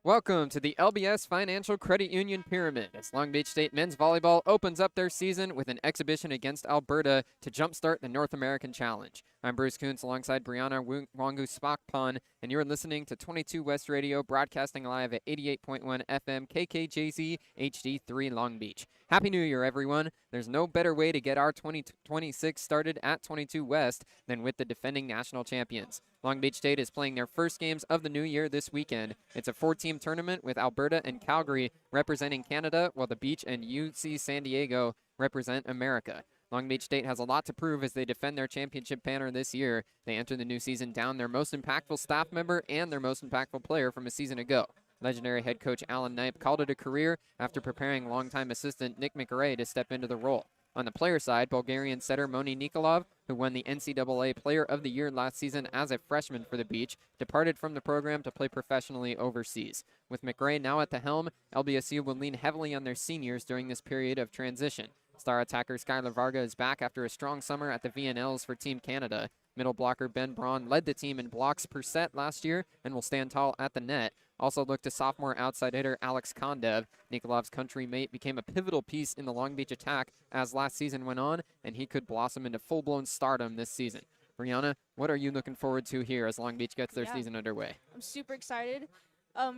Welcome to the LBS Financial Credit Union Pyramid as Long Beach State men's volleyball opens up their season with an exhibition against Alberta to jumpstart the North American Challenge. I'm Bruce Kuntz alongside Brianna Wongsuphakphan, and you're listening to 22 West Radio, broadcasting live at 88.1 FM KKJZ HD3 Long Beach. Happy New Year, everyone. There's no better way to get our 2026 started at 22 West than with the defending national champions. Long Beach State is playing their first games of the new year this weekend. It's a 4-team tournament with Alberta and Calgary representing Canada, while the Beach and UC San Diego represent America. Long Beach State has a lot to prove as they defend their championship banner this year. They enter the new season down their most impactful staff member and their most impactful player from a season ago. Legendary head coach Alan Knipe called it a career after preparing longtime assistant Nick McRae to step into the role. On the player side, Bulgarian setter Moni Nikolov, who won the NCAA Player of the Year last season as a freshman for the Beach, departed from the program to play professionally overseas. With McRae now at the helm, LBSU will lean heavily on their seniors during this period of transition. Star attacker Skylar Varga is back after a strong summer at the VNLs for Team Canada. Middle blocker Ben Braun led the team in blocks per set last year and will stand tall at the net. Also look to sophomore outside hitter Alex Kondev. Nikolov's country mate became a pivotal piece in the Long Beach attack as last season went on, and he could blossom into full-blown stardom this season. Brianna, what are you looking forward to here as Long Beach gets their season underway? I'm super excited.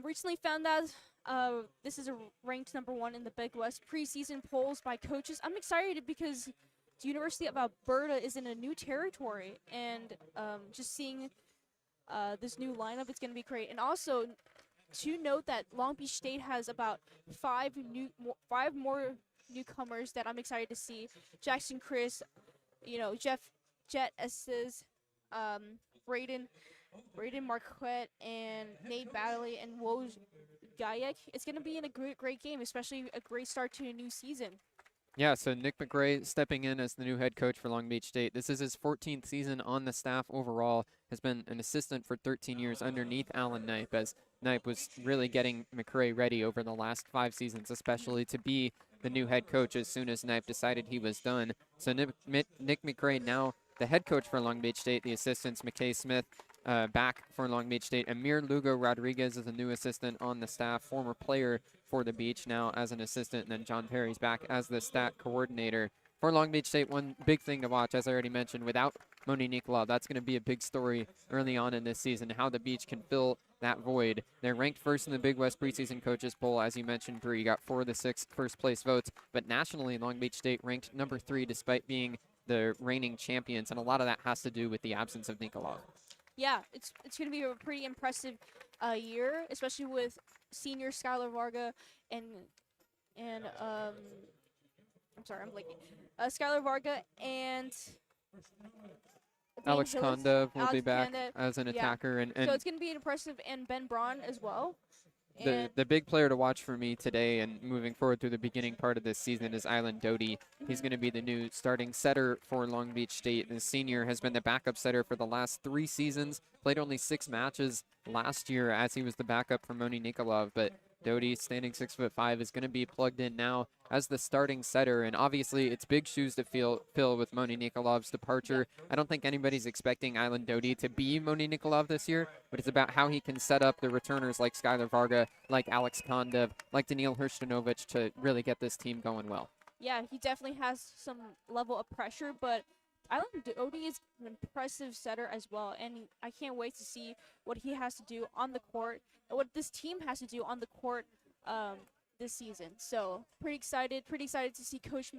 Recently found out this is ranked #1 in the Big West preseason polls by coaches. I'm excited because the University of Alberta is in a new territory, and just seeing this new lineup, it's going to be great. And also, to note that Long Beach State has about five more newcomers that I'm excited to see. Jackson Chris, Jet Estes, Braden Marquette, and Nate Badley, and Woj Gayek. It's going to be a great game, especially a great start to a new season. Yeah, so Nick McRae stepping in as the new head coach for Long Beach State. This is his 14th season on the staff overall, has been an assistant for 13 years underneath Alan Knipe, as Knipe was really getting McRae ready over the last 5 seasons, especially to be the new head coach as soon as Knipe decided he was done. So Nick McRae now the head coach for Long Beach State, the assistants McKay Smith back for Long Beach State. Amir Lugo Rodriguez is a new assistant on the staff, former player for the Beach, now as an assistant, and then John Perry's back as the stat coordinator for Long Beach State. One big thing to watch, as I already mentioned, without Moni Nikolov, that's going to be a big story early on in this season, how the Beach can fill that void. They're ranked first in the Big West preseason coaches poll, as you mentioned, Bree. You got 4 of the 6 first-place votes, but nationally, Long Beach State ranked #3 despite being the reigning champions, and a lot of that has to do with the absence of Nikolov. Yeah, it's going to be a pretty impressive year, especially with senior Skylar Varga and I'm sorry, I'm blanking. Skylar Varga and Alex Kondev will be back as an attacker, and so it's going to be impressive, and Ben Braun as well. The big player to watch for me today and moving forward through the beginning part of this season is Island Doty. He's going to be the new starting setter for Long Beach State. The senior has been the backup setter for the last 3 seasons, played only 6 matches last year as he was the backup for Moni Nikolov, but Doty, standing 6'5", is going to be plugged in now as the starting setter, and obviously it's big shoes to fill with Moni Nikolov's departure. I don't think anybody's expecting Island Doty to be Moni Nikolov this year, but it's about how he can set up the returners like Skylar Varga, like Alex Kondev, like Daniil Hrstinovich to really get this team going well. Yeah, he definitely has some level of pressure, but Island Doty is an impressive setter as well, and I can't wait to see what he has to do on the court, and what this team has to do on the court this season. So pretty excited to see Coach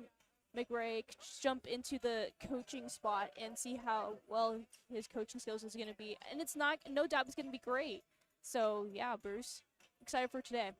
McRae jump into the coaching spot and see how well his coaching skills is going to be. And no doubt it's going to be great. So yeah, Bruce, excited for today.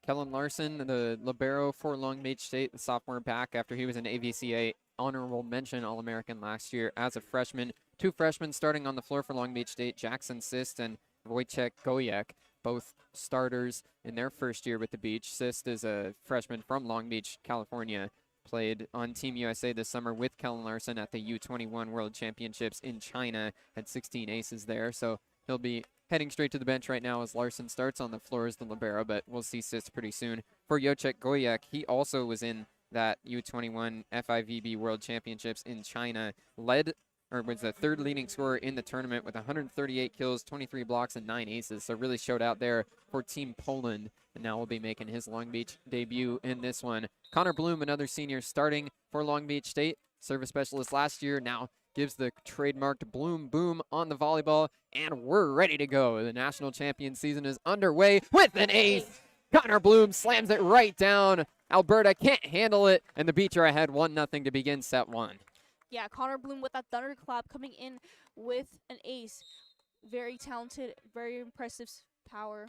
Kellen Larson, the libero for Long Beach State, the sophomore back after he was an AVCA honorable mention All-American last year as a freshman. 2 freshmen starting on the floor for Long Beach State, Jackson Sist and Wojciech Gojek, both starters in their first year with the Beach. Sist is a freshman from Long Beach, California, played on Team USA this summer with Kellen Larson at the U21 World Championships in China, had 16 aces there, so he'll be heading straight to the bench right now as Larson starts on the floor as the libero, but we'll see Sist pretty soon. For Wojciech Gojek, he also was in that U21 FIVB World Championships in China, led or was the third leading scorer in the tournament with 138 kills, 23 blocks, and 9 aces. So really showed out there for Team Poland, and now will be making his Long Beach debut in this one. Connor Bloom, another senior starting for Long Beach State, service specialist last year, now gives the trademarked Bloom Boom on the volleyball, and we're ready to go. The national champion season is underway with an ace. Connor Bloom slams it right down. Alberta can't handle it, and the Beach are ahead 1-0 to begin set 1. Yeah, Connor Bloom with that thunderclap coming in with an ace. Very talented, very impressive power.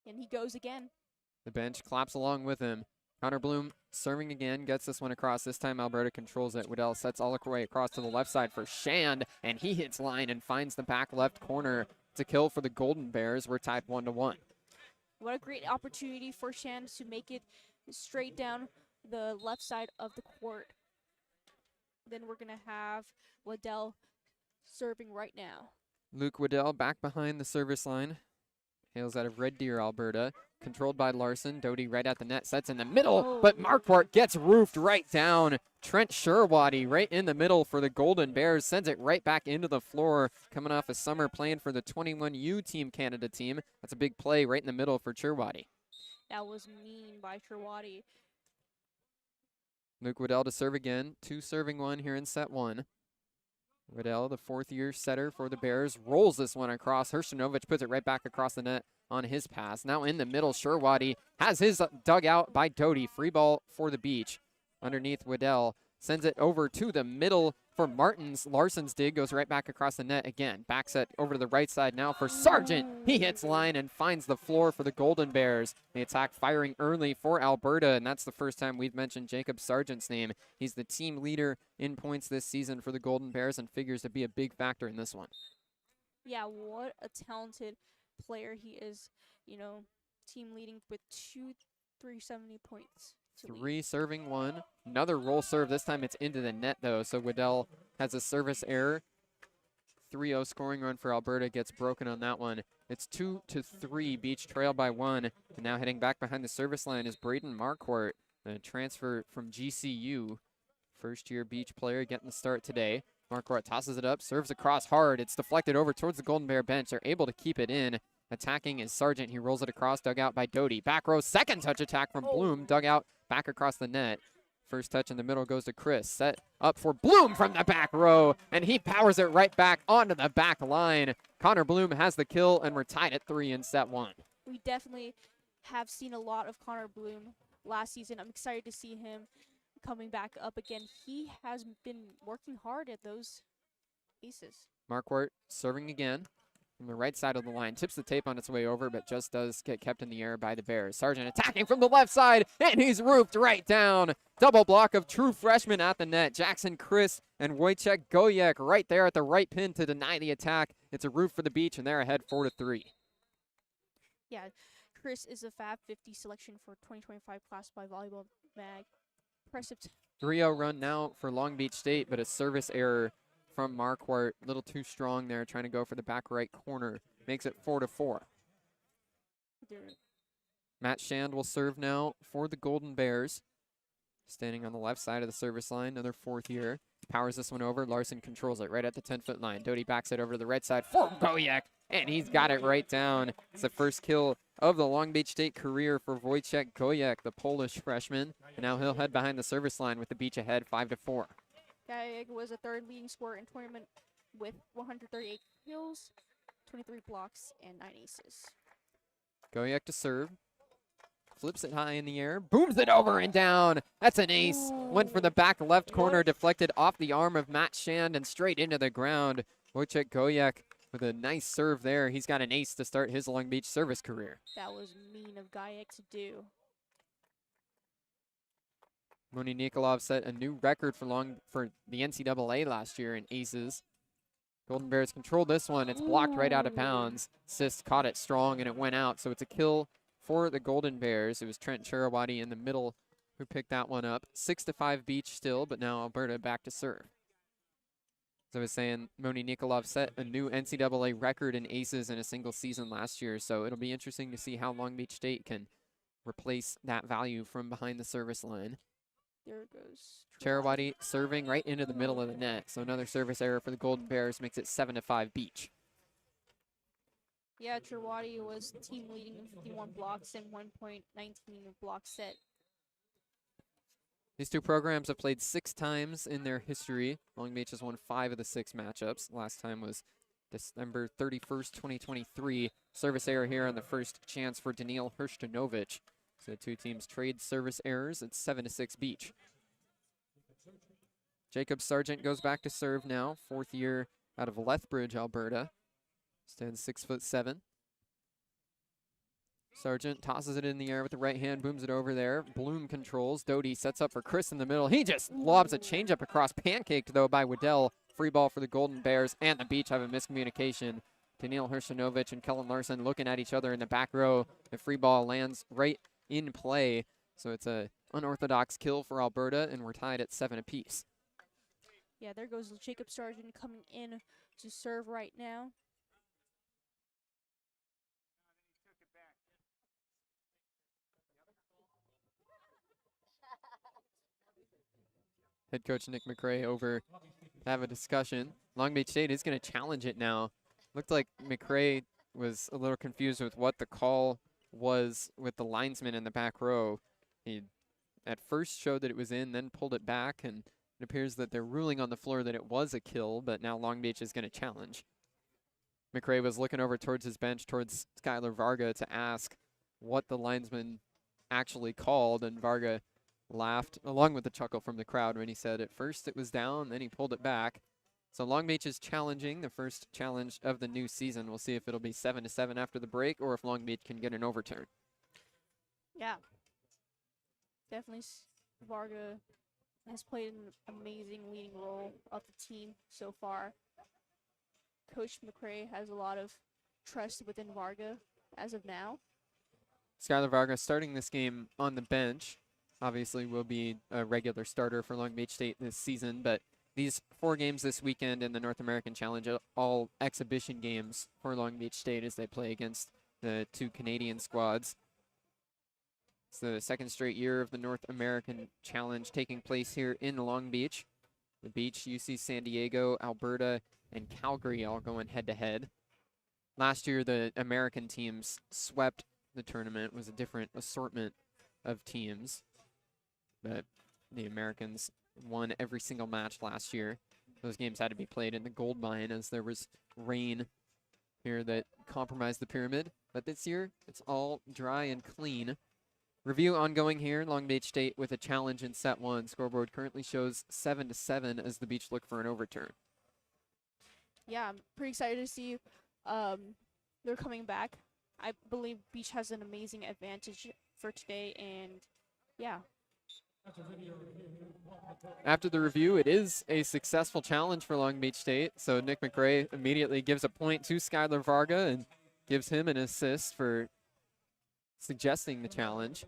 And he goes again. The bench claps along with him. Connor Bloom serving again, gets this one across. This time Alberta controls it. Waddell sets all the way across to the left side for Shand, and he hits line and finds the back left corner to kill for the Golden Bears. We're tied 1-1. What a great opportunity for Shand to make it straight down the left side of the court. Then we're going to have Waddell serving right now. Luke Waddell back behind the service line. Hails out of Red Deer, Alberta. Controlled by Larson. Doty right at the net. Sets in the middle, but Marquardt gets roofed right down. Trent Sherwaddy right in the middle for the Golden Bears. Sends it right back into the floor. Coming off a summer playing for the 21U Team Canada team. That's a big play right in the middle for Sherwaddy. That was mean by Sherwaddy. Luke Waddell to serve again. 2 serving 1 here in set 1. Waddell, the 4th-year setter for the Bears, rolls this one across. Hershinovic puts it right back across the net on his pass. Now in the middle, Sherwaddy has his dug out by Doty. Free ball for the Beach. Underneath Waddell, sends it over to the middle for Martins. Larson's dig goes right back across the net again. Back set over to the right side now for Sargent. He hits line and finds the floor for the Golden Bears. The attack firing early for Alberta, and that's the first time we've mentioned Jacob Sargent's name. He's the team leader in points this season for the Golden Bears and figures to be a big factor in this one. Yeah, what a talented player he is. You know, team leading with 370 points. 3 serving 1. Another roll serve. This time it's into the net, though, so Waddell has a service error. 3-0 scoring run for Alberta gets broken on that one. It's 2-3. Beach trail by 1. And now heading back behind the service line is Braden Marquardt, the transfer from GCU. First-year Beach player getting the start today. Marquardt tosses it up, serves across hard. It's deflected over towards the Golden Bear bench. They're able to keep it in. Attacking is Sargent. He rolls it across, dug out by Doty. Back row, second touch attack from Bloom, dug out back across the net. First touch in the middle goes to Chris. Set up for Bloom from the back row, and he powers it right back onto the back line. Connor Bloom has the kill, and we're tied at 3 in set 1. We definitely have seen a lot of Connor Bloom last season. I'm excited to see him coming back up again. He has been working hard at those aces. Marquardt serving again from the right side of the line. Tips the tape on its way over, but just does get kept in the air by the Bears. Sargent attacking from the left side, and he's roofed right down. Double block of true freshmen at the net. Jackson Chris and Wojciech Gojek right there at the right pin to deny the attack. It's a roof for the Beach, and they're ahead 4-3. Yeah, Chris is a Fab 50 selection for 2025 class by Volleyball Mag. Impressive. 3-0 run now for Long Beach State, but a service error from Marquardt. A little too strong there, trying to go for the back right corner. Makes it 4-4. Matt Shand will serve now for the Golden Bears. Standing on the left side of the service line, another 4th year. Powers this one over. Larson controls it right at the 10-foot line. Doty backs it over to the right side for Gojek, and he's got it right down. It's the first kill of the Long Beach State career for Wojciech Gojek, the Polish freshman. And now he'll head behind the service line with the Beach ahead 5-4. Gojek was a 3rd leading scorer in tournament with 138 kills, 23 blocks, and 9 aces. Gojek to serve. Flips it high in the air, booms it over and down. That's an ace. Went for the back left corner, deflected off the arm of Matt Shand and straight into the ground. Wojciech Gojek with a nice serve there. He's got an ace to start his Long Beach service career. That was mean of Gojek to do. Moni Nikolov set a new record for the NCAA last year in aces. Golden Bears controlled this one. It's blocked right out of bounds. Sist caught it strong and it went out, so it's a kill for the Golden Bears. It was Trent Sherwaddy in the middle who picked that one up. 6-5 Beach still, but now Alberta back to serve. As I was saying, Moni Nikolov set a new NCAA record in aces in a single season last year, so it'll be interesting to see how Long Beach State can replace that value from behind the service line. There goes Charawati serving right into the middle of the net. So another service error for the Golden Bears makes it 7-5 Beach. Yeah, Cherwadi was team leading in 51 blocks and 1.19 blocks set. These two programs have played 6 times in their history. Long Beach has won 5 of the 6 matchups. Last time was December 31st, 2023. Service error here on the first chance for Daniil Hrstanovic. So the two teams trade service errors. It's 7-6 Beach. Jacob Sargent goes back to serve now. 4th year out of Lethbridge, Alberta. Stands 6'7". Sargent tosses it in the air with the right hand, booms it over there. Bloom controls. Doty sets up for Chris in the middle. He just lobs a changeup across, pancaked though by Waddell. Free ball for the Golden Bears, and the Beach have a miscommunication. Daniil Hrstanovic and Kellen Larson looking at each other in the back row. The free ball lands right in play, so it's a unorthodox kill for Alberta, and we're tied at 7 apiece. Yeah, there goes Jacob Sargent coming in to serve right now. Head coach Nick McRae over to have a discussion. Long Beach State is going to challenge it now. Looked like McRae was a little confused with what the call was with the linesman in the back row. He at first showed that it was in, then pulled it back, and it appears that they're ruling on the floor that it was a kill, but now Long Beach is going to challenge. McRae was looking over towards his bench, towards Skylar Varga, to ask what the linesman actually called, and Varga laughed along with the chuckle from the crowd when he said at first it was down, then he pulled it back. So Long Beach is challenging the first challenge of the new season. We'll see if it'll be 7-7 after the break or if Long Beach can get an overturn. Yeah. Definitely Varga has played an amazing leading role of the team so far. Coach McRae has a lot of trust within Varga as of now. Skylar Varga starting this game on the bench. Obviously will be a regular starter for Long Beach State this season, but these 4 games this weekend in the North American Challenge are all exhibition games for Long Beach State as they play against the 2 Canadian squads. It's the 2nd straight year of the North American Challenge taking place here in Long Beach. The Beach, UC San Diego, Alberta, and Calgary all going head-to-head. Last year, the American teams swept the tournament. It was a different assortment of teams, but the Americans won every single match last year. Those games had to be played in the gold mine as there was rain here that compromised the pyramid. But this year, it's all dry and clean. Review ongoing here. Long Beach State with a challenge in set 1. Scoreboard currently shows 7-7 as the Beach look for an overturn. Yeah, I'm pretty excited to see they're coming back. I believe Beach has an amazing advantage for today, and yeah. After the review, it is a successful challenge for Long Beach State. So Nick McRae immediately gives a point to Skylar Varga and gives him an assist for suggesting the challenge.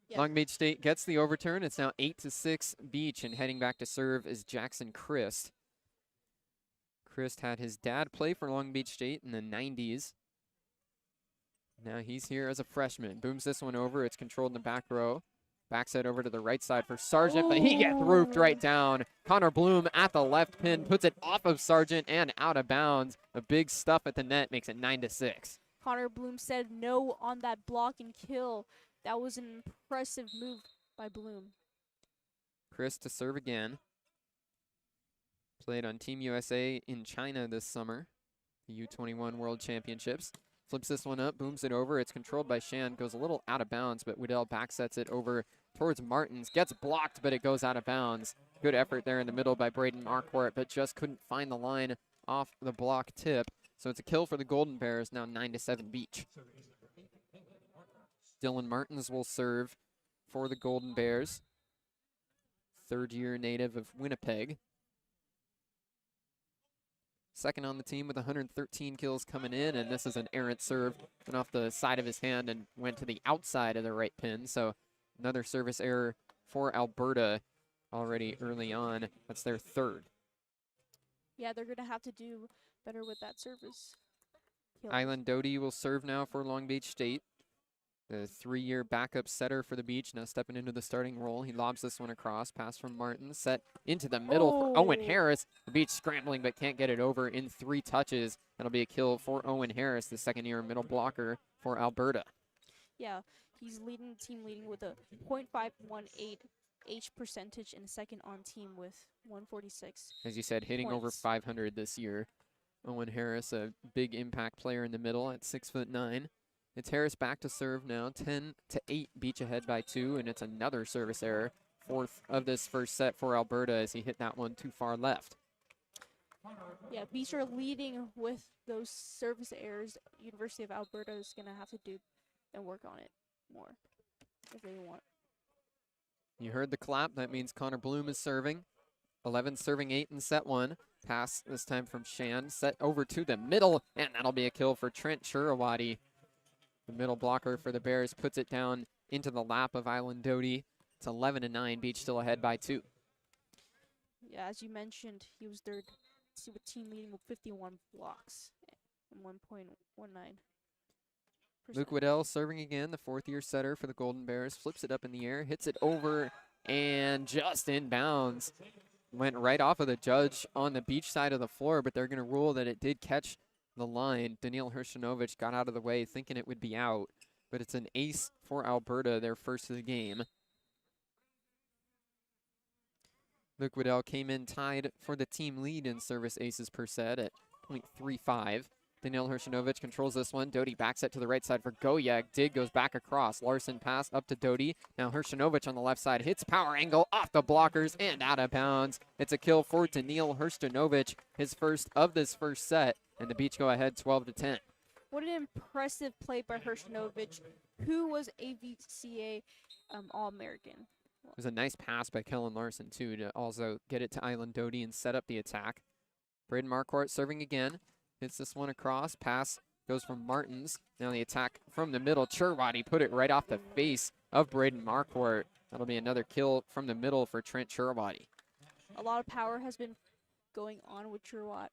Yep. Long Beach State gets the overturn. It's now 8-6 Beach, and heading back to serve is Jackson Christ. Christ had his dad play for Long Beach State in the 90s. Now he's here as a freshman. Booms this one over. It's controlled in the back row. Backs it over to the right side for Sargent, but he gets roofed right down. Connor Bloom at the left pin puts it off of Sargent and out of bounds. A big stuff at the net makes it 9-6. Connor Bloom said no on that block and kill. That was an impressive move by Bloom. Chris to serve again. Played on Team USA in China this summer, the U21 World Championships. Flips this one up, booms it over. It's controlled by Shan, goes a little out of bounds, but Waddell backsets it over towards Martins. Gets blocked, but it goes out of bounds. Good effort there in the middle by Braden Marquardt, but just couldn't find the line off the block tip. So it's a kill for the Golden Bears, now 9-7 Beach. Dylan Martins will serve for the Golden Bears. 3rd-year native of Winnipeg. Second on the team with 113 kills coming in, and this is an errant serve. Went off the side of his hand and went to the outside of the right pin. So another service error for Alberta already early on. That's their 3rd. Yeah, they're going to have to do better with that service. Island Doty will serve now for Long Beach State. The 3-year backup setter for the Beach, now stepping into the starting role. He lobs this one across, pass from Martin, set into the middle for Owen Harris. The Beach scrambling but can't get it over in 3 touches. That'll be a kill for Owen Harris, the 2nd-year middle blocker for Alberta. Yeah, he's leading the team with a .518 H percentage and second on team with 146. As you said, hitting over 500 this year. Owen Harris, a big impact player in the middle at 6'9". It's Harris back to serve now, 10-8, Beach ahead by 2, and it's another service error. 4th of this first set for Alberta as he hit that one too far left. Yeah, Beach are leading with those service errors. University of Alberta is going to have to do and work on it more if they want. You heard the clap. That means Connor Bloom is serving. 11 serving 8 in set 1. Pass this time from Shan. Set over to the middle, and that'll be a kill for Trent Shurawati. The middle blocker for the Bears puts it down into the lap of Island Doty. It's 11-9. Beach still ahead by 2. Yeah, as you mentioned, he was third with team leading with 51 blocks and 1.19. Luke Waddell serving again, the 4th-year setter for the Golden Bears. Flips it up in the air, hits it over, and just in bounds. Went right off of the judge on the Beach side of the floor, but they're going to rule that it did catch the line. Daniil Hershinovic got out of the way thinking it would be out, but it's an ace for Alberta, their first of the game. Luke Waddell came in tied for the team lead in service aces per set at .35. Daniil Hershinovic controls this one. Doty backs it to the right side for Goyek. Dig goes back across. Larson pass up to Doty. Now Hershinovic on the left side hits power angle off the blockers and out of bounds. It's a kill for Daniil Hershinovic, his first of this first set, and the Beach go ahead 12-10. What an impressive play by Hershinovic, who was AVCA All-American. It was a nice pass by Kellen Larson, too, to also get it to Island Doty and set up the attack. Braden Marquardt serving again. Hits this one across. Pass goes from Martins. Now the attack from the middle. Churwati put it right off the face of Braden Marquardt. That'll be another kill from the middle for Trent Churwati. A lot of power has been going on with Churwat.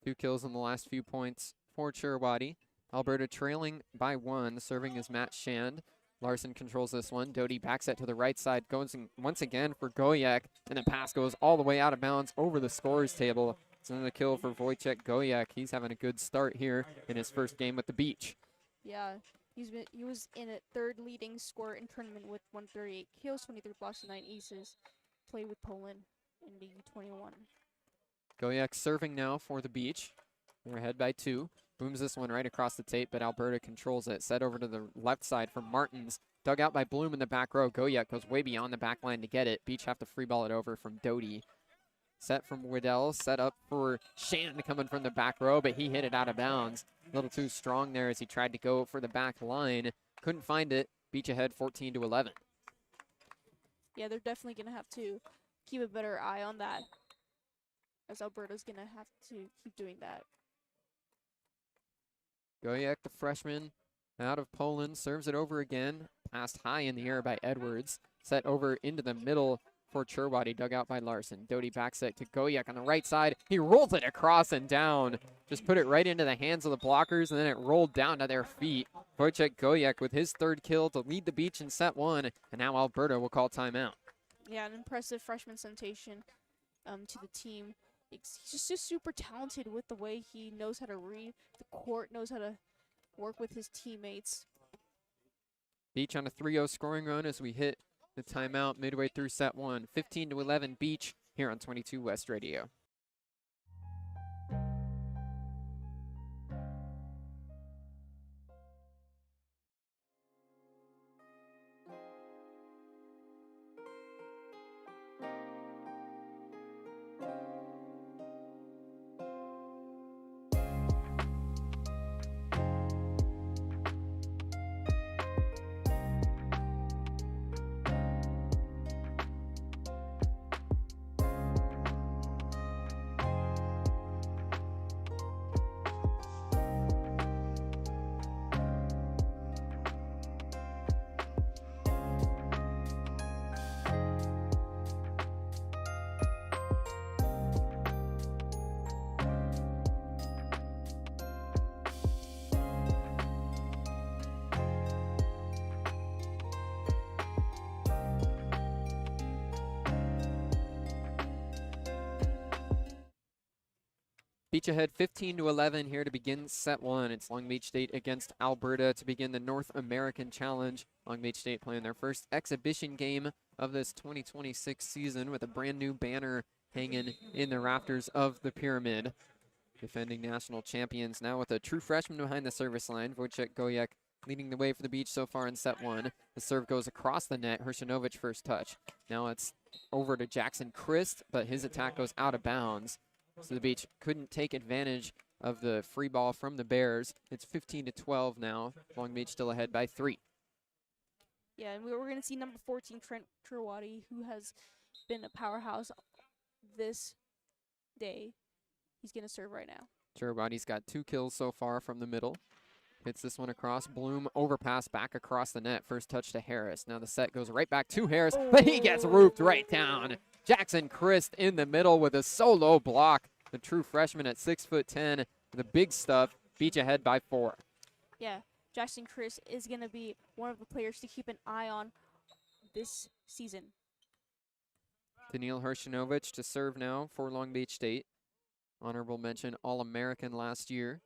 2 kills in the last few points for Churwati. Alberta trailing by 1. Serving is Matt Shand. Larson controls this one. Doty backs it to the right side. Goes once again for Goyek. And the pass goes all the way out of bounds over the scorer's table. It's another kill for Wojciech Goyek. He's having a good start here in his first game with the Beach. Yeah, he was in a 3rd leading scorer in tournament with 138 kills, 23 blocks, and 9 aces. Played with Poland in the U21. Goyek serving now for the Beach. They're ahead by 2. Booms this one right across the tape, but Alberta controls it. Set over to the left side for Martins. Dug out by Bloom in the back row. Goyek goes way beyond the back line to get it. Beach have to free ball it over from Doty. Set from Waddell. Set up for Shan coming from the back row, but he hit it out of bounds. A little too strong there as he tried to go for the back line. Couldn't find it. Beach ahead 14-11. Yeah, they're definitely going to have to keep a better eye on that, as Alberta's going to have to keep doing that. Goyek, the freshman, out of Poland, serves it over again. Passed high in the air by Edwards. Set over into the middle for Churwati, dug out by Larson. Doty backs it to Goyek on the right side. He rolls it across and down. Just put it right into the hands of the blockers, and then it rolled down to their feet. Wojciech Goyek with his 3rd kill to lead the Beach in set 1, and now Alberta will call timeout. Yeah, an impressive freshman sensation to the team. He's just super talented with the way he knows how to read the court, knows how to work with his teammates. Beach on a 3-0 scoring run as we hit the timeout midway through set 1. 15-11 Beach here on 22 West Radio. Beach ahead 15-11 here to begin set one. It's Long Beach State against Alberta to begin the North American Challenge. Long Beach State playing their first exhibition game of this 2026 season with a brand new banner hanging in the rafters of the pyramid. Defending national champions now with a true freshman behind the service line. Wojciech Gojek leading the way for the Beach so far in set one. The serve goes across the net. Hršanović first touch. Now it's over to Jackson Christ, but his attack goes out of bounds. So the Beach couldn't take advantage of the free ball from the Bears. It's 15-12 now. Long Beach still ahead by 3. Yeah, and we're going to see number 14, Trent Trewady, who has been a powerhouse this day. He's going to serve right now. Trewady's got 2 kills so far from the middle. Hits this one across. Bloom overpass back across the net. First touch to Harris. Now the set goes right back to Harris, but he gets roofed right down. Jackson Christ in the middle with a solo block. The true freshman at 6'10", the big stuff. Beach ahead by 4. Yeah, Jackson Christ is going to be one of the players to keep an eye on this season. Daniil Hršanović to serve now for Long Beach State. Honorable mention All-American last year.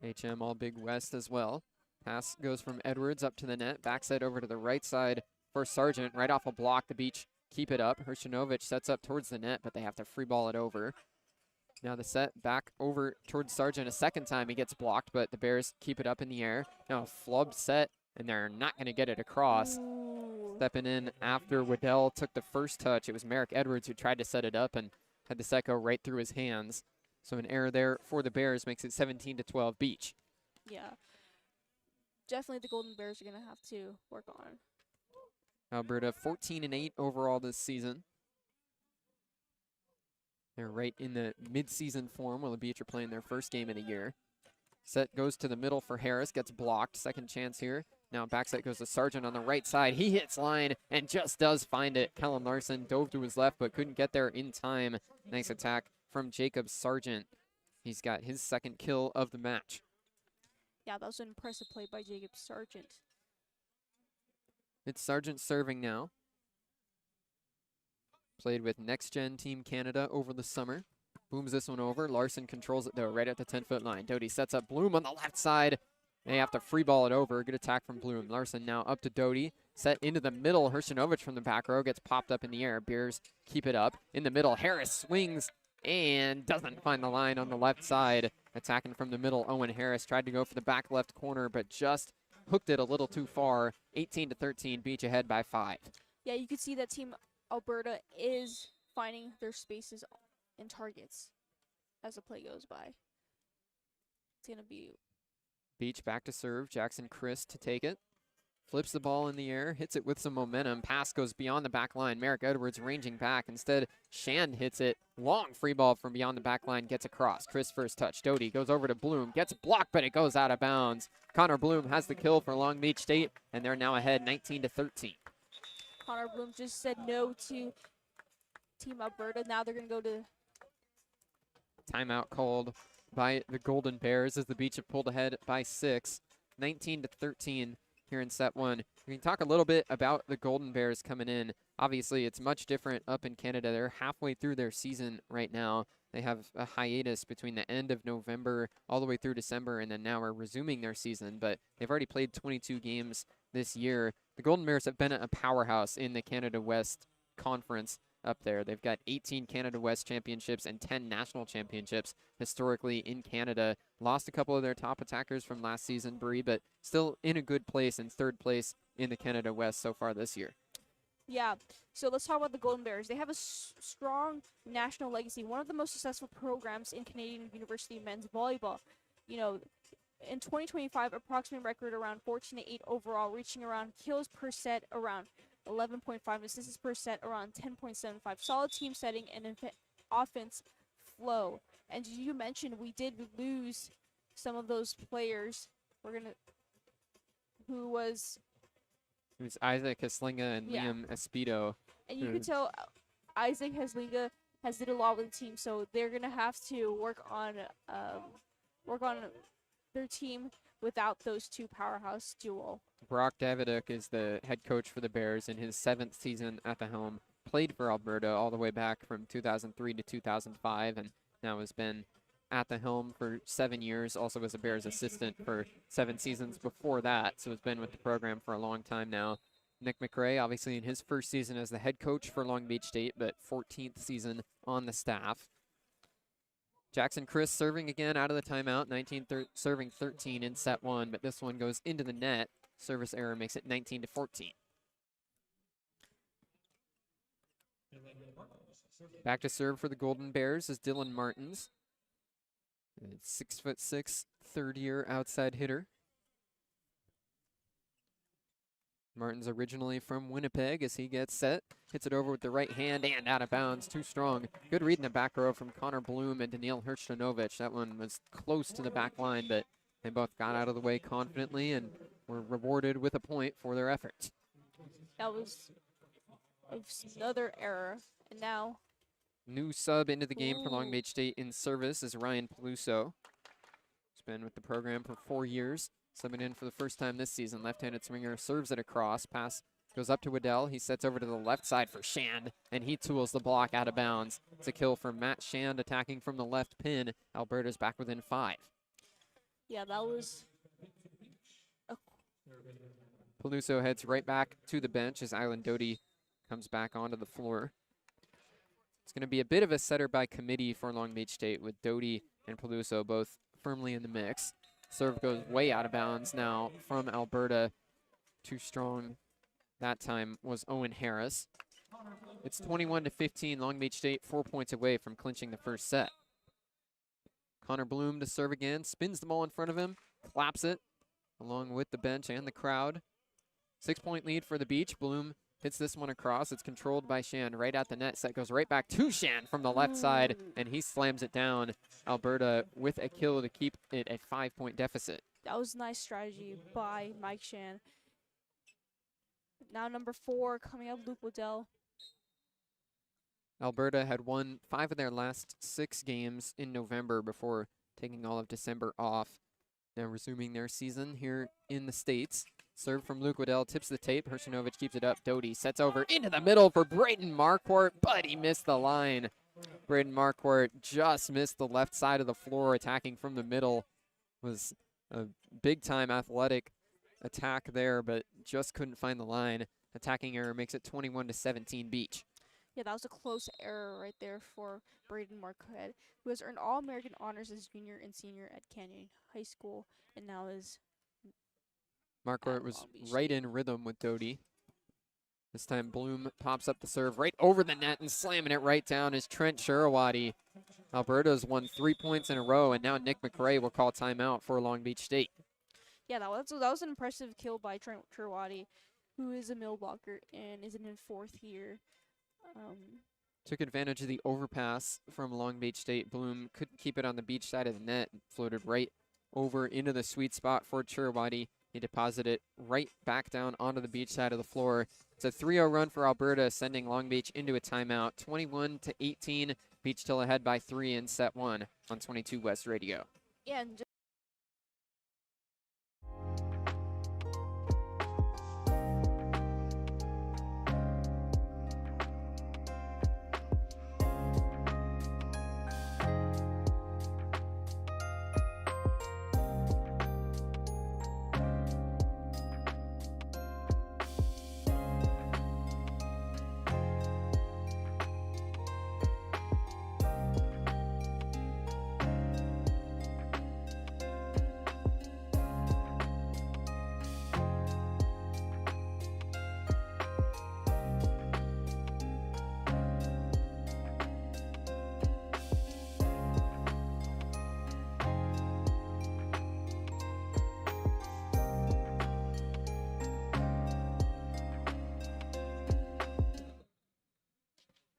HM All Big West as well. Pass goes from Edwards up to the net. Backside over to the right side for Sargent. Right off a block, the Beach keep it up. Hršanović sets up towards the net, but they have to free ball it over. Now the set back over towards Sargent a second time. He gets blocked, but the Bears keep it up in the air. Now a flub set, and they're not going to get it across. Ooh. Stepping in after Waddell took the first touch. It was Merrick Edwards who tried to set it up and had the set go right through his hands. So an error there for the Bears makes it 17-12 Beach. Yeah. Definitely the Golden Bears are going to have to work on. Alberta 14-8 overall this season. They're right in the mid-season form while the Beach are playing their first game of the year. Set goes to the middle for Harris, gets blocked. Second chance here. Now back set goes to Sargent on the right side. He hits line and just does find it. Kellen Larson dove to his left but couldn't get there in time. Nice attack from Jacob Sargent. He's got his second kill of the match. Yeah, that was an impressive play by Jacob Sargent. It's Sargent serving now. Played with Next Gen Team Canada over the summer. Booms this one over. Larson controls it, though, right at the 10-foot line. Doty sets up Bloom on the left side. They have to free ball it over. Good attack from Bloom. Larson now up to Doty. Set into the middle. Hršanović from the back row gets popped up in the air. Bears keep it up. In the middle, Harris swings and doesn't find the line on the left side. Attacking from the middle, Owen Harris tried to go for the back left corner, but just hooked it a little too far. 18-13, Beach ahead by 5. Yeah, you could see that Team Alberta is finding their spaces and targets as the play goes by. It's going to be... Beach back to serve. Jackson Christ to take it. Flips the ball in the air, hits it with some momentum. Pass goes beyond the back line. Merrick Edwards ranging back. Instead, Shand hits it. Long free ball from beyond the back line, gets across. Chris first touch. Doty goes over to Bloom, gets blocked, but it goes out of bounds. Connor Bloom has the kill for Long Beach State, and they're now ahead 19-13. Connor Bloom just said no to Team Alberta. Now they're going to go to... Timeout called by the Golden Bears as the Beach have pulled ahead by 6. 19-13 here in set one. We can talk a little bit about the Golden Bears coming in. Obviously, it's much different up in Canada. They're halfway through their season right now. They have a hiatus between the end of November all the way through December, and then now are resuming their season. But they've already played 22 games this year. The Golden Bears have been a powerhouse in the Canada West Conference up there. They've got 18 Canada West championships and 10 national championships historically in Canada. Lost a couple of their top attackers from last season, Bree, but still in a good place and third place in the Canada West so far this year. Yeah, so let's talk about the Golden Bears. They have a strong national legacy, one of the most successful programs in Canadian University men's volleyball. You know, in 2025, approximate record around 14-8 overall, reaching around kills per set around 11.5, assists per set around 10.75. Solid team setting and offense flow. And as you mentioned, we did lose some of those players. Who was Isaac Haslinga and Liam Espedo. And you could tell Isaac Haslinga has did a lot with the team, so they're gonna have to work on their team without those two powerhouse duo. Brock Daviduk is the head coach for the Bears in his 7th season at the helm. Played for Alberta all the way back from 2003 to 2005, and now has been at the helm for 7 years, also was a Bears assistant for 7 seasons before that, so has been with the program for a long time now. Nick McRae, obviously in his first season as the head coach for Long Beach State, but 14th season on the staff. Jackson Chris serving again out of the timeout, serving 13 in set 1, but this one goes into the net. Service error makes it 19-14. Back to serve for the Golden Bears is Dylan Martins. 6'6", third-year outside hitter. Martins originally from Winnipeg as he gets set. Hits it over with the right hand and out of bounds. Too strong. Good read in the back row from Connor Bloom and Daniil Hirshtanovich. That one was close to the back line, but they both got out of the way confidently and were rewarded with a point for their efforts. That was another error. And now new sub into the game for Long Beach State in service is Ryan Peluso. He's been with the program for 4 years. Subbing in for the first time this season. Left-handed swinger serves it across. Pass goes up to Waddell. He sets over to the left side for Shand, and he tools the block out of bounds. It's a kill for Matt Shand attacking from the left pin. Alberta's back within 5. Yeah, that was... Peluso heads right back to the bench as Island Doty comes back onto the floor. It's going to be a bit of a setter by committee for Long Beach State with Doty and Peluso both firmly in the mix. Serve goes way out of bounds now from Alberta. Too strong that time was Owen Harris. It's 21-15. Long Beach State 4 points away from clinching the first set. Connor Bloom to serve again. Spins the ball in front of him. Claps it along with the bench and the crowd. 6-point lead for the Beach. Bloom hits this one across. It's controlled by Shan right at the net. Set goes right back to Shan from the left side, and he slams it down. Alberta with a kill to keep it a 5-point deficit. That was a nice strategy by Mike Shan. Now number 4 coming up, Luke Waddell. Alberta had won 5 of their last 6 games in November before taking all of December off. Now resuming their season here in the States. Serve from Luke Waddell, tips the tape. Hirshtanovich keeps it up. Doty sets over into the middle for Braden Marquardt, but he missed the line. Braden Marquardt just missed the left side of the floor, attacking from the middle. Was a big-time athletic attack there, but just couldn't find the line. Attacking error makes it 21-17 Beach. Yeah, that was a close error right there for Braden Marquardt, who has earned All-American honors as junior and senior at Canyon High School, and now is Marquardt was right in rhythm with Doty. This time Bloom pops up the serve right over the net and slamming it right down is Trent Shurawati. Alberta's won 3 points in a row, and now Nick McRae will call timeout for Long Beach State. Yeah, that was an impressive kill by Trent Shurawati, who is a middle blocker and is in his 4th year. Took advantage of the overpass from Long Beach State. Bloom couldn't keep it on the beach side of the net. Floated right over into the sweet spot for Shurawati. He deposited it right back down onto the beach side of the floor. It's a 3-0 run for Alberta, sending Long Beach into a timeout. 21-18. Beach still ahead by 3 in set 1 on 22 West Radio. Yeah, and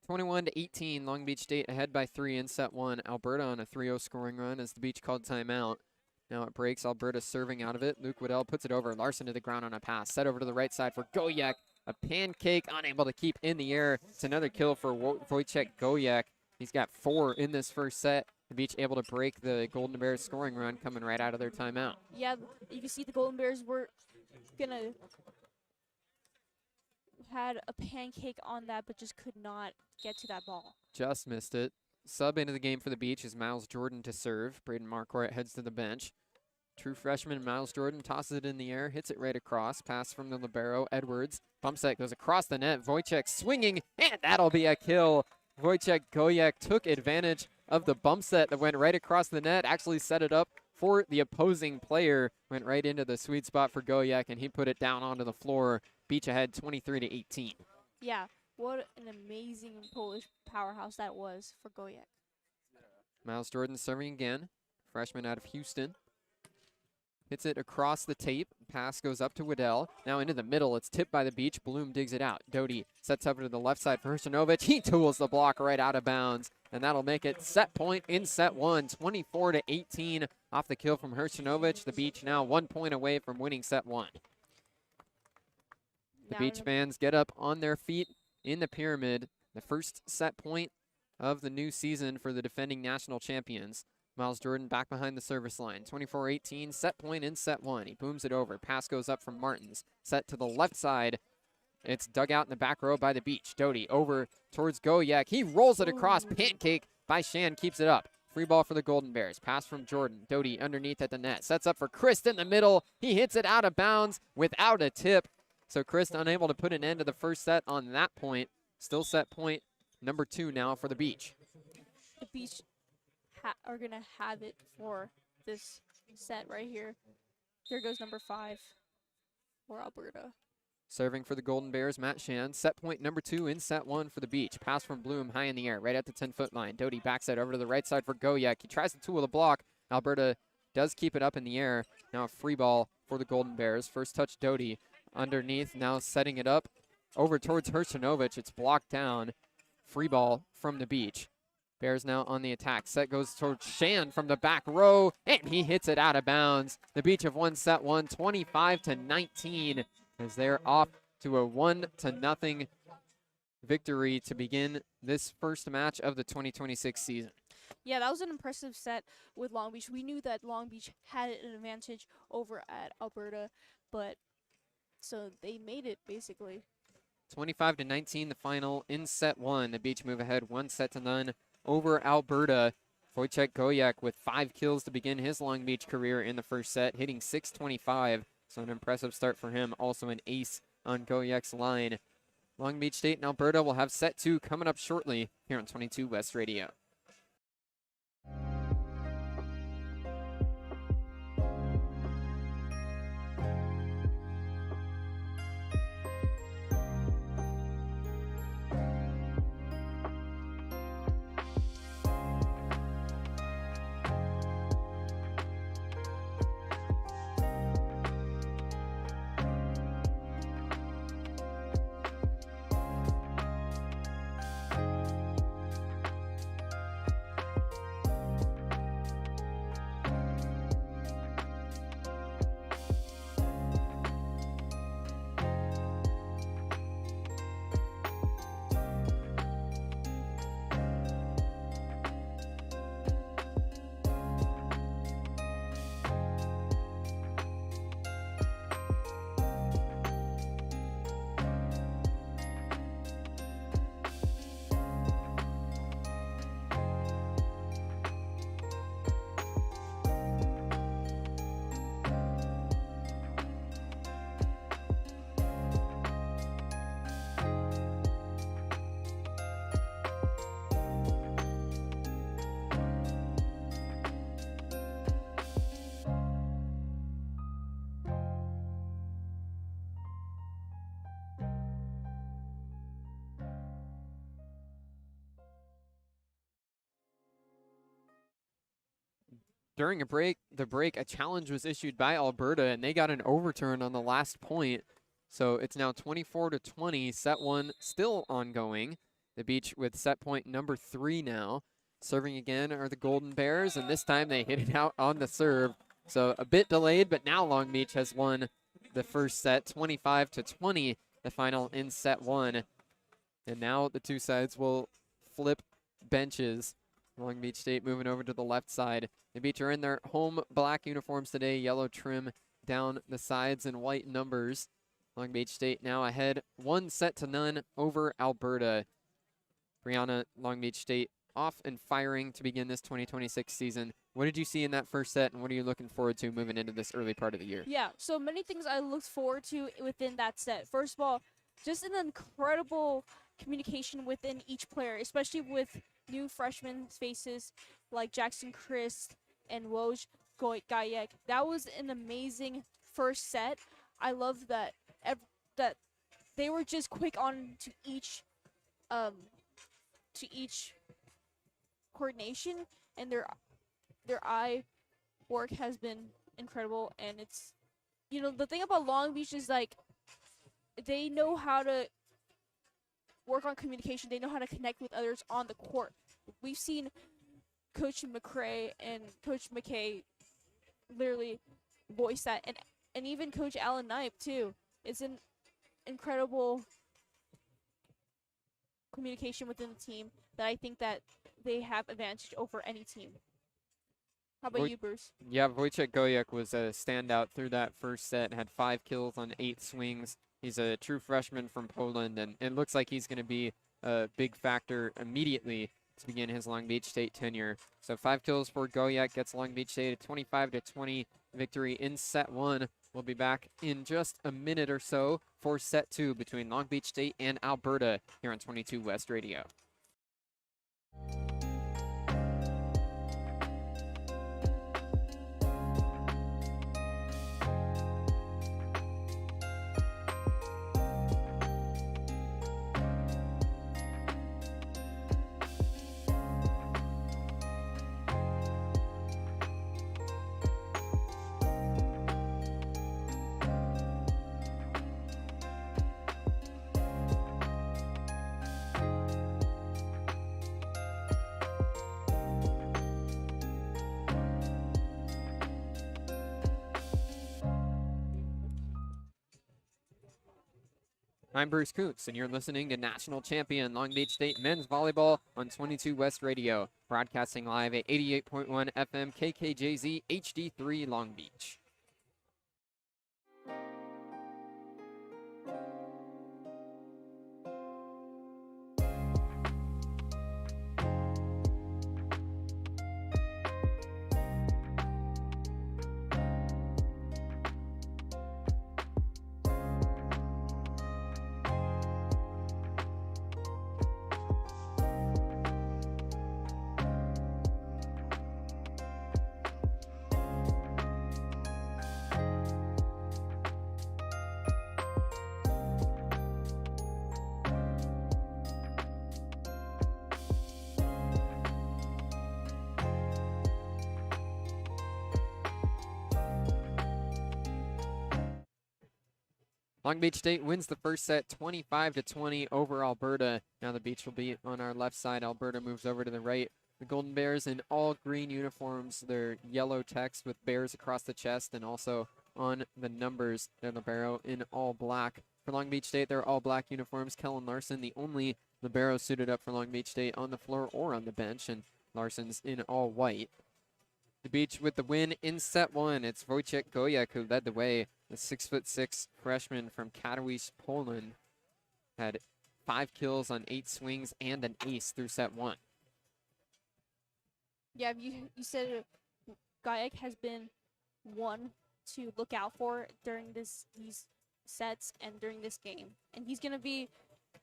21-18, Long Beach State ahead by 3 in set 1. Alberta on a 3-0 scoring run as the Beach called timeout. Now it breaks. Alberta serving out of it. Luke Waddell puts it over. Larson to the ground on a pass. Set over to the right side for Goyek. A pancake unable to keep in the air. It's another kill for Wojciech Goyek. He's got 4 in this first set. The Beach able to break the Golden Bears scoring run coming right out of their timeout. yeah, you can see the Golden Bears were gonna had a pancake on that, but just could not get to that ball. Just missed it. sub into the game for the Beach is Miles Jordan to serve. Braden Marquardt heads to the bench. True freshman Miles Jordan tosses it in the air, hits it right across. Pass from the libero, Edwards. Bump set goes across the net. Wojciech swinging, and that'll be a kill. Wojciech Gojek took advantage of the bump set that went right across the net, actually set it up for the opposing player. Went right into the sweet spot for Gojek, and he put it down onto the floor. Beach ahead 23-18. Yeah, what an amazing Polish powerhouse that was for Gojek. Miles Jordan serving again. Freshman out of Houston. Hits it across the tape. Pass goes up to Waddell. Now into the middle. It's tipped by the Beach. Bloom digs it out. Doty sets up to the left side for Hrstanovic. He tools the block right out of bounds. And that'll make it set point in set one. 24-18 off the kill from Hrstanovic. The Beach now 1 point away from winning set one. The Beach fans get up on their feet in the pyramid. The first set point of the new season for the defending national champions. Miles Jordan back behind the service line. 24-18, set point in set one. He booms it over. Pass goes up from Martins. Set to the left side. It's dug out in the back row by the Beach. Doty over towards Gojek. He rolls it across. Pancake by Shan, keeps it up. Free ball for the Golden Bears. Pass from Jordan. Doty underneath at the net. Sets up for Christ in the middle. He hits it out of bounds without a tip. So Christ unable to put an end to the first set on that point. Still set point number two now for the Beach. The Beach are going to have it for this set right here. Here goes number 5 for Alberta. Serving for the Golden Bears, Matt Shan. Set point number 2 in set one for the Beach. Pass from Bloom high in the air, right at the 10-foot line. Doty backs it over to the right side for Gojek. He tries to tool the block. Alberta does keep it up in the air. Now a free ball for the Golden Bears. First touch Doty underneath, now setting it up over towards Hrstanovic. It's blocked down. Free ball from the Beach. Bears now on the attack. Set goes towards Shan from the back row, and he hits it out of bounds. The Beach have won set one, 25-19, as they're off to a 1-0 victory to begin this first match of the 2026 season. Yeah, that was an impressive set with Long Beach. We knew that Long Beach had an advantage over at Alberta, but so they made it basically. 25-19, the final in set one. The Beach move ahead 1-0 over Alberta. Wojciech Gojek with 5 kills to begin his Long Beach career in the first set, hitting .625. So an impressive start for him. Also an ace on Gojek's line. Long Beach State and Alberta will have set 2 coming up shortly here on 22 West Radio. During the break, a challenge was issued by Alberta, and they got an overturn on the last point. So it's now 24-20, set one still ongoing. The Beach with set point number 3 now. Serving again are the Golden Bears, and this time they hit it out on the serve. So a bit delayed, but now Long Beach has won the first set, 25-20, the final in set one. And now the two sides will flip benches. Long Beach State moving over to the left side. The Beach are in their home black uniforms today, yellow trim down the sides and white numbers. Long Beach State now ahead 1-0 over Alberta. Brianna, Long Beach State off and firing to begin this 2026 season. What did you see in that first set, and what are you looking forward to moving into this early part of the year? Yeah, so many things I looked forward to within that set. First of all, just an incredible communication within each player, especially with new freshman faces like Jackson Christ and Woj Gayek. That was an amazing first set. I love that that they were just quick on to each coordination, and their eye work has been incredible. And it's, the thing about Long Beach is like they know how to work on communication. They know how to connect with others on the court. We've seen Coach McCray and Coach McKay literally voice that, and even Coach Alan Knipe too. It's an incredible communication within the team that I think that they have advantage over any team. How about you, Bruce? Yeah, Wojciech Gojek was a standout through that first set, had 5 kills on 8 swings. He's a true freshman from Poland, and it looks like he's going to be a big factor immediately to begin his Long Beach State tenure. So 5 kills for Gojek gets Long Beach State a 25-20 victory in set 1. We'll be back in just a minute or so for set 2 between Long Beach State and Alberta here on 22 West Radio. I'm Bruce Kuntz, and you're listening to national champion Long Beach State men's volleyball on 22 West Radio, broadcasting live at 88.1 FM KKJZ HD3 Long Beach. Long Beach State wins the first set 25-20 over Alberta. Now the Beach will be on our left side. Alberta moves over to the right. The Golden Bears in all green uniforms. Their yellow text with bears across the chest and also on the numbers. Their libero in all black. For Long Beach State, they're all black uniforms. Kellen Larson, the only libero suited up for Long Beach State on the floor or on the bench, and Larson's in all white. The Beach with the win in set 1. It's Wojciech Gojek who led the way. The 6'6" freshman from Katowice, Poland, had 5 kills on 8 swings and an ace through set 1. Yeah, you said Gajek has been one to look out for during these sets and during this game. And he's going to be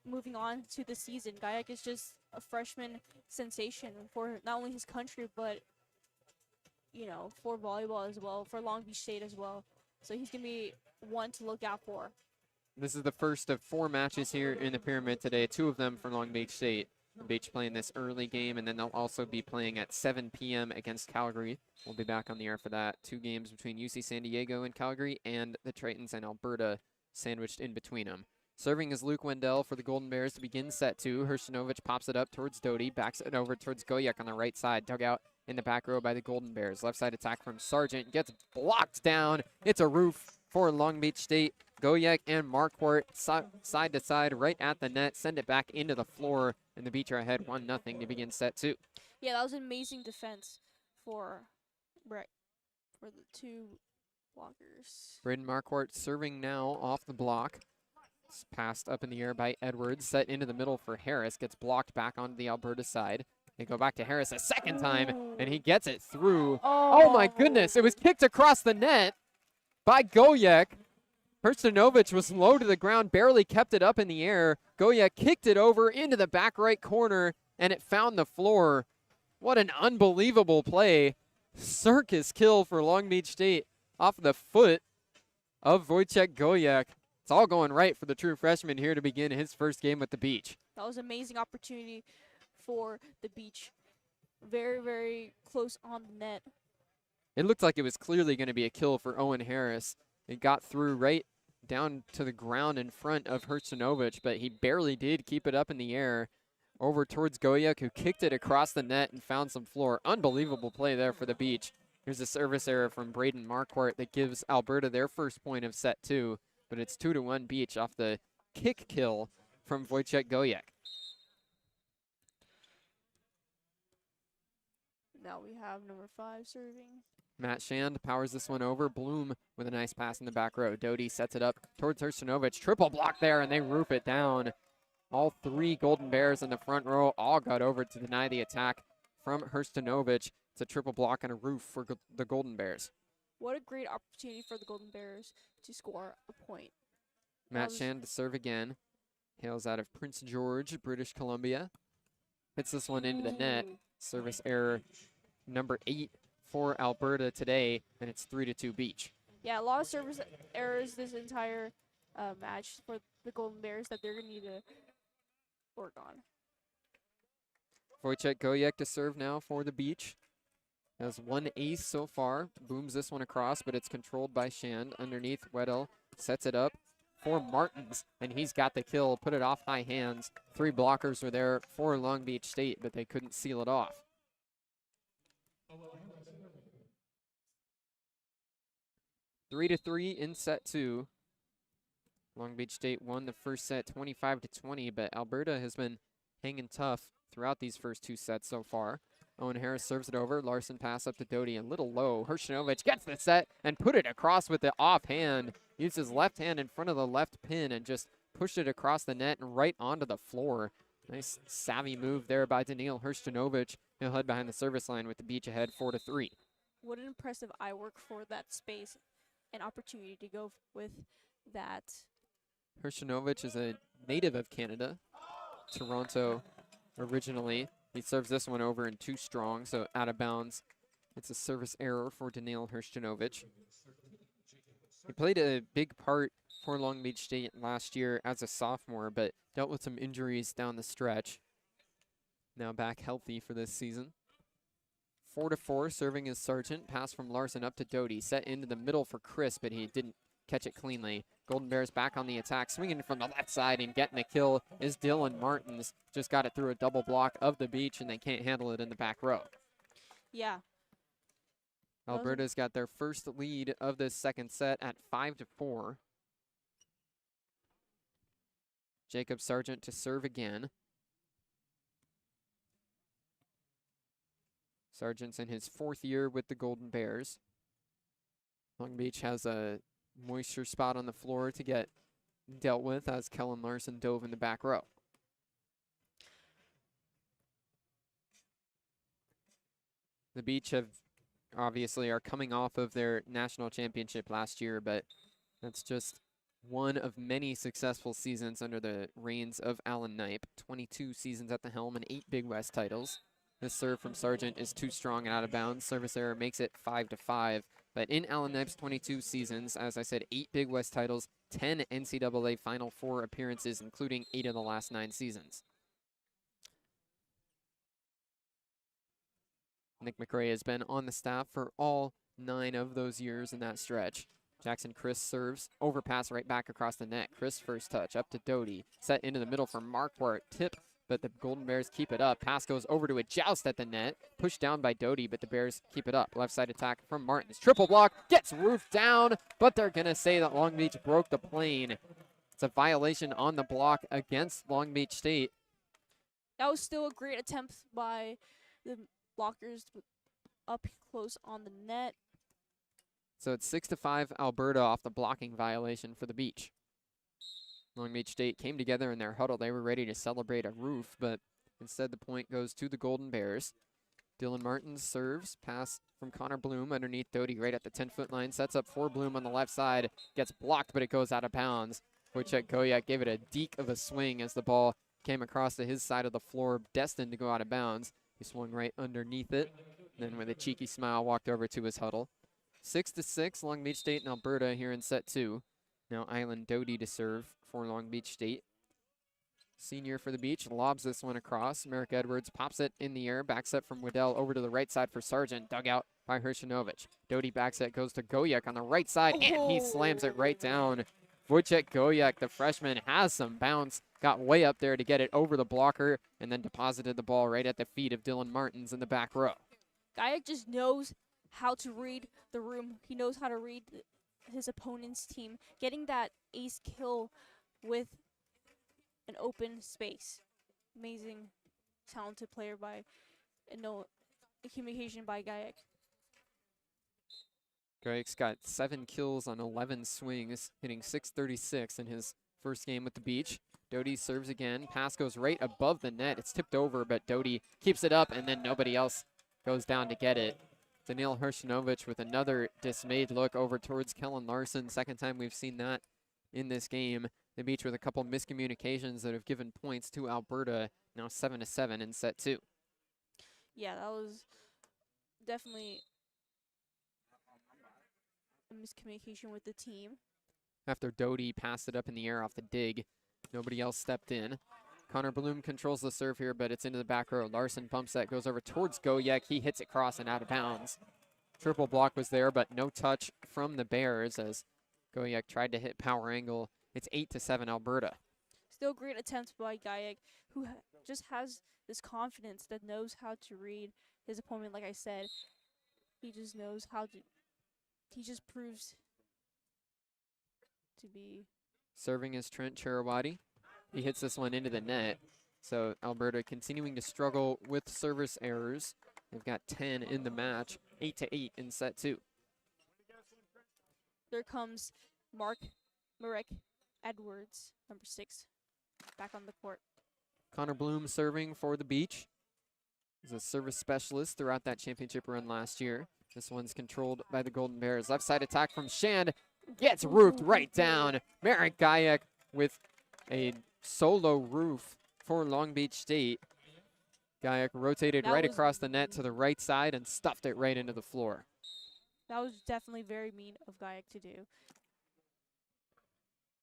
moving on to the season. Gajek is just a freshman sensation for not only his country, but, for volleyball as well, for Long Beach State as well. So he's going to be one to look out for. This is the first of 4 matches here in the Pyramid today, 2 of them for Long Beach State. The Beach playing this early game, and then they'll also be playing at 7 p.m. against Calgary. We'll be back on the air for that. 2 games between UC San Diego and Calgary, and the Tritons and Alberta sandwiched in between them. Serving is Luke Wendell for the Golden Bears to begin set 2. Hershinovic pops it up towards Doty, backs it over towards Gojek on the right side. Dug out in the back row by the Golden Bears. Left side attack from Sargent. Gets blocked down. It's a roof for Long Beach State. Gojek and Marquardt side to side right at the net. Send it back into the floor. And the Beach are ahead 1-0 to begin set 2. Yeah, that was an amazing defense for the 2 blockers. Braden Marquardt serving now off the block. It's passed up in the air by Edwards. Set into the middle for Harris. Gets blocked back onto the Alberta side. They go back to Harris a second time, and he gets it through. Oh, Oh my goodness, it was kicked across the net by Gojek. Hrstanovic was low to the ground, barely kept it up in the air. Gojek kicked it over into the back right corner, and it found the floor. What an unbelievable play. Circus kill for Long Beach State off the foot of Wojciech Gojek. It's all going right for the true freshman here to begin his first game with the Beach. that was an amazing opportunity for the Beach. Very, very close on the net. It looked like it was clearly going to be a kill for Owen Harris. It got through right down to the ground in front of Hrstanovic, but he barely did keep it up in the air over towards Gojek, who kicked it across the net and found some floor. Unbelievable play there for the Beach. Here's a service error from Braden Marquardt that gives Alberta their first point of set 2, but it's 2-1 Beach off the kick kill from Wojciech Gojek. Now we have number 5 serving. Matt Shand powers this one over. Bloom with a nice pass in the back row. Doty sets it up towards Hrstanovic. Triple block there, and they roof it down. All 3 Golden Bears in the front row all got over to deny the attack from Hrstanovic. It's a triple block and a roof for the Golden Bears. What a great opportunity for the Golden Bears to score a point. Matt Shand to serve again. Hails out of Prince George, British Columbia. Hits this one into the net. Service error number 8 for Alberta today, and it's 3-2 Beach. Yeah, a lot of service errors this entire match for the Golden Bears that they're going to need to work on. Wojciech Gojek to serve now for the Beach. Has 1 ace so far. Booms this one across, but it's controlled by Shand. Underneath, Weddell sets it up for Martins, and he's got the kill. Put it off high hands. 3 blockers were there for Long Beach State, but they couldn't seal it off. Three to 3 in set 2. Long Beach State won the first set 25-20, but Alberta has been hanging tough throughout these first 2 sets so far. Owen Harris serves it over. Larson pass up to Doty, a little low. Hrstanovic gets the set and put it across with the offhand. Used his left hand in front of the left pin and just pushed it across the net and right onto the floor. Nice savvy move there by Daniil Hrstanovic. He'll head behind the service line with the Beach ahead 4-3. What an impressive eye work for that space and opportunity to go with that. Hrstanovic is a native of Canada, Toronto originally. He serves this one over in 2 strong, so out of bounds. It's a service error for Daniil Hrstanovic. He played a big part for Long Beach State last year as a sophomore, but dealt with some injuries down the stretch. Now back healthy for this season. 4-4, serving as Sargent. Pass from Larson up to Doty. Set into the middle for Chris, but he didn't catch it cleanly. Golden Bears back on the attack. Swinging from the left side and getting a kill is Dylan Martins. Just got it through a double block of the Beach, and they can't handle it in the back row. Yeah. Alberta's got their first lead of this second set at 5-4. Jacob Sargent to serve again. Sargent's in his 4th year with the Golden Bears. Long Beach has a moisture spot on the floor to get dealt with as Kellen Larson dove in the back row. The Beach have obviously are coming off of their national championship last year, but that's just one of many successful seasons under the reins of Alan Knipe. 22 seasons at the helm and 8 Big West titles. This serve from Sargent is too strong and out of bounds. Service error makes it 5-5. But in Alan Knipe's 22 seasons, as I said, 8 Big West titles, 10 NCAA Final Four appearances, including 8 of the last 9 seasons. Nick McRae has been on the staff for all 9 of those years in that stretch. Jackson Chris serves, overpass right back across the net. Chris first touch, up to Doty. Set into the middle for Marquardt. Tip, but the Golden Bears keep it up. Pass goes over to a joust at the net. Pushed down by Doty, but the Bears keep it up. Left side attack from Martins. Triple block, gets roofed down, but they're going to say that Long Beach broke the plane. It's a violation on the block against Long Beach State. That was still a great attempt by the blockers up close on the net. So it's 6-5 Alberta off the blocking violation for the Beach. Long Beach State came together in their huddle. They were ready to celebrate a roof, but Instead, the point goes to the Golden Bears. Dylan Martins serves, pass from Connor Bloom underneath Doty right at the 10-foot line. Sets up for Bloom on the left side. Gets blocked, but it goes out of bounds. Wojciech Gojek gave it a deke of a swing as the ball came across to his side of the floor, destined to go out of bounds. He swung right underneath it, then with a cheeky smile walked over to his huddle. 6-6, Long Beach State and Alberta here in set 2. Now Island Doty to serve for Long Beach State. Senior for the Beach, lobs this one across. Merrick Edwards pops it in the air, back set from Waddell over to the right side for Sargent, dug out by Hershinovich. Doty back set goes to Gojek on the right side, and he slams it right down. Wojciech Gojek, the freshman, has some bounce, got way up there to get it over the blocker, and then deposited the ball right at the feet of Dylan Martins in the back row. Gajek just knows how to read the room. He knows how to read his opponent's team, getting that ace kill with an open space. Amazing, talented player by, and no communication by Gajek. Gajek's got 7 kills on 11 swings, hitting .636 in his first game with the Beach. Doty serves again. Pass goes right above the net. It's tipped over, but Doty keeps it up, and then nobody else goes down to get it. Daniil Hershinovich with another dismayed look over towards Kellen Larson. Second time we've seen that in this game. The Beach with a couple miscommunications that have given points to Alberta, now 7-7 in set 2. Yeah, that was definitely a miscommunication with the team. After Doty passed it up in the air off the dig, nobody else stepped in. Connor Bloom controls the serve here, but it's into the back row. Larson bumps that, goes over towards Gojek. He hits it cross and out of bounds. Triple block was there, but no touch from the Bears as Gojek tried to hit power angle. It's 8-7 Alberta. Still great attempt by Gajek, who just has this confidence that knows how to read his opponent. Like I said, he just knows how to. He just proves to be. Serving is Trent Cherawati. He hits this one into the net. So Alberta continuing to struggle with service errors. They've got 10 in the match, 8-8 in set 2. There comes Marek Edwards, number 6, back on the court. Connor Bloom serving for the Beach. He's a service specialist throughout that championship run last year. This one's controlled by the Golden Bears. Left side attack from Shand. Gets roofed right down. Merrick Gajek with a solo roof for Long Beach State. Gajek rotated right across the net to the right side and stuffed it right into the floor. That was definitely very mean of Gajek to do.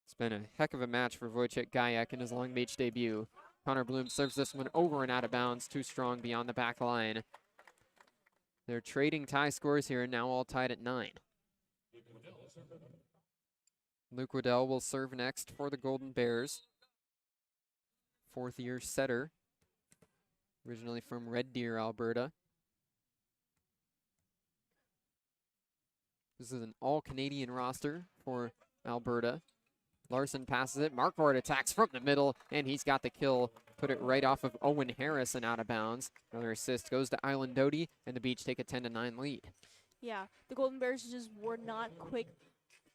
It's been a heck of a match for Wojciech Gajek in his Long Beach debut. Connor Bloom serves this one over and out of bounds, too strong beyond the back line. They're trading tie scores here, now all tied at 9. Luke Waddell will serve next for the Golden Bears. 4th-year setter, originally from Red Deer, Alberta. This is an all-Canadian roster for Alberta. Larson passes it. Marquardt attacks from the middle, and he's got the kill. Put it right off of Owen Harris and out of bounds. Another assist goes to Island Doty, and the Beach take a 10-9 lead. Yeah, the Golden Bears just were not quick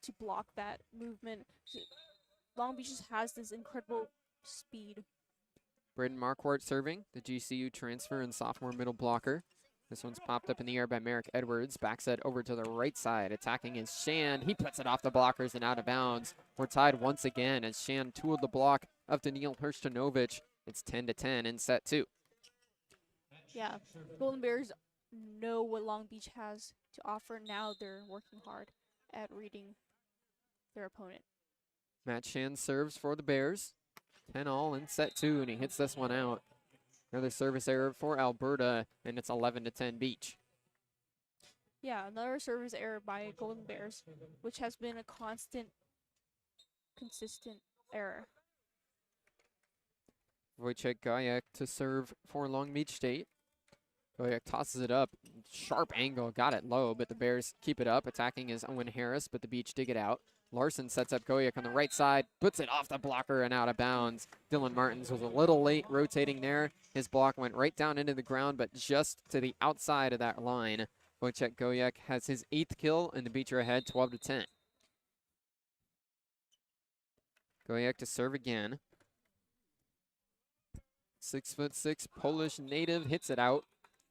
to block that movement. Long Beach just has this incredible speed. Braden Marquardt serving, the GCU transfer and sophomore middle blocker. This one's popped up in the air by Merrick Edwards. Back set over to the right side. Attacking is Shand. He puts it off the blockers and out of bounds. We're tied once again as Shand tooled the block of Daniil Hershinovich. It's 10-10 in set 2. Yeah, Golden Bears know what Long Beach has to offer. Now they're working hard at reading their opponent. Matt Shand serves for the Bears. 10-all in set 2, and he hits this one out. Another service error for Alberta, and it's 11-10 Beach. Yeah, another service error by Golden Bears, which has been a consistent error. Wojciech Gajek to serve for Long Beach State. Gajek tosses it up. Sharp angle, got it low, but the Bears keep it up. Attacking is Owen Harris, but the Beach dig it out. Larson sets up Gojek on the right side, puts it off the blocker and out of bounds. Dylan Martins was a little late rotating there. His block went right down into the ground, but just to the outside of that line. Wojciech Gojek has his 8th kill, and the Beach are ahead 12-10. Gojek to serve again. 6'6" Polish native hits it out.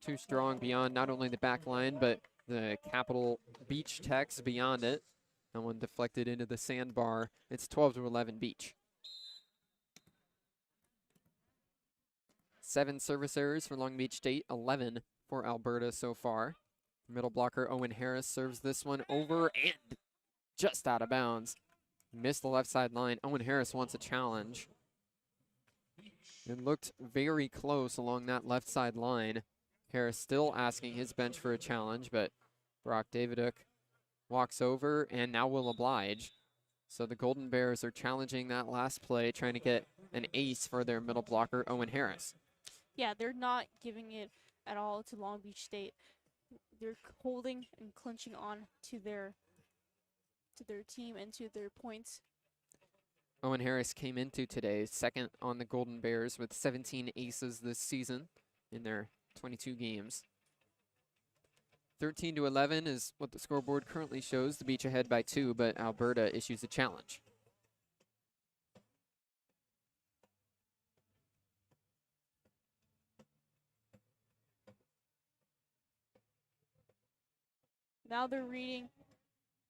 Too strong beyond not only the back line, but the capital Beach text beyond it. That one deflected into the sandbar. It's 12-11 Beach. 7 service errors for Long Beach State, 11 for Alberta so far. Middle blocker Owen Harris serves this one over and just out of bounds. Missed the left side line. Owen Harris wants a challenge. It looked very close along that left side line. Harris still asking his bench for a challenge, but Brock Daviduk walks over and now will oblige. So the Golden Bears are challenging that last play, trying to get an ace for their middle blocker, Owen Harris. Yeah, they're not giving it at all to Long Beach State. They're holding and clinching on to their team and to their points. Owen Harris came into today second on the Golden Bears with 17 aces this season in their 22 games. 13-11 is what the scoreboard currently shows. The Beach ahead by 2, but Alberta issues a challenge. Now they're reading.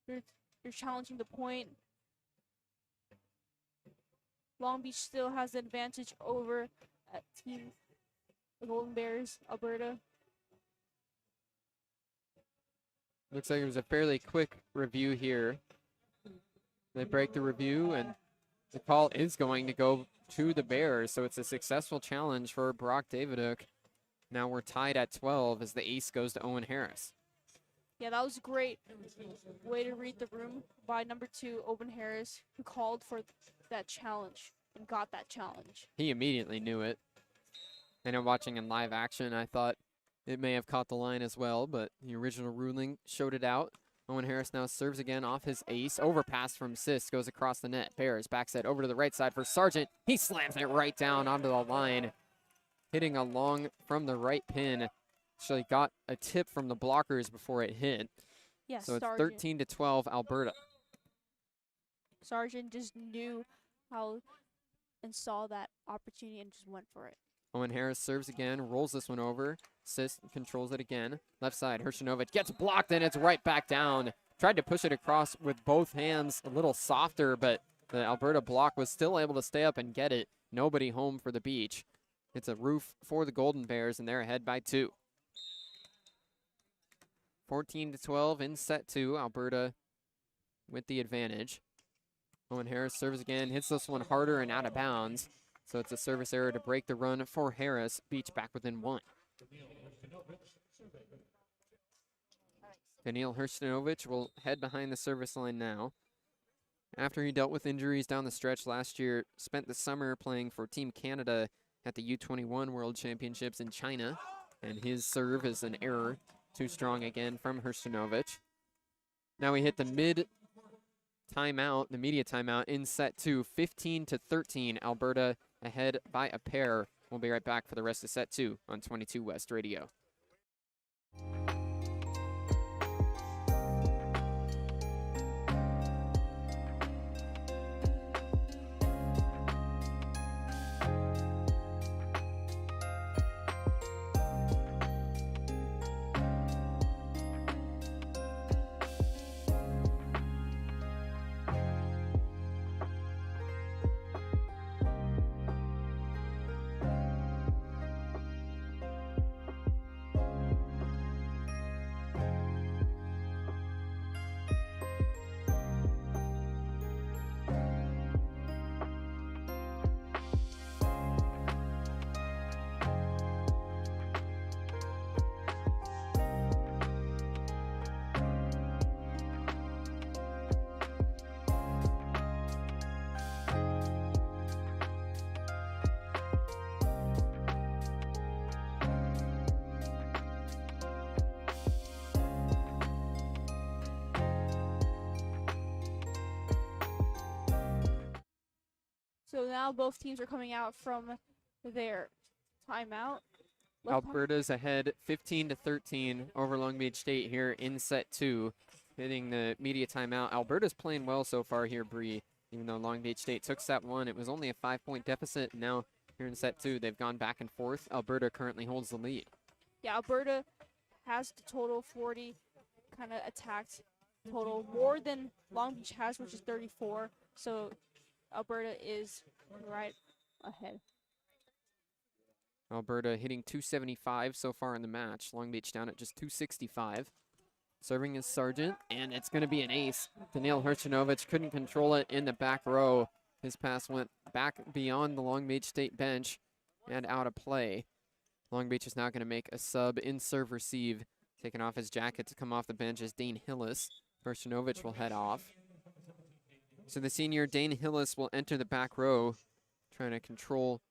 They're challenging the point. Long Beach still has the advantage over team the Golden Bears, Alberta. Looks like it was a fairly quick review here. They break the review, and the call is going to go to the Bears, so it's a successful challenge for Brock Daviduk. Now we're tied at 12 as the ace goes to Owen Harris. Yeah, that was a great way to read the room by number 2, Owen Harris, who called for that challenge and got that challenge. He immediately knew it. I know watching in live action, I thought it may have caught the line as well, but the original ruling showed it out. Owen Harris now serves again off his ace. Overpass from Sis goes across the net. Bears back set over to the right side for Sargent. He slams it right down onto the line, hitting along from the right pin. Actually got a tip from the blockers before it hit. Yeah, so it's 13-12 Alberta. Sargent just knew how and saw that opportunity and just went for it. Owen Harris serves again, rolls this one over. Sis controls it again. Left side, Hershinovic gets blocked, and it's right back down. Tried to push it across with both hands, a little softer, but the Alberta block was still able to stay up and get it. Nobody home for the Beach. It's a roof for the Golden Bears, and they're ahead by 2. 14-12 in set 2. Alberta with the advantage. Owen Harris serves again, hits this one harder and out of bounds. So it's a service error to break the run for Harris. Beach back within 1. Daniil Hershinovic will head behind the service line now. After he dealt with injuries down the stretch last year, spent the summer playing for Team Canada at the U21 World Championships in China. And his serve is an error. Too strong again from Hershinovic. Now we hit the mid timeout, the media timeout in set 2, 15-13. Alberta ahead by a pair. We'll be right back for the rest of set 2 on 22 West Radio. So now both teams are coming out from their timeout. Alberta's ahead 15-13 over Long Beach State here in set 2, hitting the media timeout. Alberta's playing well so far here, Bree. Even though Long Beach State took set 1, it was only a 5-point deficit. Now here in set 2. They've gone back and forth. Alberta currently holds the lead. Yeah, Alberta has the total 40 kind of attacked total, more than Long Beach has, which is 34. So Alberta is right ahead. Alberta hitting 275 so far in the match. Long Beach down at just 265. Serving is Sargent, and it's going to be an ace. Daniil Hershinovic couldn't control it in the back row. His pass went back beyond the Long Beach State bench and out of play. Long Beach is now going to make a sub in serve receive. Taking off his jacket to come off the bench is Dane Hillis. Hershinovic will head off. So the senior Dane Hillis will enter the back row, trying to control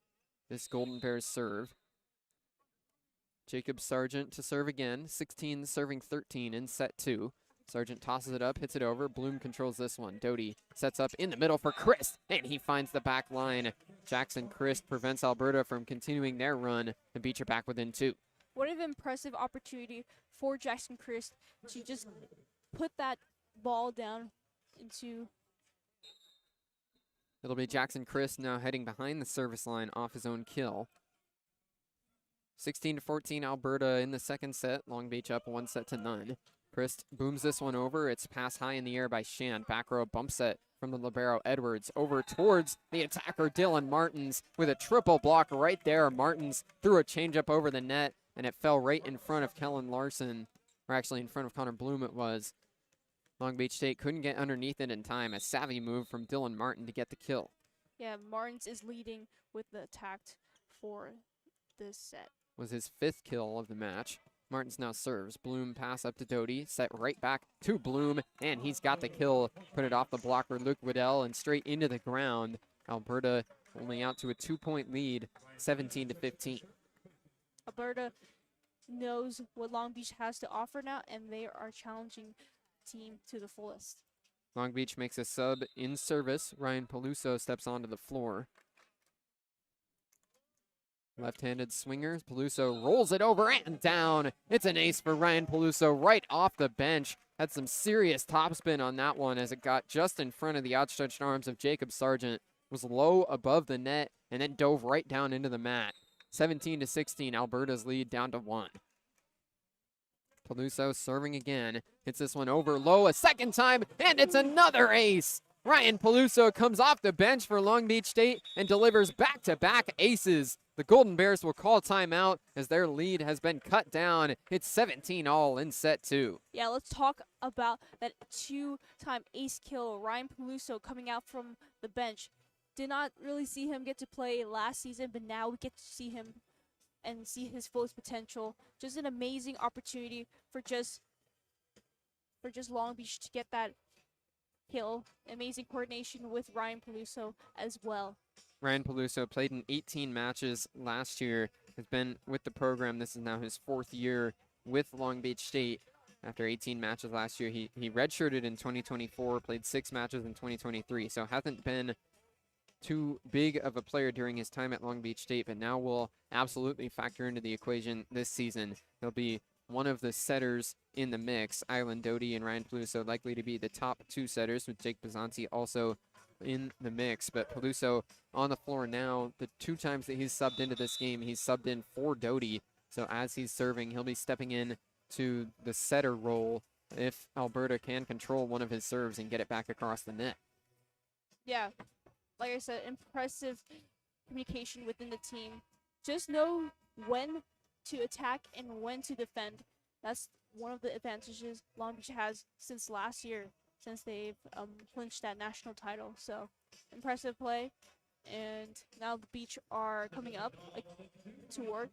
this Golden Bears serve. Jacob Sargent to serve again. 16 serving 13 in set 2. Sargent tosses it up, hits it over. Bloom controls this one. Doty sets up in the middle for Christ, and he finds the back line. Jackson Christ prevents Alberta from continuing their run. The Beach are back within 2. What an impressive opportunity for Jackson Christ to just put that ball down into. It'll be Jackson Christ now heading behind the service line off his own kill. 16-14 Alberta in the second set. Long Beach up 1-0. Christ booms this one over. It's passed high in the air by Shand. Back row bump set from the libero Edwards over towards the attacker Dylan Martins with a triple block right there. Martins threw a changeup over the net, and it fell right in front of Kellen Larson, or actually in front of Connor Bloom it was. Long Beach State couldn't get underneath it in time. A savvy move from Dylan Martin to get the kill. Yeah, Martins is leading with the attack for this set. Was his 5th kill of the match. Martins now serves. Bloom pass up to Doty. Set right back to Bloom, and he's got the kill. Put it off the blocker Luke Waddell and straight into the ground. Alberta only out to a 2-point lead, 17-15. Alberta knows what Long Beach has to offer now, and they are challenging team to the fullest. Long Beach makes a sub in service. Ryan Peluso steps onto the floor. Left-handed swinger. Peluso rolls it over and down. It's an ace for Ryan Peluso right off the bench. Had some serious topspin on that one as it got just in front of the outstretched arms of Jacob Sargent. Was low above the net and then dove right down into the mat. 17-16, Alberta's lead down to 1. Peluso serving again. Hits this one over low a second time, and it's another ace. Ryan Peluso comes off the bench for Long Beach State and delivers back-to-back aces. The Golden Bears will call timeout as their lead has been cut down. It's 17-all in set 2. Yeah, let's talk about that 2-time ace kill. Ryan Peluso coming out from the bench. Did not really see him get to play last season, but now we get to see him and see his fullest potential. Just an amazing opportunity for just Long Beach to get that kill. Amazing coordination with Ryan Peluso as well. Ryan Peluso played in 18 matches last year, has been with the program. This is now his 4th year with Long Beach State. After 18 matches last year, he redshirted in 2024, played 6 matches in 2023, so hasn't been too big of a player during his time at Long Beach State, but now will absolutely factor into the equation this season. He'll be one of the setters in the mix. Island Doty and Ryan Peluso likely to be the top 2 setters, with Jake Bizanti also in the mix. But Peluso on the floor now. The 2 times that he's subbed into this game, he's subbed in for Doty. So as he's serving, he'll be stepping in to the setter role if Alberta can control one of his serves and get it back across the net. Yeah, like I said, impressive communication within the team. Just know when to attack and when to defend. That's one of the advantages Long Beach has since last year, since they've clinched that national title. So impressive play. And now the Beach are coming up to work.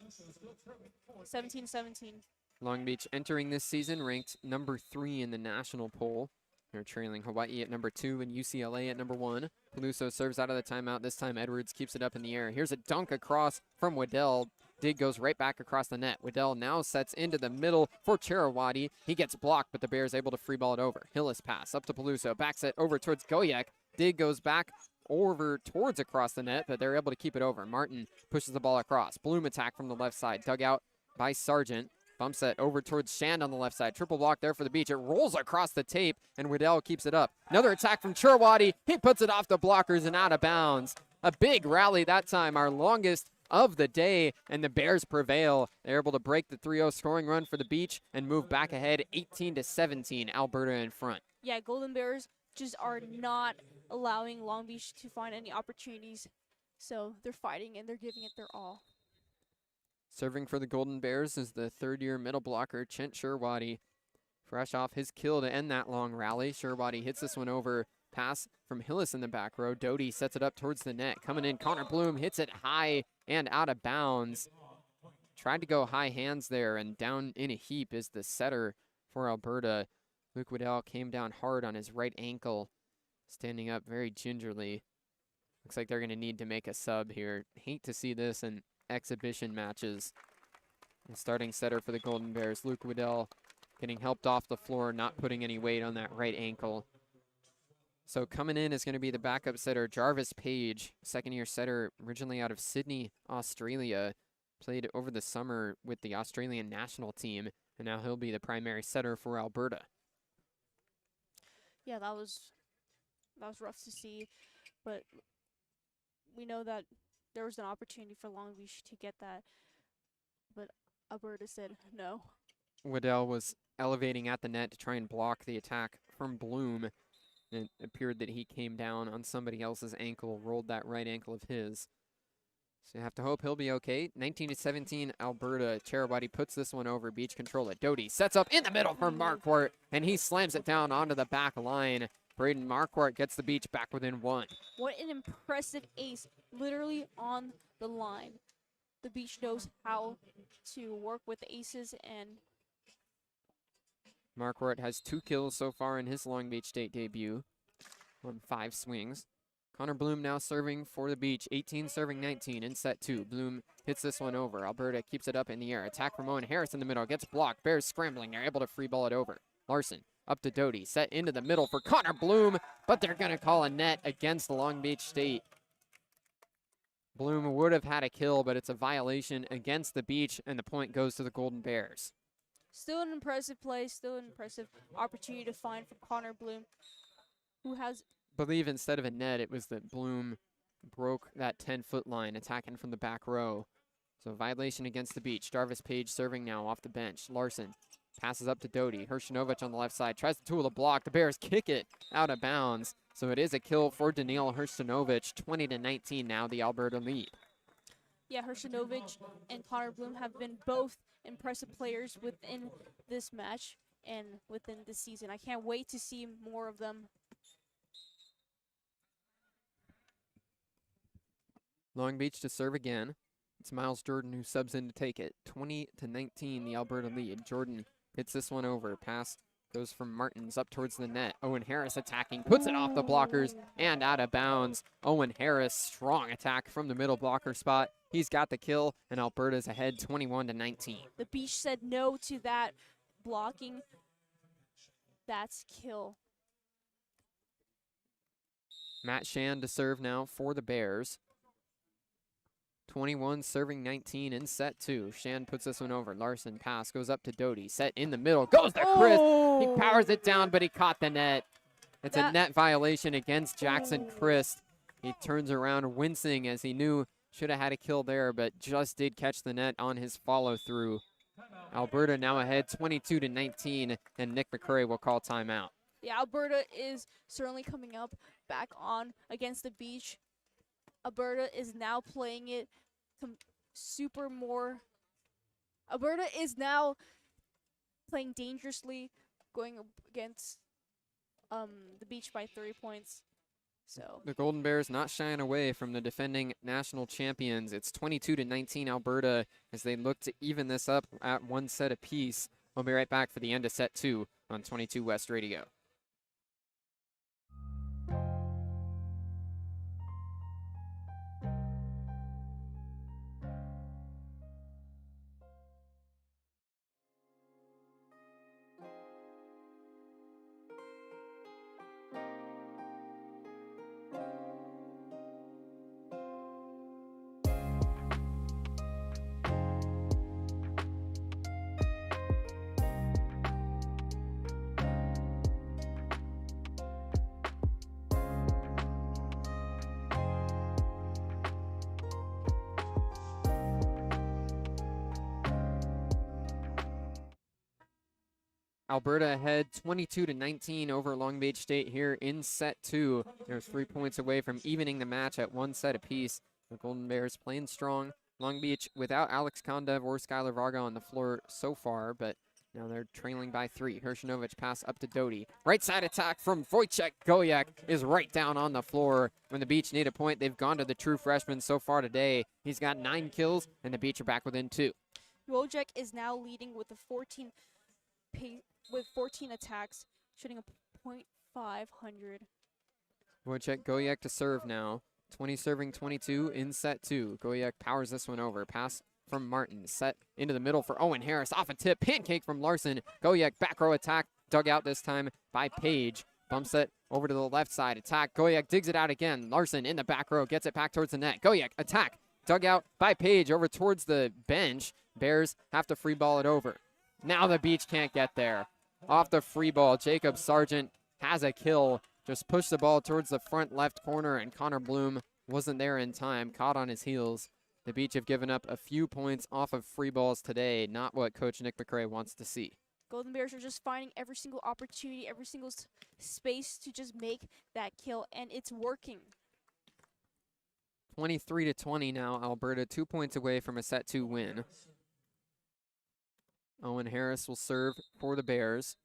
17-17. Long Beach entering this season ranked number 3 in the national poll. They're trailing Hawaii at number 2 and UCLA at number 1. Peluso serves out of the timeout. This time Edwards keeps it up in the air. Here's a dunk across from Waddell. Dig goes right back across the net. Waddell now sets into the middle for Cherawadi. He gets blocked, but the Bears able to free ball it over. Hillis pass up to Peluso. Back set over towards Goyek. Dig goes back over towards across the net, but they're able to keep it over. Martin pushes the ball across. Bloom attack from the left side. Dug out by Sargent. Bump set over towards Shand on the left side. Triple block there for the Beach. It rolls across the tape, and Waddell keeps it up. Another attack from Cherawadi. He puts it off the blockers and out of bounds. A big rally that time, our longest of the day, and the Bears prevail. They're able to break the 3-0 scoring run for the Beach and move back ahead 18-17, Alberta in front. Yeah, Golden Bears just are not allowing Long Beach to find any opportunities. So they're fighting and they're giving it their all. Serving for the Golden Bears is the third-year middle blocker, Chint Sherwadi. Fresh off his kill to end that long rally. Sherwadi hits this one over. Pass from Hillis in the back row. Doty sets it up towards the net. Coming in, Connor Bloom hits it high and out of bounds. Tried to go high hands there, and down in a heap is the setter for Alberta. Luke Waddell came down hard on his right ankle, standing up very gingerly. Looks like they're going to need to make a sub here. Hate to see this in exhibition matches. And starting setter for the Golden Bears, Luke Waddell, getting helped off the floor, not putting any weight on that right ankle. So coming in is going to be the backup setter, Jarvis Page, second-year setter, originally out of Sydney, Australia. Played over the summer with the Australian national team, and now he'll be the primary setter for Alberta. Yeah, that was rough to see, but we know that there was an opportunity for Long Beach to get that, but Alberta said no. Waddell was elevating at the net to try and block the attack from Bloom. It appeared that he came down on somebody else's ankle, rolled that right ankle of his. So you have to hope he'll be okay. 19-17, Alberta. Cherabody puts this one over. Beach control it. Doty sets up in the middle for Marquardt, and he slams it down onto the back line. Braden Marquardt gets the Beach back within one. What an impressive ace, literally on the line. The Beach knows how to work with aces, and Marquardt has 2 kills so far in his Long Beach State debut on 5 swings. Connor Bloom now serving for the Beach, 18 serving 19 in set 2. Bloom hits this one over. Alberta keeps it up in the air. Attack from Owen Harris in the middle, gets blocked. Bears scrambling, they're able to free ball it over. Larson up to Doty, set into the middle for Connor Bloom, but they're gonna call a net against Long Beach State. Bloom would have had a kill, but it's a violation against the Beach, and the point goes to the Golden Bears. still an impressive play, still an impressive opportunity to find from Connor Bloom, who has Believe instead of a net, it was that Bloom broke that 10-foot line, attacking from the back row. So violation against the Beach. Jarvis Page serving now off the bench. Larson passes up to Doty. Hershinovic on the left side tries to tool a block. The Bears kick it out of bounds. So it is a kill for Daniil Hershinovic. 20-19 now, the Alberta lead. Yeah, Hershinovic and Connor Bloom have been both impressive players within this match and within this season. I can't wait to see more of them. Long Beach to serve again. It's Miles Jordan who subs in to take it. 20-19, the Alberta lead. Jordan hits this one over. Pass goes from Martins up towards the net. Owen Harris attacking, puts it off the blockers and out of bounds. Owen Harris, strong attack from the middle blocker spot. He's got the kill, and Alberta's ahead 21-19. The Beach said no to that blocking. That's kill. Matt Shand to serve now for the Bears. 21 serving 19 in set 2. Shand puts this one over. Larson pass goes up to Doty. Set in the middle. Goes to Chris. He powers it down, but he caught the net. It's a net violation against Jackson Christ. He turns around wincing as he knew should have had a kill there, but just did catch the net on his follow through. Alberta now ahead 22-19, and Nick McCurry will call timeout. Yeah, Alberta is certainly coming up back on against the Beach. Alberta is now playing it super more. Alberta is now playing dangerously, going up against the Beach by 3 points. So the Golden Bears not shying away from the defending national champions. It's 22-19 Alberta as they look to even this up at 1 set apiece. We'll be right back for the end of set 2 on 22 West Radio. Alberta ahead 22-19 over Long Beach State here in set 2. They're 3 points away from evening the match at 1 set apiece. The Golden Bears playing strong. Long Beach without Alex Kondev or Skylar Varga on the floor so far, but now they're trailing by 3. Hershinovic pass up to Doty. Right side attack from Wojciech Gojek is right down on the floor. When the Beach need a point, they've gone to the true freshman so far today. He's got 9 kills, and the Beach are back within 2. Wojciech is now leading with 14 attacks, shooting a .500. Wojciech Gojek to serve now. 20 serving 22 in set 2. Gojek powers this one over. Pass from Martin. Set into the middle for Owen Harris. Off a tip. Pancake from Larson. Gojek back row attack. Dug out this time by Page. Bumps it over to the left side. Attack. Gojek digs it out again. Larson in the back row. Gets it back towards the net. Gojek attack. Dug out by Page over towards the bench. Bears have to free ball it over. Now the Beach can't get there. Off the free ball, Jacob Sargent has a kill. Just pushed the ball towards the front left corner, and Connor Bloom wasn't there in time, caught on his heels. The Beach have given up a few points off of free balls today, not what Coach Nick McRae wants to see. Golden Bears are just finding every single opportunity, every single space to just make that kill, and it's working. 23-20 now, Alberta 2 points away from a set 2 win. Owen Harris will serve for the Bears.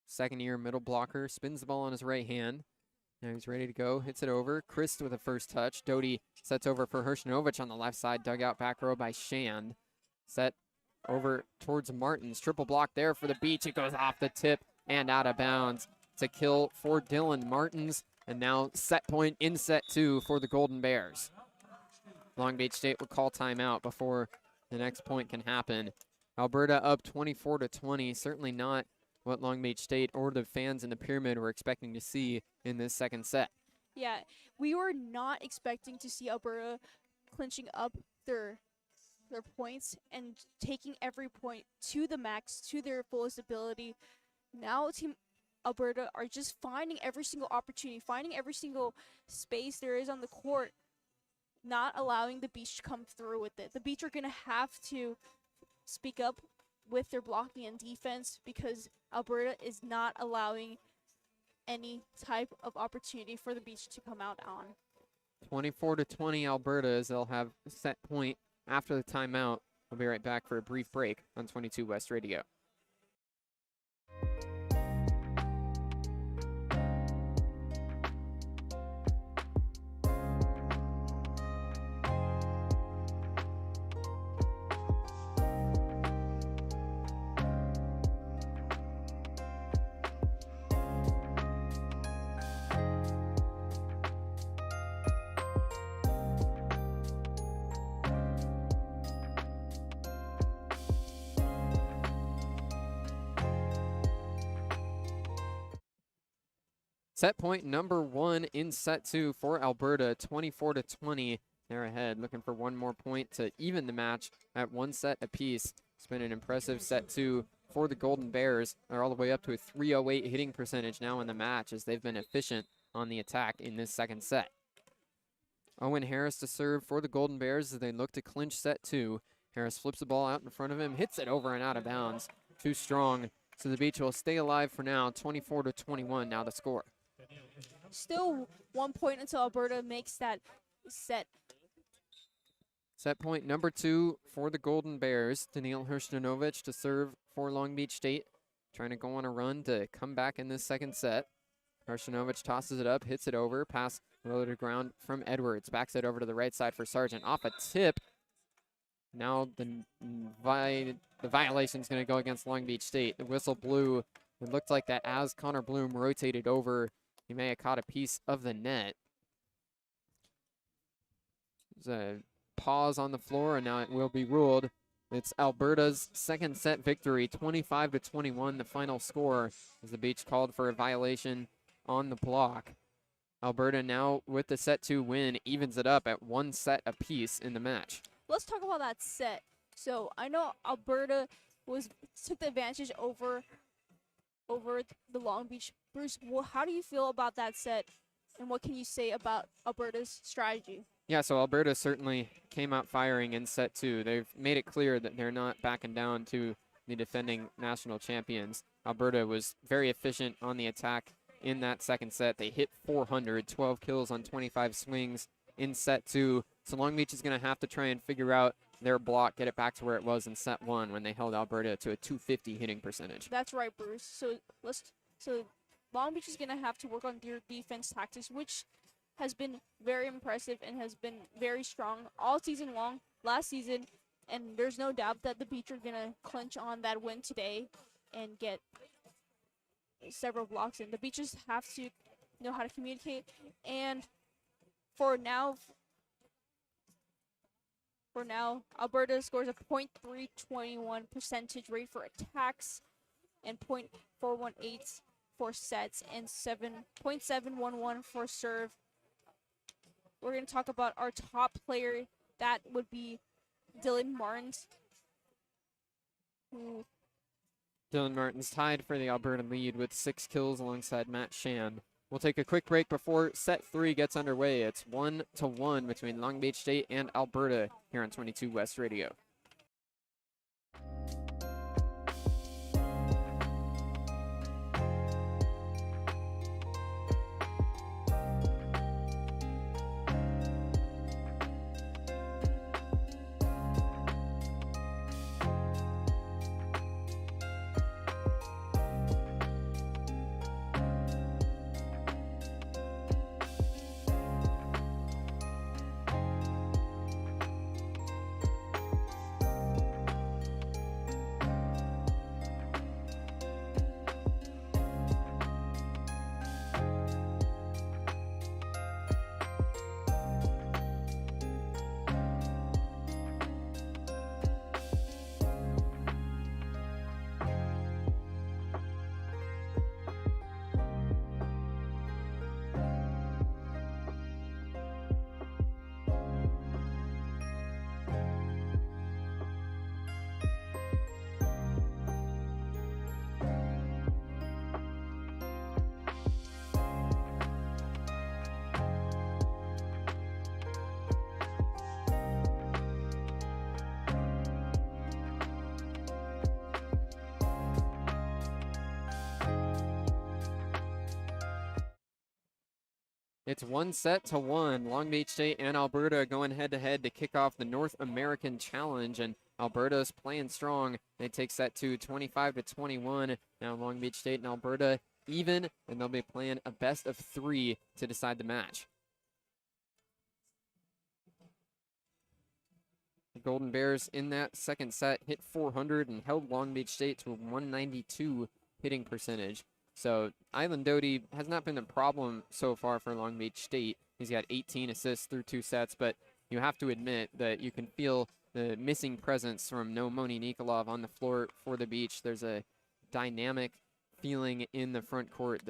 Second-year middle blocker, spins the ball on his right hand. Now he's ready to go, hits it over. Christ with a first touch. Doty sets over for Hershinovic on the left side, dug out back row by Shand. Set over towards Martins. Triple block there for the Beach. It goes off the tip and out of bounds. It's a kill for Dylan Martins, and now set point in set 2 for the Golden Bears. Long Beach State will call timeout before the next point can happen. Alberta up 24-20, certainly not what Long Beach State or the fans in the Pyramid were expecting to see in this second set. Yeah, we were not expecting to see Alberta clinching up their points and taking every point to the max, to their fullest ability. Now Team Alberta are just finding every single opportunity, finding every single space there is on the court, not allowing the Beach to come through with it. The Beach are going to have to speak up with their blocking and defense because Alberta is not allowing any type of opportunity for the Beach to come out on. 24-20 Alberta, as they'll have set point after the timeout. We'll be right back for a brief break on 22 West Radio. Set point number 1 in set 2 for Alberta, 24-20. They're ahead, looking for one more point to even the match at 1 set apiece. It's been an impressive set 2 for the Golden Bears. They're all the way up to a .308 hitting percentage now in the match as they've been efficient on the attack in this second set. Owen Harris to serve for the Golden Bears as they look to clinch set 2. Harris flips the ball out in front of him, hits it over and out of bounds. Too strong, so the Beach will stay alive for now. 24-21 now the score. Still 1 point until Alberta makes that set. Set point number 2 for the Golden Bears. Daniil Hershinovic to serve for Long Beach State. Trying to go on a run to come back in this second set. Hershinovic tosses it up, hits it over. Pass low to ground from Edwards. Backs it over to the right side for Sargent. Off a tip. Now the violation is going to go against Long Beach State. The whistle blew. It looked like that as Connor Bloom rotated over, he may have caught a piece of the net. There's a pause on the floor, and now it will be ruled. It's Alberta's second set victory, 25-21, the final score, as the Beach called for a violation on the block. Alberta now, with the set 2 win, evens it up at 1 set apiece in the match. Let's talk about that set. So I know Alberta took the advantage over the Long Beach. Bruce, how do you feel about that set, and what can you say about Alberta's strategy? Yeah, so Alberta certainly came out firing in set 2. They've made it clear that they're not backing down to the defending national champions. Alberta was very efficient on the attack in that second set. They hit 400, 12 kills on 25 swings in set 2. So Long Beach is going to have to try and figure out their block, get it back to where it was in set 1 when they held Alberta to a 250 hitting percentage. That's right, Bruce. So Long Beach is going to have to work on their defense tactics, which has been very impressive and has been very strong all season long, last season, and there's no doubt that the Beach are going to clinch on that win today and get several blocks in. The Beaches have to know how to communicate, and for now, Alberta scores a .321 percentage rate for attacks and .418 for sets and 7.711 for serve. We're going to talk about our top player. That would be Dylan Martins. Dylan Martins tied for the Alberta lead with 6 kills alongside Matt Shand. We'll take a quick break before set 3 gets underway. It's 1-1 between Long Beach State and Alberta here on 22 West Radio. It's 1-1. Long Beach State and Alberta going head-to-head to kick off the North American Challenge, and Alberta's playing strong. They take set 2, 25-21. Now Long Beach State and Alberta even, and they'll be playing a best of 3 to decide the match. The Golden Bears in that second set hit 400 and held Long Beach State to a 192 hitting percentage. So Island Doty has not been a problem so far for Long Beach State. He's got 18 assists through 2 sets, but you have to admit that you can feel the missing presence from no Moni Nikolov on the floor for the Beach. There's a dynamic feeling in the front court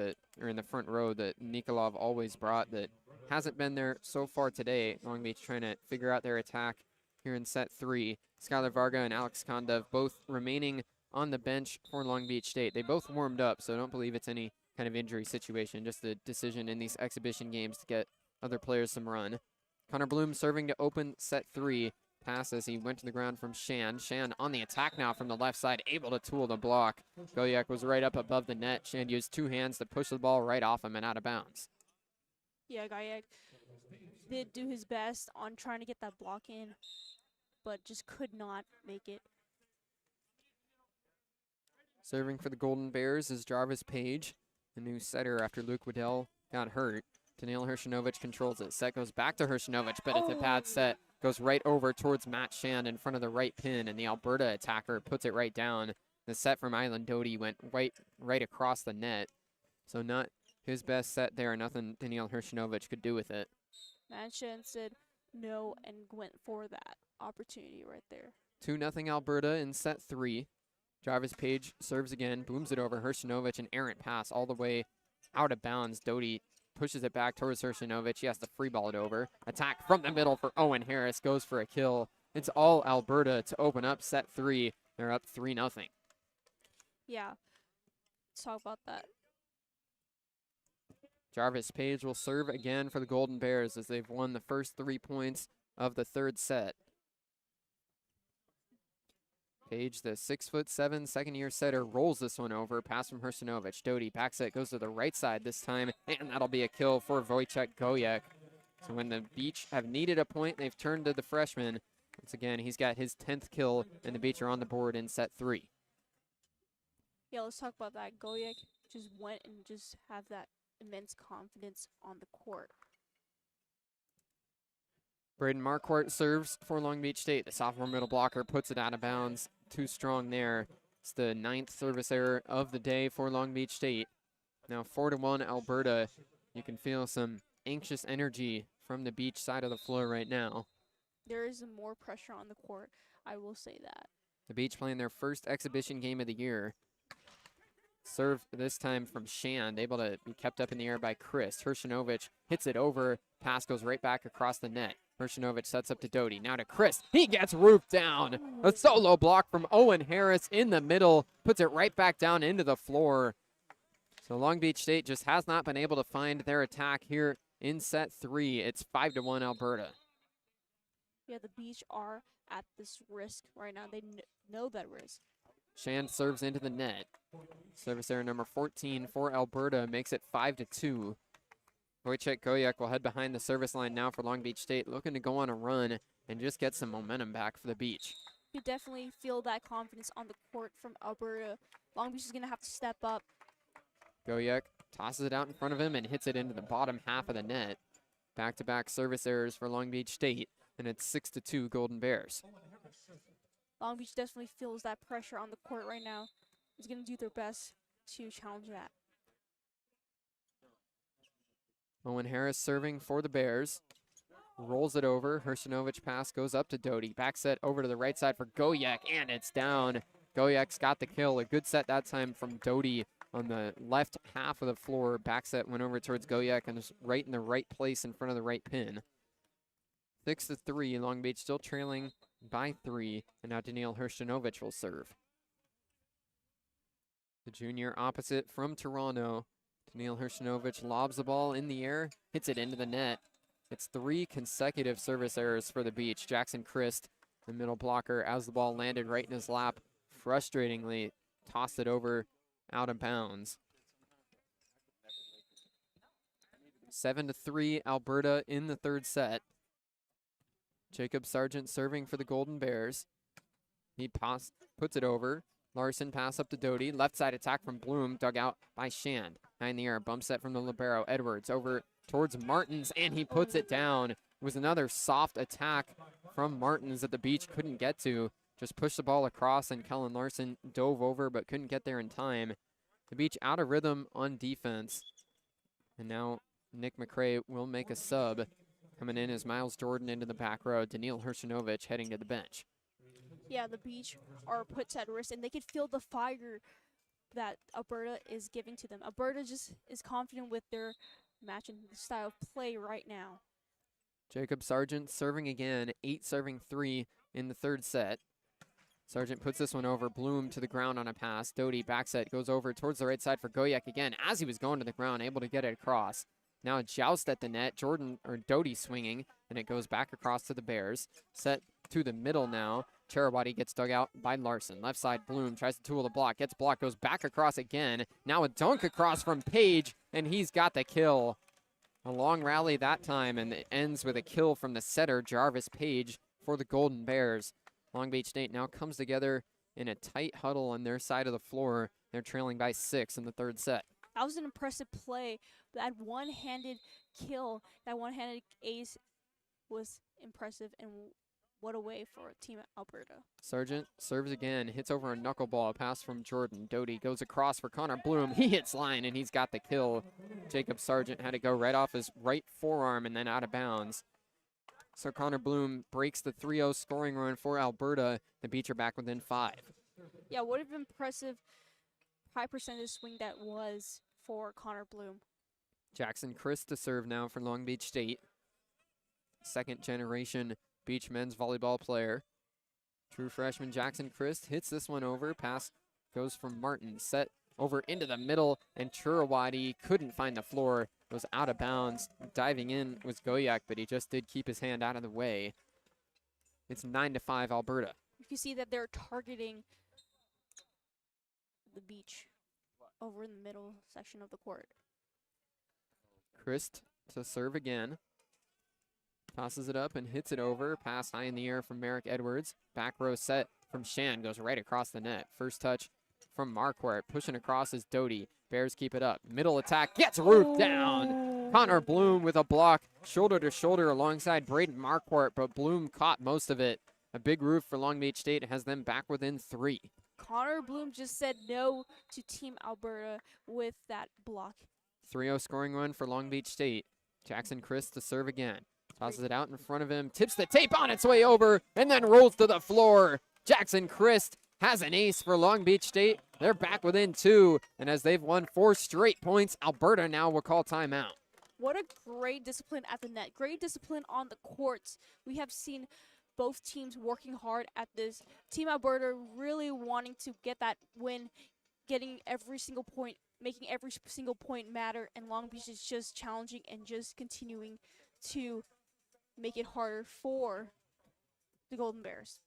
or in the front row that Nikolov always brought that hasn't been there so far today. Long Beach trying to figure out their attack here in set 3. Skylar Varga and Alex Kondev both remaining on the bench for Long Beach State. They both warmed up, so I don't believe it's any kind of injury situation, just a decision in these exhibition games to get other players some run. Connor Bloom serving to open set 3. Pass as he went to the ground from Shan. Shan on the attack now from the left side, able to tool the block. Goyak was right up above the net. Shan used 2 hands to push the ball right off him and out of bounds. Yeah, Goyak did do his best on trying to get that block in, but just could not make it. Serving for the Golden Bears is Jarvis Page, the new setter after Luke Waddell got hurt. Daniil Hershinovic controls it. Set goes back to Hershinovic, but it's a bad set. Goes right over towards Matt Shand in front of the right pin, and the Alberta attacker puts it right down. The set from Island Doty went right across the net. So not his best set there. Nothing Daniil Hershinovic could do with it. Matt Shand said no and went for that opportunity right there. 2-0 Alberta in set 3. Jarvis Page serves again, booms it over Hershinovic, an errant pass all the way out of bounds. Doty pushes it back towards Hershinovic. He has to free ball it over. Attack from the middle for Owen Harris, goes for a kill. It's all Alberta to open up set 3. They're up 3-0. Yeah, let's talk about that. Jarvis Page will serve again for the Golden Bears as they've won the first 3 points of the third set. Page, the 6'7" second-year setter, rolls this one over. Pass from Hershinovic. Doty, back set, goes to the right side this time, and that'll be a kill for Wojciech Gojek. So when the Beach have needed a point, they've turned to the freshman. Once again, he's got his 10th kill, and the Beach are on the board in set 3. Yeah, let's talk about that. Gojek just went and just have that immense confidence on the court. Braden Marquardt serves for Long Beach State. The sophomore middle blocker puts it out of bounds. Too strong there. It's the 9th service error of the day for Long Beach State. Now 4-1 Alberta. You can feel some anxious energy from the Beach side of the floor right now. There is more pressure on the court, I will say that. The Beach playing their first exhibition game of the year. Serve this time from Shand, able to be kept up in the air by Chris. Hershinovic hits it over. Pass goes right back across the net. Hershinovic sets up to Doty. Now to Chris. He gets roofed down. A solo block from Owen Harris in the middle. Puts it right back down into the floor. So Long Beach State just has not been able to find their attack here in set 3. It's 5-1 Alberta. Yeah, the Beach are at this risk right now. They know that risk. Shand serves into the net. Service error number 14 for Alberta makes it 5-2. Wojciech Gojek will head behind the service line now for Long Beach State, looking to go on a run and just get some momentum back for the Beach. You definitely feel that confidence on the court from Alberta. Long Beach is going to have to step up. Gojek tosses it out in front of him and hits it into the bottom half of the net. Back-to-back service errors for Long Beach State, and it's 6-2 Golden Bears. Long Beach definitely feels that pressure on the court right now. Is going to do their best to challenge that. Owen Harris serving for the Bears. Rolls it over. Hershinovic pass goes up to Doty. Back set over to the right side for Gojek, and it's down. Gojek's got the kill. A good set that time from Doty on the left half of the floor. Back set went over towards Gojek and is right in the right place in front of the right pin. 6-3. Long Beach still trailing by 3. And now Daniil Hershinovic will serve. The junior opposite from Toronto. Daniil Hershinovic lobs the ball in the air, hits it into the net. It's 3 consecutive service errors for the Beach. Jackson Christ, the middle blocker, as the ball landed right in his lap, frustratingly tossed it over out of bounds. 7-3 Alberta in the third set. Jacob Sargent serving for the Golden Bears. He puts it over. Larson pass up to Doty. Left side attack from Bloom, dug out by Shand. High in the air, bump set from the libero. Edwards over towards Martins, and he puts it down. It was another soft attack from Martins that the Beach couldn't get to. Just pushed the ball across, and Kellen Larson dove over but couldn't get there in time. The Beach out of rhythm on defense. And now Nick McCray will make a sub. Coming in is Miles Jordan into the back row. Daniil Hershinovic heading to the bench. Yeah, the Beach are put at risk, and they can feel the fire that Alberta is giving to them. Alberta just is confident with their match and style of play right now. Jacob Sargent serving again, 8 serving 3 in the third set. Sargent puts this one over. Bloom to the ground on a pass. Doty back set goes over towards the right side for Gojek again as he was going to the ground, able to get it across. Now a joust at the net. Doty swinging, and it goes back across to the Bears. Set to the middle now. Cherabati gets dug out by Larson. Left side, Bloom tries to tool the block. Gets blocked, goes back across again. Now a dunk across from Page, and he's got the kill. A long rally that time, and it ends with a kill from the setter, Jarvis Page, for the Golden Bears. Long Beach State now comes together in a tight huddle on their side of the floor. They're trailing by 6 in the third set. That was an impressive play. That one-handed kill, that one-handed ace was impressive, and what a way for Team Alberta. Sargent serves again, hits over a knuckleball, pass from Jordan. Doty goes across for Connor Bloom. He hits line, and he's got the kill. Jacob Sargent had to go right off his right forearm and then out of bounds. So Connor Bloom breaks the 3-0 scoring run for Alberta. The Beach are back within 5. Yeah, what an impressive high percentage swing that was for Connor Bloom. Jackson Christ to serve now for Long Beach State. Second generation Beach men's volleyball player. True freshman Jackson Christ hits this one over. Pass goes from Martin. Set over into the middle, and Churawadi couldn't find the floor. It was out of bounds. Diving in was Gojek, but he just did keep his hand out of the way. It's 9-5 Alberta. You can see that they're targeting the beach over in the middle section of the court. Christ to serve again. Tosses it up and hits it over. Pass high in the air from Merrick Edwards. Back row set from Shan. Goes right across the net. First touch from Marquardt. Pushing across is Doty. Bears keep it up. Middle attack. Gets roofed down. Connor Bloom with a block. Shoulder to shoulder alongside Braden Marquardt. But Bloom caught most of it. A big roof for Long Beach State has them back within 3. Connor Bloom just said no to Team Alberta with that block. 3-0 scoring run for Long Beach State. Jackson Christ to serve again. Tosses it out in front of him, tips the tape on its way over, and then rolls to the floor. Jackson Christ has an ace for Long Beach State. They're back within 2, and as they've won 4 straight points, Alberta now will call timeout. What a great discipline at the net. Great discipline on the courts. We have seen both teams working hard at this. Team Alberta really wanting to get that win, getting every single point, making every single point matter, and Long Beach is just challenging and just continuing to make it harder for the Golden Bears.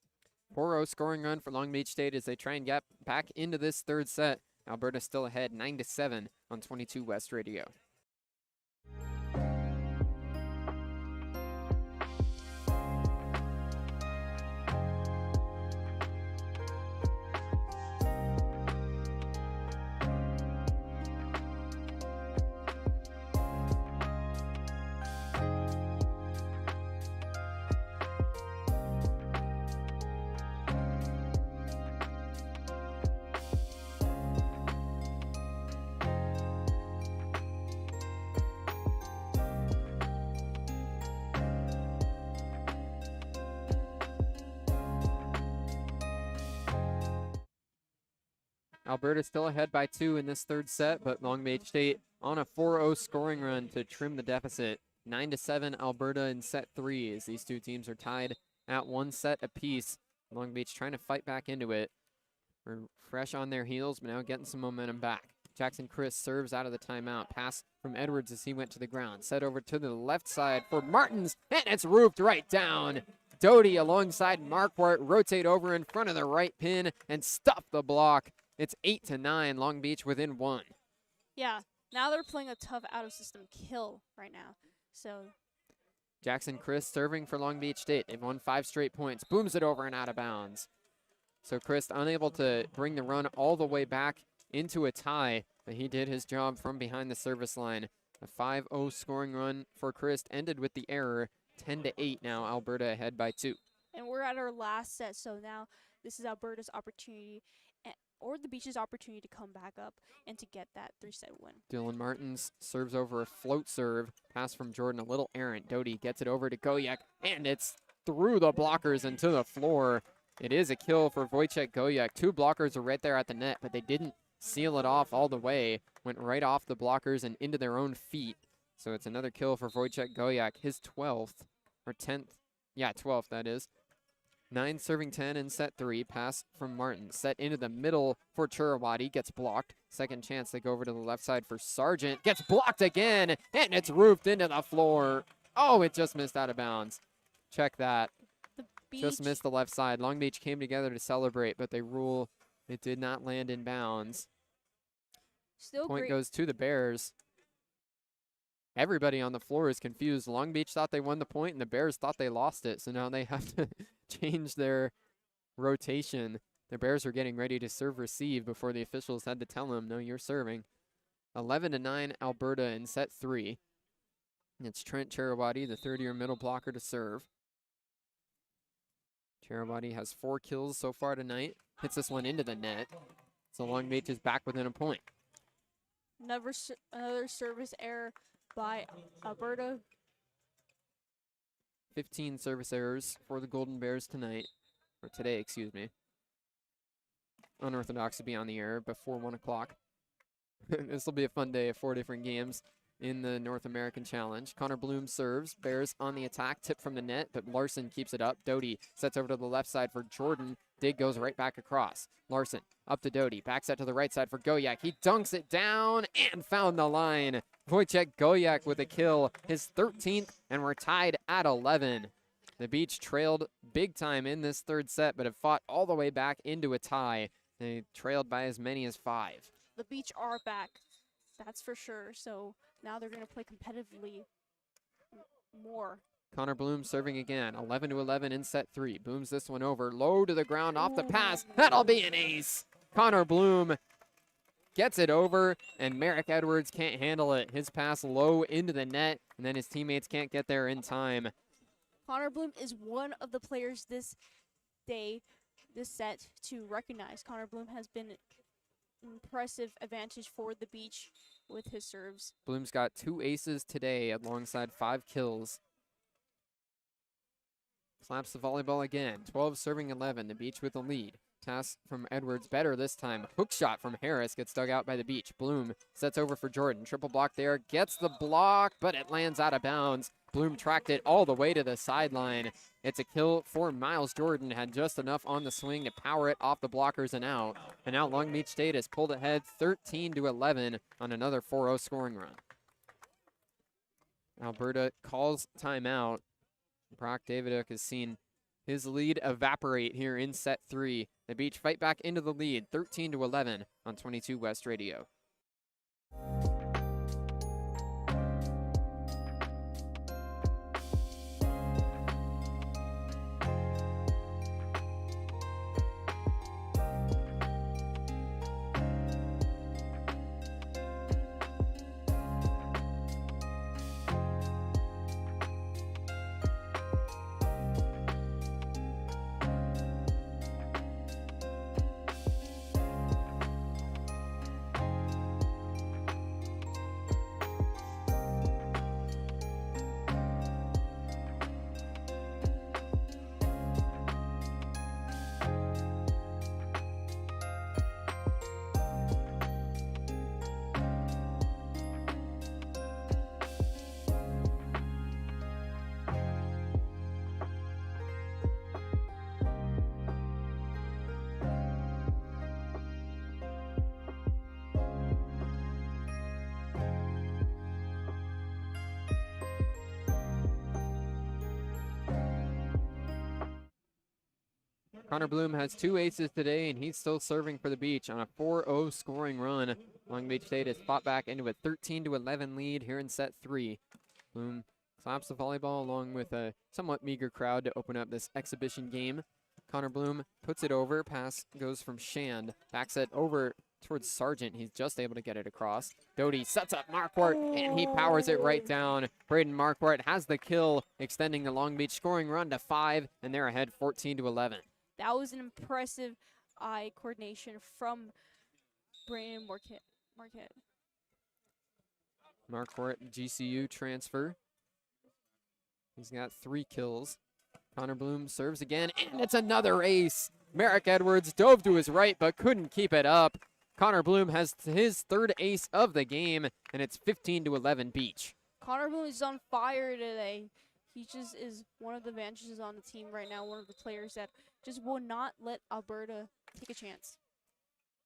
4-0 scoring run for Long Beach State as they try and get back into this third set. Alberta still ahead 9-7 on 22 West Radio. Alberta still ahead by 2 in this third set, but Long Beach State on a 4-0 scoring run to trim the deficit. 9-7 Alberta in set 3 as these two teams are tied at 1 set apiece. Long Beach trying to fight back into it. We're fresh on their heels, but now getting some momentum back. Jackson Christ serves out of the timeout. Pass from Edwards as he went to the ground. Set over to the left side for Martins, and it's roofed right down. Doty alongside Marquardt rotate over in front of the right pin and stuff the block. It's 8-9, Long Beach within 1. Yeah, now they're playing a tough out-of-system kill right now. So Jackson Christ serving for Long Beach State. They've won 5 straight points. Booms it over and out of bounds. So Christ unable to bring the run all the way back into a tie, but he did his job from behind the service line. A 5-0 scoring run for Christ ended with the error. 10-8 now, Alberta ahead by 2. And we're at our last set, so now this is Alberta's opportunity, or the Beach's opportunity to come back up and to get that 3-set win. Dylan Martins serves over a float serve. Pass from Jordan, a little errant. Doty gets it over to Goyak, and it's through the blockers and to the floor. It is a kill for Wojciech Goyak. 2 blockers are right there at the net, but they didn't seal it off all the way. Went right off the blockers and into their own feet. So it's another kill for Wojciech Goyak, his 12th, or 10th. Yeah, 12th, that is. 9 serving 10 in set 3. Pass from Martin. Set into the middle for Churawati. Gets blocked. Second chance, they go over to the left side for Sargent. Gets blocked again, and it's roofed into the floor. Oh, it just missed out of bounds. Check that. Just missed the left side. Long Beach came together to celebrate, but they rule it did not land in bounds. Still Point great. goes to the Bears. Everybody on the floor is confused. Long Beach thought they won the point, and the Bears thought they lost it. So now they have to change their rotation. The Bears are getting ready to serve receive before the officials had to tell them, no, you're serving. 11-9 Alberta in set 3. It's Trent Churawati, the third-year middle blocker, to serve. Churawati has 4 kills so far tonight. Hits this one into the net. So Long Beach is back within a point. Another service error by Alberta. 15 service errors for the Golden Bears tonight. Or today, excuse me. Unorthodox to be on the air before 1 o'clock. This will be a fun day of 4 different games in the North American Challenge. Connor Bloom serves. Bears on the attack. Tip from the net, but Larson keeps it up. Doty sets over to the left side for Jordan. Dig goes right back across. Larson up to Doty. Back set to the right side for Goyak. He dunks it down and found the line. Wojciech Goyak with a kill, his 13th, and we're tied at 11. The Beach trailed big time in this third set, but have fought all the way back into a tie. They trailed by as many as 5. The Beach are back, that's for sure. So now they're going to play competitively more. Connor Bloom serving again, 11-11 in set 3. Booms this one over, low to the ground, off the pass. That'll be an ace. Connor Bloom gets it over, and Merrick Edwards can't handle it. His pass low into the net, and then his teammates can't get there in time. Connor Bloom is one of the players this set to recognize. Connor Bloom has been an impressive advantage for the Beach with his serves. Bloom's got 2 aces today alongside 5 kills. Slaps the volleyball again. 12 serving 11. The Beach with the lead. Pass from Edwards better this time. Hook shot from Harris gets dug out by the Beach. Bloom sets over for Jordan. Triple block there. Gets the block, but it lands out of bounds. Bloom tracked it all the way to the sideline. It's a kill for Miles Jordan. Had just enough on the swing to power it off the blockers and out. And now Long Beach State has pulled ahead 13-11 on another 4-0 scoring run. Alberta calls timeout. Brock Davidoff has seen his lead evaporate here in set 3. The Beach fight back into the lead, 13-11 on 22 West Radio. Connor Bloom has 2 aces today, and he's still serving for the Beach on a 4-0 scoring run. Long Beach State has fought back into a 13-11 lead here in set 3. Bloom slaps the volleyball along with a somewhat meager crowd to open up this exhibition game. Connor Bloom puts it over. Pass goes from Shand. Backs it over towards Sargent. He's just able to get it across. Doty sets up Marquardt, and he powers it right down. Braden Marquardt has the kill, extending the Long Beach scoring run to 5, and they're ahead 14-11. That was an impressive eye coordination from Brandon Marquardt. Marquardt, GCU transfer. He's got 3 kills. Connor Bloom serves again, and it's another ace. Merrick Edwards dove to his right, but couldn't keep it up. Connor Bloom has his 3rd ace of the game, and it's 15-11 Beach. Connor Bloom is on fire today. He just is one of the advantages on the team right now, one of the players that just will not let Alberta take a chance.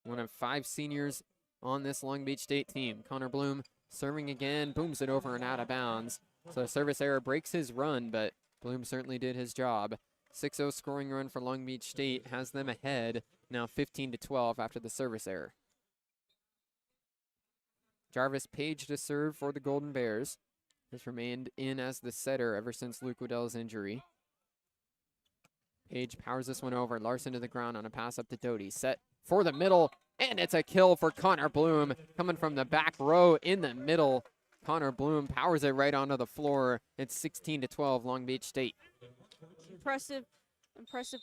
One of 5 seniors on this Long Beach State team. Connor Bloom serving again, booms it over and out of bounds. So a service error breaks his run, but Bloom certainly did his job. 6-0 scoring run for Long Beach State has them ahead, now 15-12 after the service error. Jarvis Page to serve for the Golden Bears. Has remained in as the setter ever since Luke Waddell's injury. Page powers this one over. Larson to the ground on a pass up to Doty. Set for the middle, and it's a kill for Connor Bloom. Coming from the back row in the middle. Connor Bloom powers it right onto the floor. It's 16-12 Long Beach State. Impressive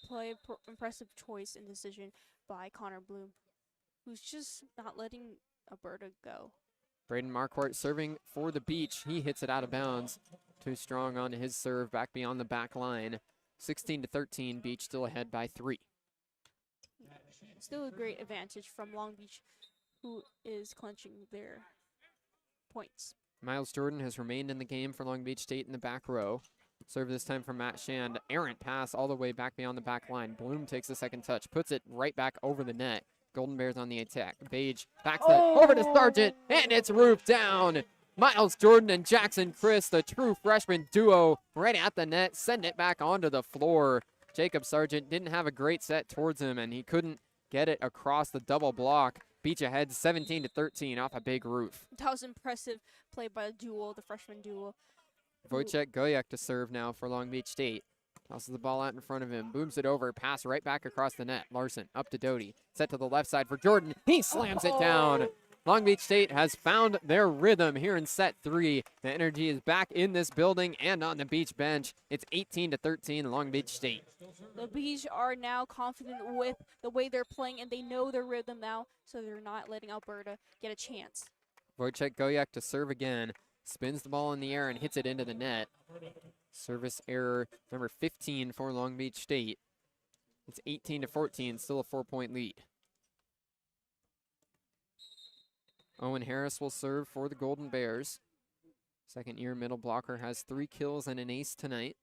play, impressive choice and decision by Connor Bloom, who's just not letting Alberta go. Braden Marquardt serving for the Beach. He hits it out of bounds. Too strong on his serve back beyond the back line. 16-13, Beach still ahead by 3. Still a great advantage from Long Beach, who is clinching their points. Miles Jordan has remained in the game for Long Beach State in the back row. Serve this time from Matt Shand. Errant pass all the way back beyond the back line. Bloom takes the second touch, puts it right back over the net. Golden Bears on the attack. Page backs that over to Sargent, and it's roofed down. Miles Jordan and Jackson Chris, the true freshman duo, right at the net, send it back onto the floor. Jacob Sargent didn't have a great set towards him, and he couldn't get it across the double block. Beach ahead 17-13 off a big roof. That was impressive play by the freshman duo. Wojciech Gojek to serve now for Long Beach State. Tosses the ball out in front of him, booms it over, pass right back across the net. Larson up to Doty, set to the left side for Jordan. He slams it down. Long Beach State has found their rhythm here in set 3. The energy is back in this building and on the Beach bench. It's 18-13 Long Beach State. The Beach are now confident with the way they're playing, and they know their rhythm now, so they're not letting Alberta get a chance. Wojciech Gojek to serve again. Spins the ball in the air and hits it into the net. Service error number 15 for Long Beach State. It's 18-14, still a 4-point lead. Owen Harris will serve for the Golden Bears. Second-year middle blocker, has 3 kills and an ace today.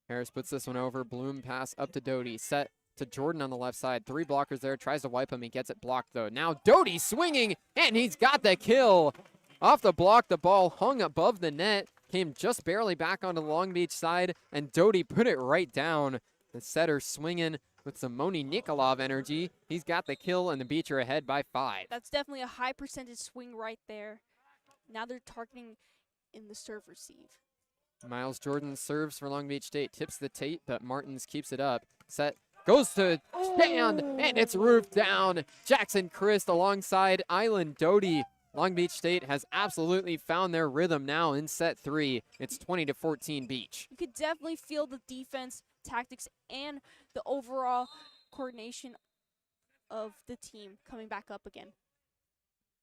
Harris puts this one over. Bloom pass up to Doty. Set to Jordan on the left side. 3 blockers there. Tries to wipe him. He gets it blocked, though. Now Doty swinging, and he's got the kill. Off the block, the ball hung above the net. Came just barely back onto the Long Beach side, and Doty put it right down. The setter swinging with some Moni Nikolov energy. He's got the kill, and the Beach are ahead by 5. That's definitely a high percentage swing right there. Now they're targeting in the serve receive. Miles Jordan serves for Long Beach State. Tips the tape, but Martins keeps it up. Set goes to stand, and it's roofed down. Jackson Christ alongside Island Doty. Long Beach State has absolutely found their rhythm now in set 3. It's 20-14 Beach. You could definitely feel the defense, tactics, and the overall coordination of the team coming back up again.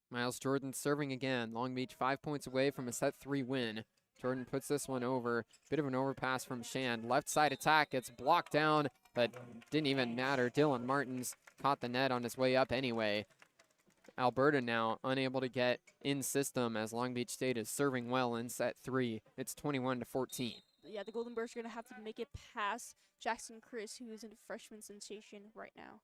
Miles Jordan serving again. Long Beach 5 points away from a set 3 win. Jordan puts this one over. Bit of an overpass from Shand. Left side attack gets blocked down, but didn't even matter. Dylan Martins caught the net on his way up anyway. Alberta now unable to get in system as Long Beach State is serving well in set 3. It's 21-14. Yeah, the Golden Bears are going to have to make it past Jackson Chris, who is a freshman sensation right now.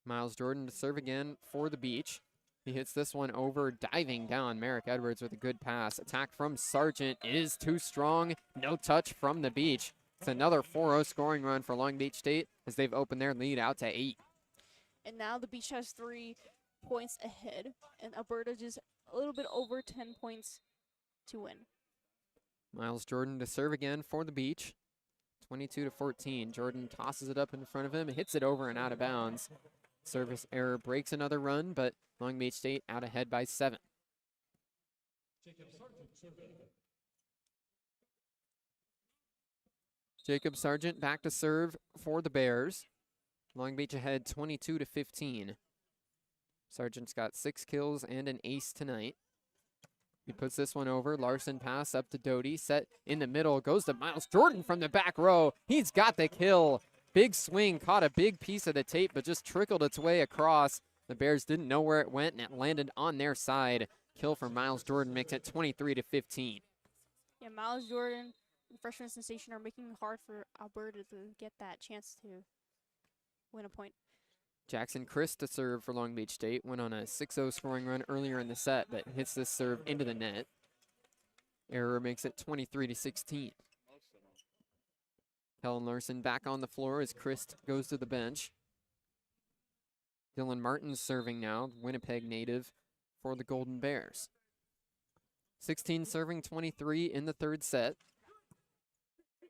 Miles Jordan to serve again for the Beach. He hits this one over, diving down. Merrick Edwards with a good pass. Attack from Sargent is too strong. No touch from the Beach. It's another 4-0 scoring run for Long Beach State as they've opened their lead out to 8. And now the Beach has 3 points ahead, and Alberta just a little bit over 10 points to win. Miles Jordan to serve again for the Beach. 22-14. Jordan tosses it up in front of him, hits it over and out of bounds. Service error breaks another run, but Long Beach State out ahead by 7. Jacob Sargent back to serve for the Bears. Long Beach ahead 22-15. Sargent's got 6 kills and an ace tonight. He puts this one over. Larson pass up to Doty. Set in the middle. Goes to Miles Jordan from the back row. He's got the kill. Big swing. Caught a big piece of the tape, but just trickled its way across. The Bears didn't know where it went, and it landed on their side. Kill for Miles Jordan makes it 23-15. Yeah, Miles Jordan and freshman sensation are making it hard for Alberta to get that chance to win a point. Jackson Christ to serve for Long Beach State. Went on a 6-0 scoring run earlier in the set, but hits this serve into the net. Error makes it 23-16. Helen Larson back on the floor as Christ goes to the bench. Dylan Martins serving now, Winnipeg native for the Golden Bears. 16 serving 23 in the third set.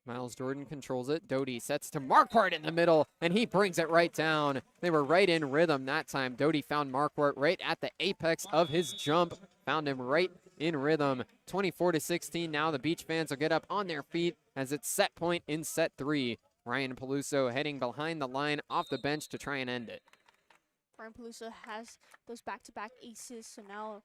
Miles Jordan controls it. Doty sets to Marquardt in the middle, and he brings it right down. They were right in rhythm that time. Doty found Marquardt right at the apex of his jump. Found him right in rhythm. 24-16 now. The Beach fans will get up on their feet as it's set point in set 3. Ryan Peluso heading behind the line off the bench to try and end it. Ryan Peluso has those back-to-back aces, so now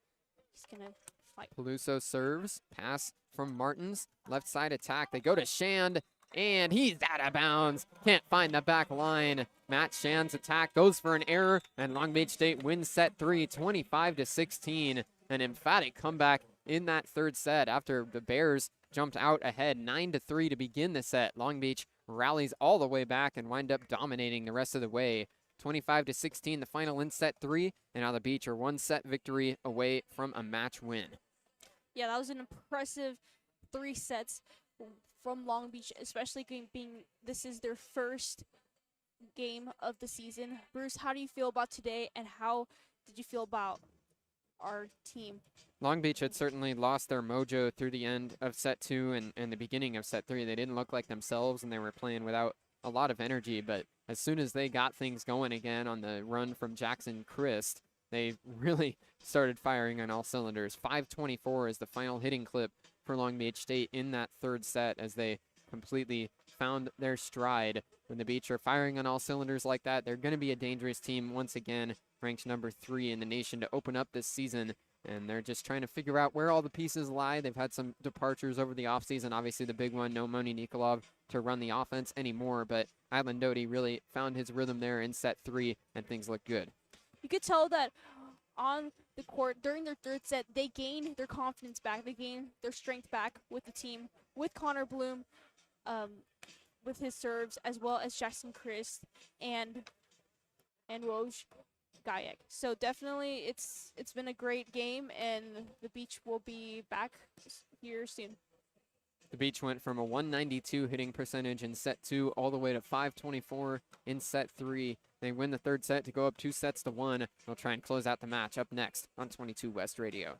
he's going to fight. Peluso serves. Pass from Martins. Left side attack. They go to Shand, and he's out of bounds. Can't find the back line. Matt Shand's attack goes for an error, and Long Beach State wins set 3, 25-16. An emphatic comeback in that third set after the Bears jumped out ahead 9-3 to begin the set. Long Beach rallies all the way back and wind up dominating the rest of the way. 25-16, the final in set 3, and now the Beach are 1-set victory away from a match win. Yeah, that was an impressive 3 sets from Long Beach, especially being this is their first game of the season. Bruce, how do you feel about today, and how did you feel about our team? Long Beach had certainly lost their mojo through the end of set 2 and the beginning of set 3. They didn't look like themselves, and they were playing without a lot of energy, but as soon as they got things going again on the run from Jackson Christ, they really started firing on all cylinders. 524 is the final hitting clip for Long Beach State in that 3rd set as they completely found their stride. When the Beach are firing on all cylinders like that, they're going to be a dangerous team once again, ranked number 3 in the nation to open up this season. And they're just trying to figure out where all the pieces lie. They've had some departures over the offseason. Obviously, the big one, no Moni Nikolov to run the offense anymore. But Island Doty really found his rhythm there in set 3, and things look good. You could tell that on the court during their 3rd set, they gained their confidence back. They gained their strength back with the team, with Connor Bloom, with his serves, as well as Jackson Christ and Woj Gajek. So definitely it's been a great game, and the Beach will be back here soon. The Beach went from a 192 hitting percentage in set 2 all the way to 524 in set 3. They win the 3rd set to go up 2-1. They'll try and close out the match up next on 22 West Radio.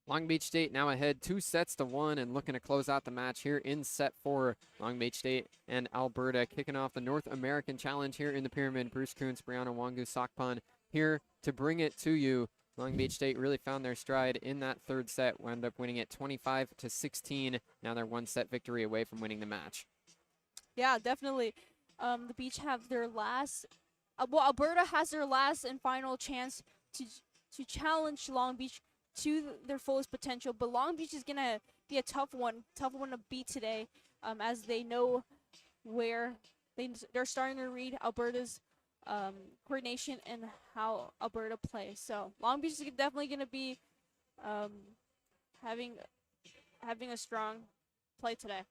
Long Beach State now ahead 2-1 and looking to close out the match here in set 4. Long Beach State and Alberta kicking off the North American Challenge here in the Pyramid. Bruce Kuntz, Brianna Wongsuphakphan here to bring it to you. Long Beach State really found their stride in that 3rd set, wound up winning it 25-16. Now they're 1-set victory away from winning the match. Yeah, definitely. The Beach have their last, Alberta has their last and final chance to challenge Long Beach to their fullest potential, but Long Beach is gonna be a tough one to beat today, as they know where they're starting to read Alberta's coordination and how Alberta plays. So Long Beach is definitely gonna be having a strong play today.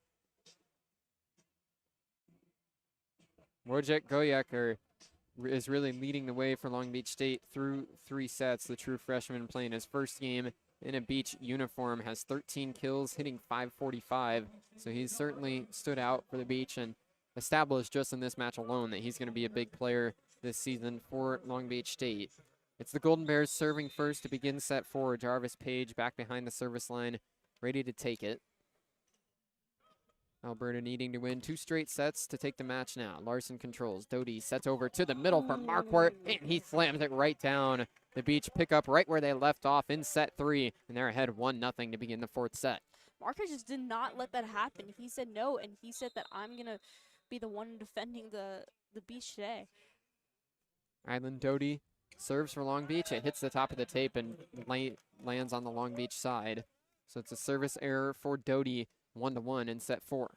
Wojciech Gojek is really leading the way for Long Beach State through 3 sets. The true freshman playing his first game in a Beach uniform has 13 kills, hitting .545. So he's certainly stood out for the Beach and established just in this match alone that he's going to be a big player this season for Long Beach State. It's the Golden Bears serving first to begin set 4. Jarvis Page back behind the service line, ready to take it. Alberta needing to win 2 straight sets to take the match now. Larson controls. Doty sets over to the middle for Marquardt, and he slams it right down. The Beach pick up right where they left off in set 3, and they're ahead 1-0 to begin the 4th set. Marquardt just did not let that happen. He said no, and he said that I'm going to be the one defending the Beach today. Island Doty serves for Long Beach. It hits the top of the tape and lands on the Long Beach side. So it's a service error for Doty. 1-1 in set 4.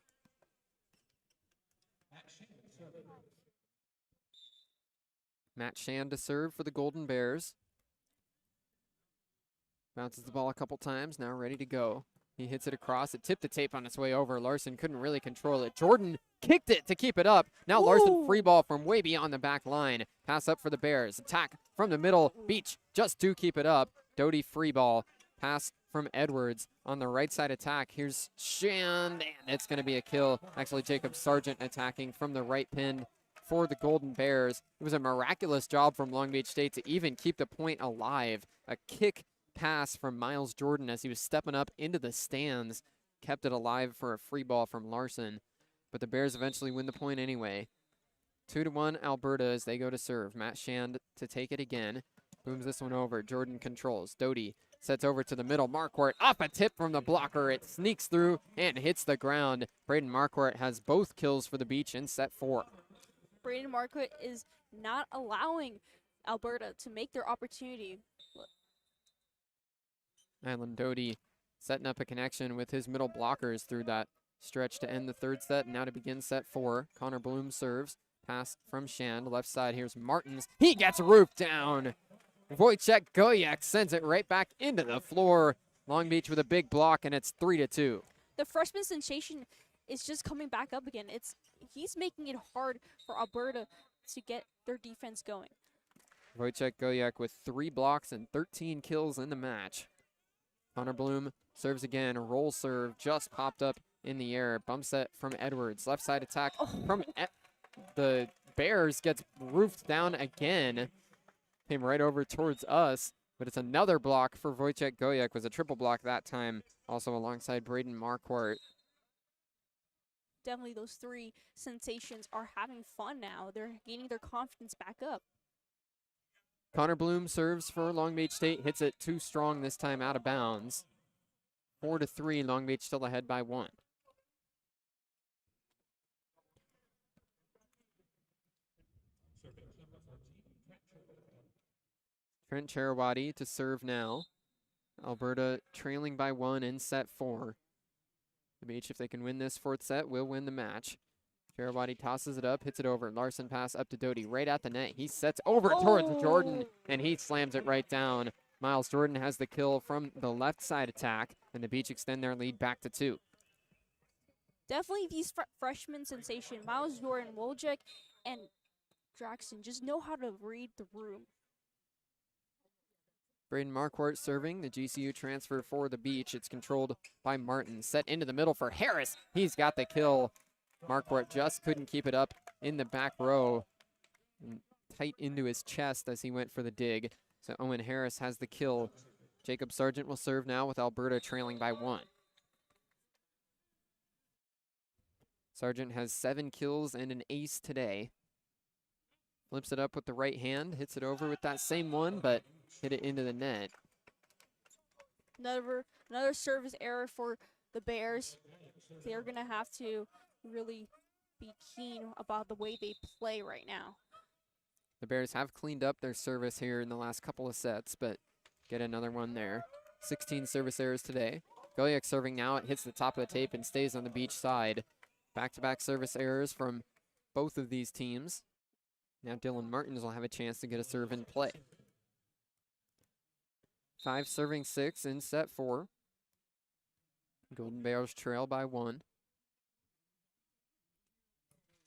Matt Shand to serve for the Golden Bears. Bounces the ball a couple times, now ready to go. He hits it across. It tipped the tape on its way over. Larson couldn't really control it. Jordan kicked it to keep it up. Now Larson free ball from way beyond the back line. Pass up for the Bears. Attack from the middle. Beach just to keep it up. Doty free ball. Pass from Edwards on the right side attack. Here's Shand, and it's going to be a kill. Actually, Jacob Sargent attacking from the right pin for the Golden Bears. It was a miraculous job from Long Beach State to even keep the point alive. A kick pass from Miles Jordan as he was stepping up into the stands kept it alive for a free ball from Larson, but the Bears eventually win the point anyway. 2-1 Alberta as they go to serve. Matt Shand to take it again. Booms this one over. Jordan controls. Doty sets over to the middle. Marquardt off a tip from the blocker. It sneaks through and hits the ground. Braden Marquardt has both kills for the Beach in set 4. Braden Marquardt is not allowing Alberta to make their opportunity. Island Doty setting up a connection with his middle blockers through that stretch to end the third set. Now to begin set 4. Connor Bloom serves. Pass from Shand. Left side, here's Martins. He gets roofed down. Wojciech Gojek sends it right back into the floor. Long Beach with a big block, and it's 3-2. The freshman sensation is just coming back up again. He's making it hard for Alberta to get their defense going. Wojciech Gojek with 3 blocks and 13 kills in the match. Connor Bloom serves again. Roll serve just popped up in the air. Bump set from Edwards. Left side attack from the Bears gets roofed down again. Came right over towards us, but it's another block for Wojciech Gojek. Was a triple block that time, also alongside Braden Marquardt. Definitely those 3 sensations are having fun now. They're gaining their confidence back up. Connor Bloom serves for Long Beach State, hits it too strong this time out of bounds. 4-3, Long Beach still ahead by 1. Trent Cherawati to serve now. Alberta trailing by 1 in set 4. The Beach, if they can win this 4th set, will win the match. Cherawati tosses it up, hits it over. Larson pass up to Doty, right at the net. He sets over towards Jordan, and he slams it right down. Miles Jordan has the kill from the left side attack, and the Beach extend their lead back to 2. Definitely these freshman sensation, Miles Jordan, Wojciech, and Draxton just know how to read the room. Braden Marquardt serving, the GCU transfer for the Beach. It's controlled by Martin. Set into the middle for Harris. He's got the kill. Marquardt just couldn't keep it up in the back row. Tight into his chest as he went for the dig. So Owen Harris has the kill. Jacob Sargent will serve now with Alberta trailing by 1. Sargent has 7 kills and an ace today. Flips it up with the right hand, hits it over with that same one, but hit it into the net. Another service error for the Bears. They're going to have to really be keen about the way they play right now. The Bears have cleaned up their service here in the last couple of sets, but get another one there. 16 service errors today. Gojek serving now. It hits the top of the tape and stays on the Beach side. Back-to-back service errors from both of these teams. Now Dylan Martins will have a chance to get a serve in play. 5 serving 6 in set 4. Golden Bears trail by 1.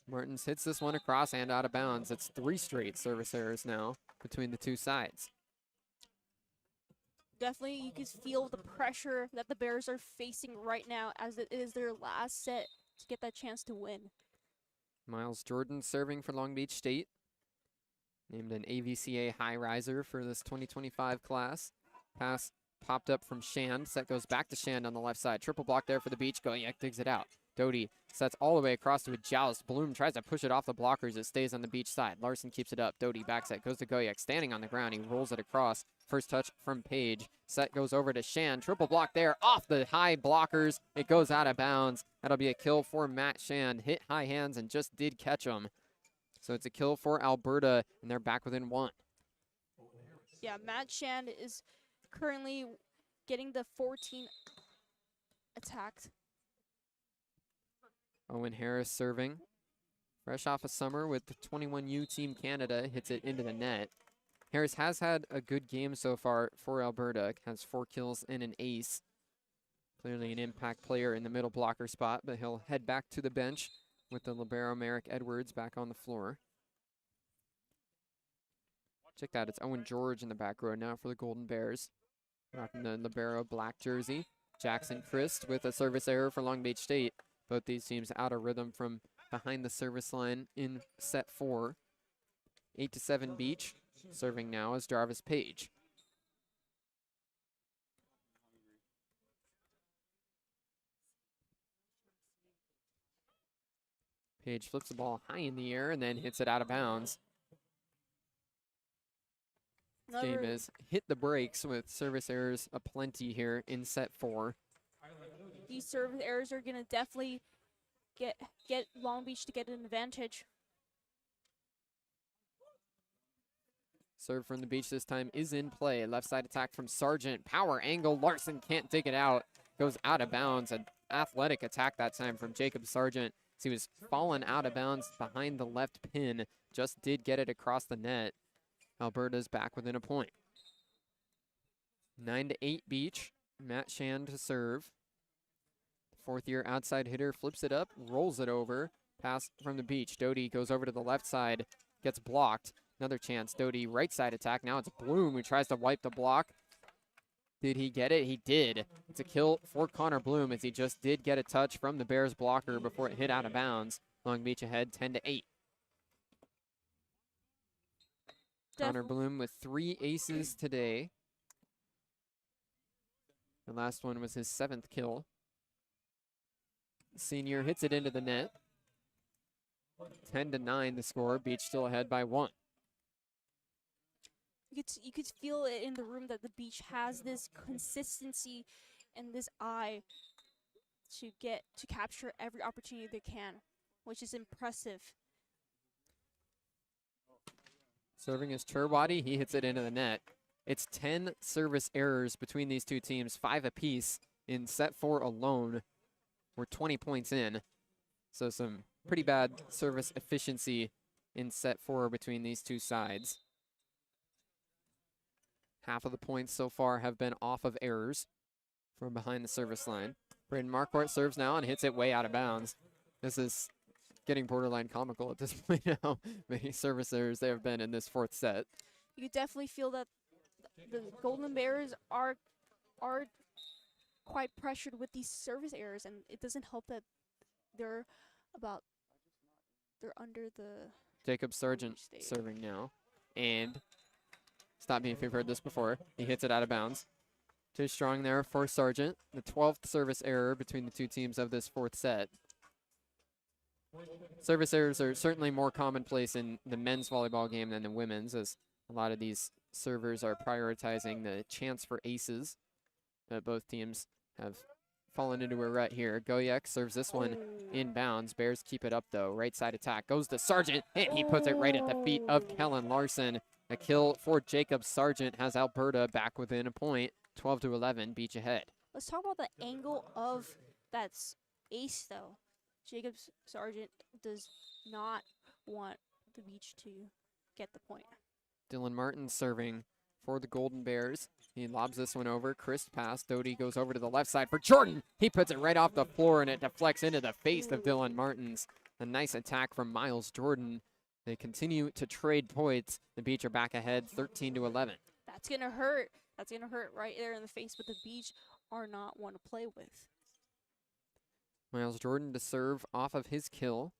Martins hits this one across and out of bounds. It's 3 straight service errors now between the two sides. Definitely, you can feel the pressure that the Bears are facing right now as it is their last set to get that chance to win. Miles Jordan serving for Long Beach State. Named an AVCA high riser for this 2025 class. Pass popped up from Shand. Set goes back to Shand on the left side. Triple block there for the Beach. Gojek digs it out. Doty sets all the way across to a joust. Bloom tries to push it off the blockers. It stays on the Beach side. Larson keeps it up. Doty back set goes to Gojek. Standing on the ground. He rolls it across. First touch from Page. Set goes over to Shand. Triple block there off the high blockers. It goes out of bounds. That'll be a kill for Matt Shand. Hit high hands and just did catch him. So it's a kill for Alberta, and they're back within 1. Yeah, Matt Shand is currently getting the 14 attacked. Owen Harris serving Fresh off a summer with the 21U Team Canada, hits it into the net. Harris has had a good game so far for Alberta, has 4 kills and an ace. Clearly an impact player in the middle blocker spot, but he'll head back to the bench with the libero Merrick Edwards back on the floor. Check that, it's Owen George in the back row now for the Golden Bears. Rocking the libero black jersey. Jackson Christ with a service error for Long Beach State. Both these teams out of rhythm from behind the service line in set 4. 8-7 Beach. Serving now is Jarvis Page. Page flips the ball high in the air and then hits it out of bounds. This game has hit the brakes with service errors aplenty here in set 4. These service errors are going to definitely get Long Beach to get an advantage. Serve from the Beach this time is in play. Left side attack from Sargent. Power angle. Larson can't dig it out. Goes out of bounds. An athletic attack that time from Jacob Sargent. He was fallen out of bounds behind the left pin. Just did get it across the net. Alberta's back within a point. 9-8 Beach. Matt Shand to serve. Fourth-year outside hitter flips it up, rolls it over. Pass from the Beach. Doty goes over to the left side, gets blocked. Another chance. Doty right side attack. Now it's Bloom who tries to wipe the block. Did he get it? He did. It's a kill for Connor Bloom as he just did get a touch from the Bears blocker before it hit out of bounds. Long Beach ahead 10-8. Connor Bloom with 3 aces today. The last one was his 7th kill. Senior hits it into the net. 10-9 the score. Beach still ahead by 1. You could feel it in the room that the Beach has this consistency and this eye to capture every opportunity they can, which is impressive. Serving is Turwadi. He hits it into the net. It's 10 service errors between these two teams, 5 apiece in set 4 alone. We're 20 points in. So some pretty bad service efficiency in set 4 between these two sides. Half of the points so far have been off of errors from behind the service line. Braden Marquardt serves now and hits it way out of bounds. This is getting borderline comical at this point how many service errors there have been in this 4th set. You could definitely feel that the Golden Bears are quite pressured with these service errors, and it doesn't help that they're under the Jacob Sargent serving now, and stop me if you've heard this before. He hits it out of bounds. Too strong there for Sargent. The 12th service error between the two teams of this 4th set. Service errors are certainly more commonplace in the men's volleyball game than the women's, as a lot of these servers are prioritizing the chance for aces. Both teams have fallen into a rut here. Goyek serves this one inbounds. Bears keep it up though. Right side attack goes to Sargent, and he puts it right at the feet of Kellen Larson. A kill for Jacob Sargent has Alberta back within a point. 12-11, Beach ahead. Let's talk about the angle of that ace though. Jacob Sargent does not want the Beach to get the point. Dylan Martin serving for the Golden Bears. He lobs this one over. Chris pass. Doty goes over to the left side for Jordan. He puts it right off the floor, and it deflects into the face of Dylan Martins. A nice attack from Miles Jordan. They continue to trade points. The Beach are back ahead 13-11. That's going to hurt. That's going to hurt right there in the face, but the Beach are not one to play with. Miles Jordan to serve off of his kill.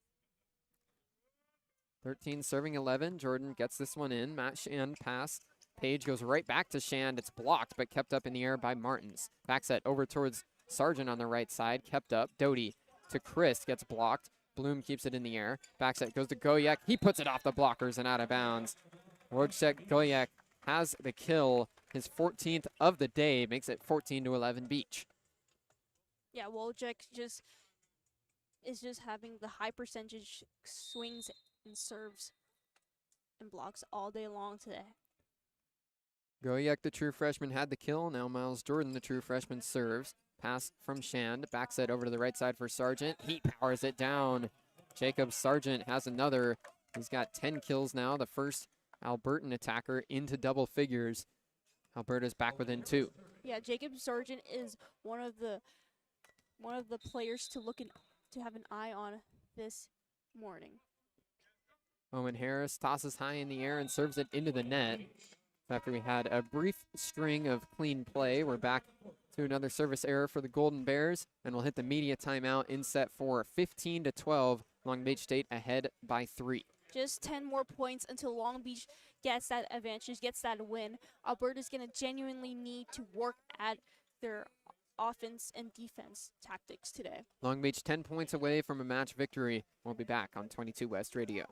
13 serving 11. Jordan gets this one in. Matt Shand pass. Page goes right back to Shand. It's blocked, but kept up in the air by Martins. Back set over towards Sargent on the right side. Kept up. Doty to Chris. Gets blocked. Bloom keeps it in the air. Back set goes to Goyek. He puts it off the blockers and out of bounds. Wojciech Goyek has the kill. His 14th of the day makes it 14-11 Beach. Yeah, Wojciech is just having the high percentage swings and serves and blocks all day long today. Goyek, the true freshman, had the kill. Now Miles Jordan, the true freshman, serves. Pass from Shand. Back set over to the right side for Sargent. He powers it down. Jacob Sargent has another. He's got 10 kills now, the first Albertan attacker into double figures. Alberta's back within 2. Yeah, Jacob Sargent is one of the players to have an eye on this morning. Owen Harris tosses high in the air and serves it into the net. After we had a brief string of clean play, we're back to another service error for the Golden Bears, and we'll hit the media timeout in set 4, 15-12. Long Beach State ahead by 3. Just 10 more points until Long Beach gets that advantage, gets that win. Alberta's going to genuinely need to work at their offense and defense tactics today. Long Beach 10 points away from a match victory. We'll be back on 22 West Radio.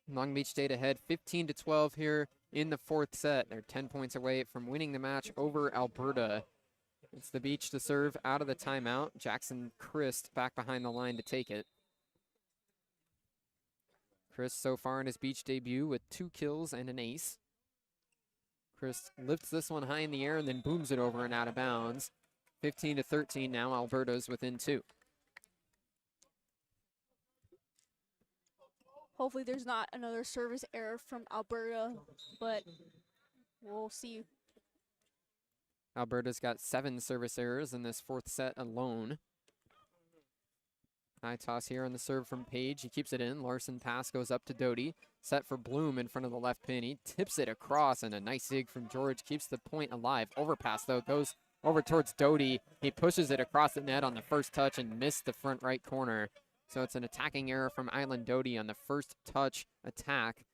Long Beach State ahead 15-12 here in the 4th set. They're 10 points away from winning the match over Alberta. It's the Beach to serve out of the timeout. Jackson Christ back behind the line to take it. Christ so far in his Beach debut with 2 kills and an ace. Christ lifts this one high in the air and then booms it over and out of bounds. 15-13 now, Alberta's within 2. Hopefully there's not another service error from Alberta, but we'll see. Alberta's got 7 service errors in this 4th set alone. High toss here on the serve from Page. He keeps it in. Larson pass goes up to Doty. Set for Bloom in front of the left pin. He tips it across, and a nice dig from George keeps the point alive. Overpass, though, goes over towards Doty. He pushes it across the net on the first touch and missed the front right corner. So it's an attacking error from Island Doty on the first touch attack.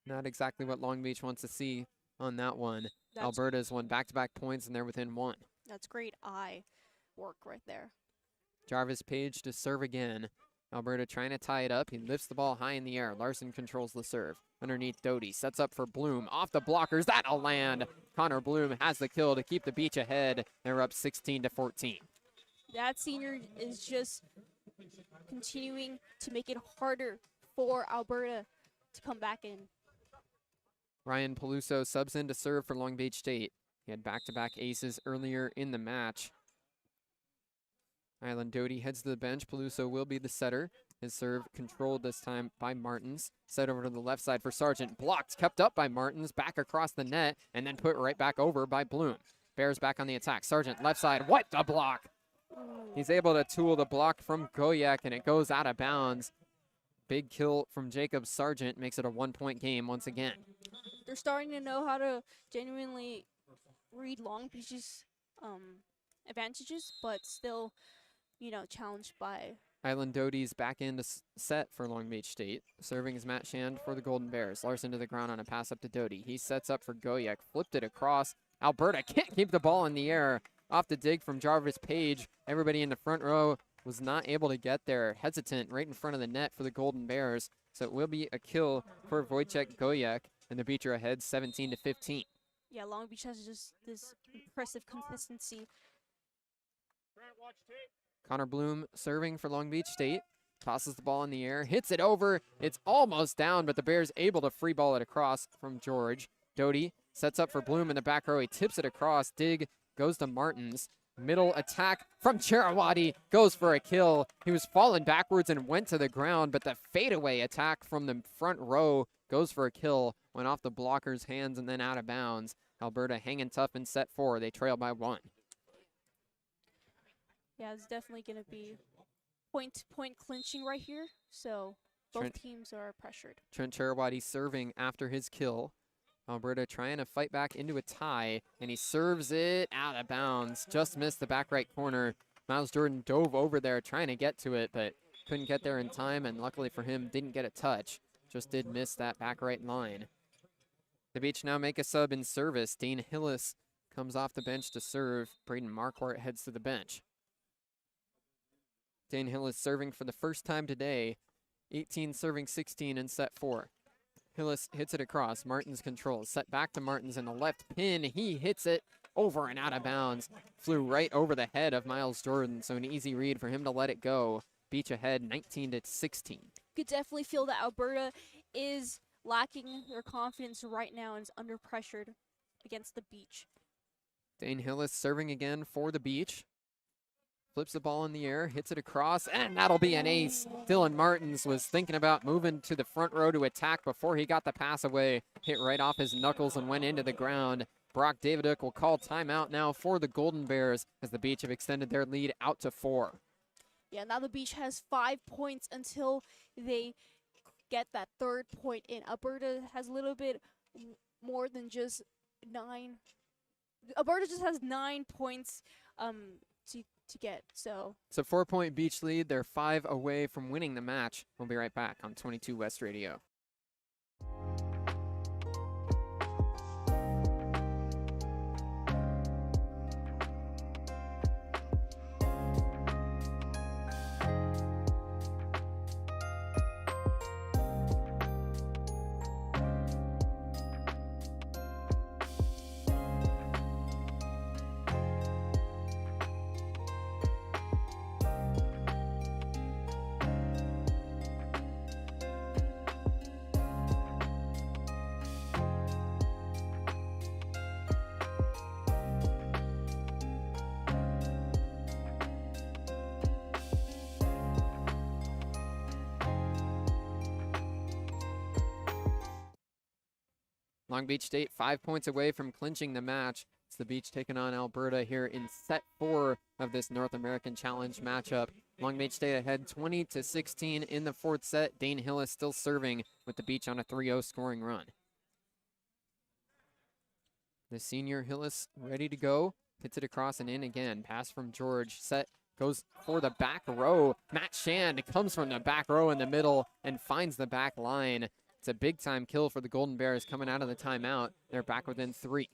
Not exactly what Long Beach wants to see on that one. Alberta's won back-to-back points, and they're within 1. That's great eye work right there. Jarvis Page to serve again. Alberta trying to tie it up. He lifts the ball high in the air. Larson controls the serve. Underneath Doty. Sets up for Bloom. Off the blockers. That'll land. Connor Bloom has the kill to keep the Beach ahead. They're up 16-14. That senior is just continuing to make it harder for Alberta to come back in. Ryan Peluso subs in to serve for Long Beach State. He had back-to-back aces earlier in the match. Island Doty heads to the bench. Peluso will be the setter. His serve controlled this time by Martins. Set over to the left side for Sargent. Blocked, kept up by Martins. Back across the net and then put right back over by Bloom. Bears back on the attack. Sargent left side. What a block! He's able to tool the block from Goyak, and it goes out of bounds. Big kill from Jacob Sargent makes it a 1-point game once again. They're starting to know how to genuinely read Long Beach's advantages, but still, challenged by. Island Doty's back in to set for Long Beach State. Serving is Matt Shand for the Golden Bears. Larson to the ground on a pass up to Doty. He sets up for Goyak, flipped it across. Alberta can't keep the ball in the air. Off the dig from Jarvis Page. Everybody in the front row was not able to get there. Hesitant right in front of the net for the Golden Bears. So it will be a kill for Wojciech Goyak, and the Beach are ahead 17-15. Yeah, Long Beach has just this impressive consistency. Connor Bloom serving for Long Beach State. Tosses the ball in the air, hits it over. It's almost down, but the Bears able to free ball it across from George. Doty sets up for Bloom in the back row. He tips it across. Dig goes to Martins. Middle attack from Cherawati goes for a kill. He was falling backwards and went to the ground, but the fadeaway attack from the front row goes for a kill. Went off the blocker's hands and then out of bounds. Alberta hanging tough in set 4. They trail by 1. Yeah, it's definitely going to be point-to-point clinching right here. So both teams are pressured. Trent Cherawati serving after his kill. Alberta trying to fight back into a tie, and he serves it out of bounds. Just missed the back right corner. Miles Jordan dove over there trying to get to it, but couldn't get there in time, and luckily for him, didn't get a touch. Just did miss that back right line. The Beach now make a sub in service. Dane Hillis comes off the bench to serve. Braden Marquardt heads to the bench. Dane Hillis serving for the first time today. 18 serving 16 in set 4. Hillis hits it across. Martins controls. Set back to Martins in the left pin. He hits it over and out of bounds. Flew right over the head of Miles Jordan, so an easy read for him to let it go. Beach ahead 19-16. Could definitely feel that Alberta is lacking their confidence right now and is under pressured against the Beach. Dane Hillis serving again for the Beach. Flips the ball in the air, hits it across, and that'll be an ace. Dylan Martins was thinking about moving to the front row to attack before he got the pass away. Hit right off his knuckles and went into the ground. Brock Davidic will call timeout now for the Golden Bears as the Beach have extended their lead out to 4. Yeah, now the Beach has 5 points until they get that third point in. Alberta has a little bit more than just 9. Alberta just has 9 points to get, so. It's a 4-point Beach lead. They're 5 away from winning the match. We'll be right back on 22 West Radio. Long Beach State 5 points away from clinching the match. It's the Beach taking on Alberta here in set 4 of this North American Challenge matchup. Long Beach State ahead 20-16 in the 4th set. Dane Hillis still serving with the Beach on a 3-0 scoring run. The senior Hillis ready to go. Hits it across and in again. Pass from George. Set goes for the back row. Matt Shand comes from the back row in the middle and finds the back line. It's a big-time kill for the Golden Bears coming out of the timeout. They're back within 3.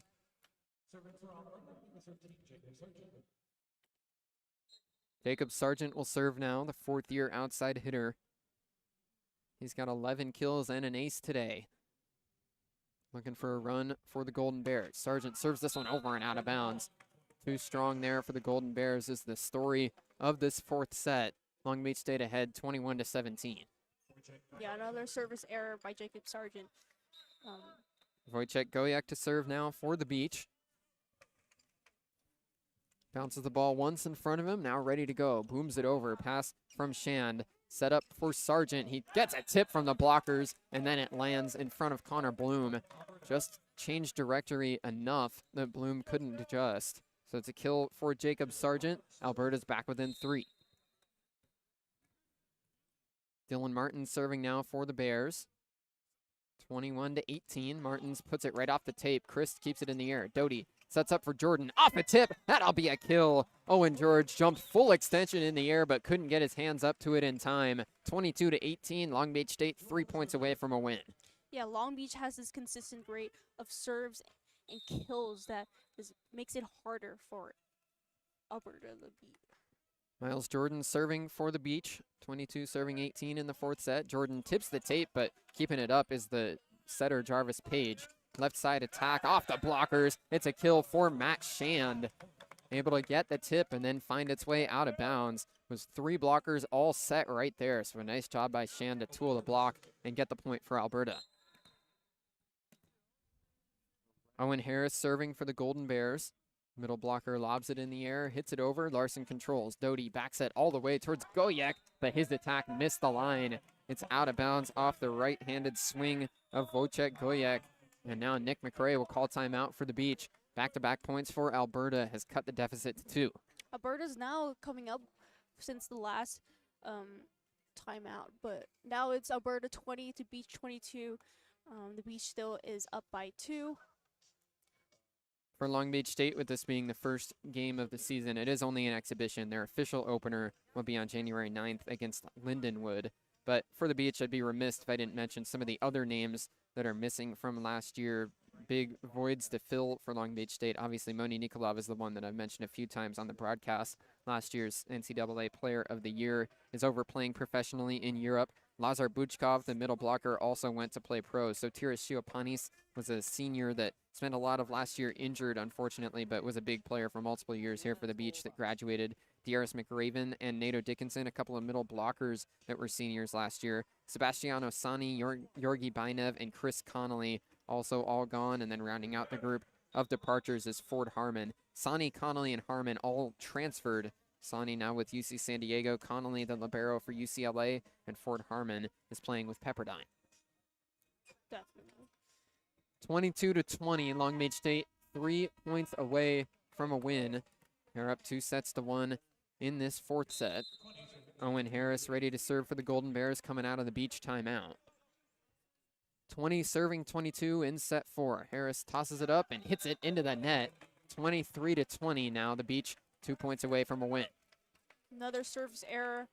Jacob Sargent will serve now, the 4th-year outside hitter. He's got 11 kills and an ace today. Looking for a run for the Golden Bears. Sargent serves this one over and out of bounds. Too strong there for the Golden Bears is the story of this 4th set. Long Beach State ahead 21-17. Yeah, another service error by Jacob Sargent. Wojciech Gojek to serve now for the Beach. Bounces the ball once in front of him, now ready to go. Booms it over, pass from Shand. Set up for Sargent. He gets a tip from the blockers, and then it lands in front of Connor Bloom. Just changed directory enough that Bloom couldn't adjust. So it's a kill for Jacob Sargent. Alberta's back within 3. Dylan Martins serving now for the Bears. 21-18. Martins puts it right off the tape. Chris keeps it in the air. Doty sets up for Jordan. Off a tip. That'll be a kill. Owen George jumped full extension in the air, but couldn't get his hands up to it in time. 22-18. Long Beach State 3 points away from a win. Yeah, Long Beach has this consistent rate of serves and kills that makes it harder for Alberta to beat. Miles Jordan serving for the Beach. 22 serving 18 in the 4th set. Jordan tips the tape, but keeping it up is the setter Jarvis Page. Left side attack off the blockers. It's a kill for Matt Shand. Able to get the tip and then find its way out of bounds. It was 3 blockers all set right there. So a nice job by Shand to tool the block and get the point for Alberta. Owen Harris serving for the Golden Bears. Middle blocker lobs it in the air, hits it over. Larson controls. Doty backs it all the way towards Gojek, but his attack missed the line. It's out of bounds off the right-handed swing of Wojciech Gojek. And now Nick McRae will call timeout for the Beach. Back-to-back points for Alberta has cut the deficit to 2. Alberta's now coming up since the last timeout, but now it's Alberta 20 to Beach 22. The Beach still is up by 2. For Long Beach State, with this being the first game of the season, it is only an exhibition. Their official opener will be on January 9th against Lindenwood. But for the Beach, I'd be remiss if I didn't mention some of the other names that are missing from last year. Big voids to fill for Long Beach State. Obviously, Moni Nikolov is the one that I've mentioned a few times on the broadcast. Last year's NCAA Player of the Year is over playing professionally in Europe. Lazar Buchkov, the middle blocker, also went to play pro. So Tiras Shiopanis was a senior that spent a lot of last year injured, unfortunately, but was a big player for multiple years here for the Beach that graduated. Darius McRaven and Nato Dickinson, a couple of middle blockers that were seniors last year. Sebastiano Sani, Yorgi Bainev, and Chris Connolly also all gone. And then rounding out the group of departures is Ford Harmon. Sani, Connolly, and Harmon all transferred. Sani now with UC San Diego, Connolly the libero for UCLA, and Ford Harmon is playing with Pepperdine. Definitely. 22-20, Long Beach State 3 points away from a win. They're up 2-1 in this fourth set. Owen Harris ready to serve for the Golden Bears coming out of the Beach timeout. 20 serving 22 in set 4. Harris tosses it up and hits it into the net. 23-20 now. The Beach 2 points away from a win. Another service error,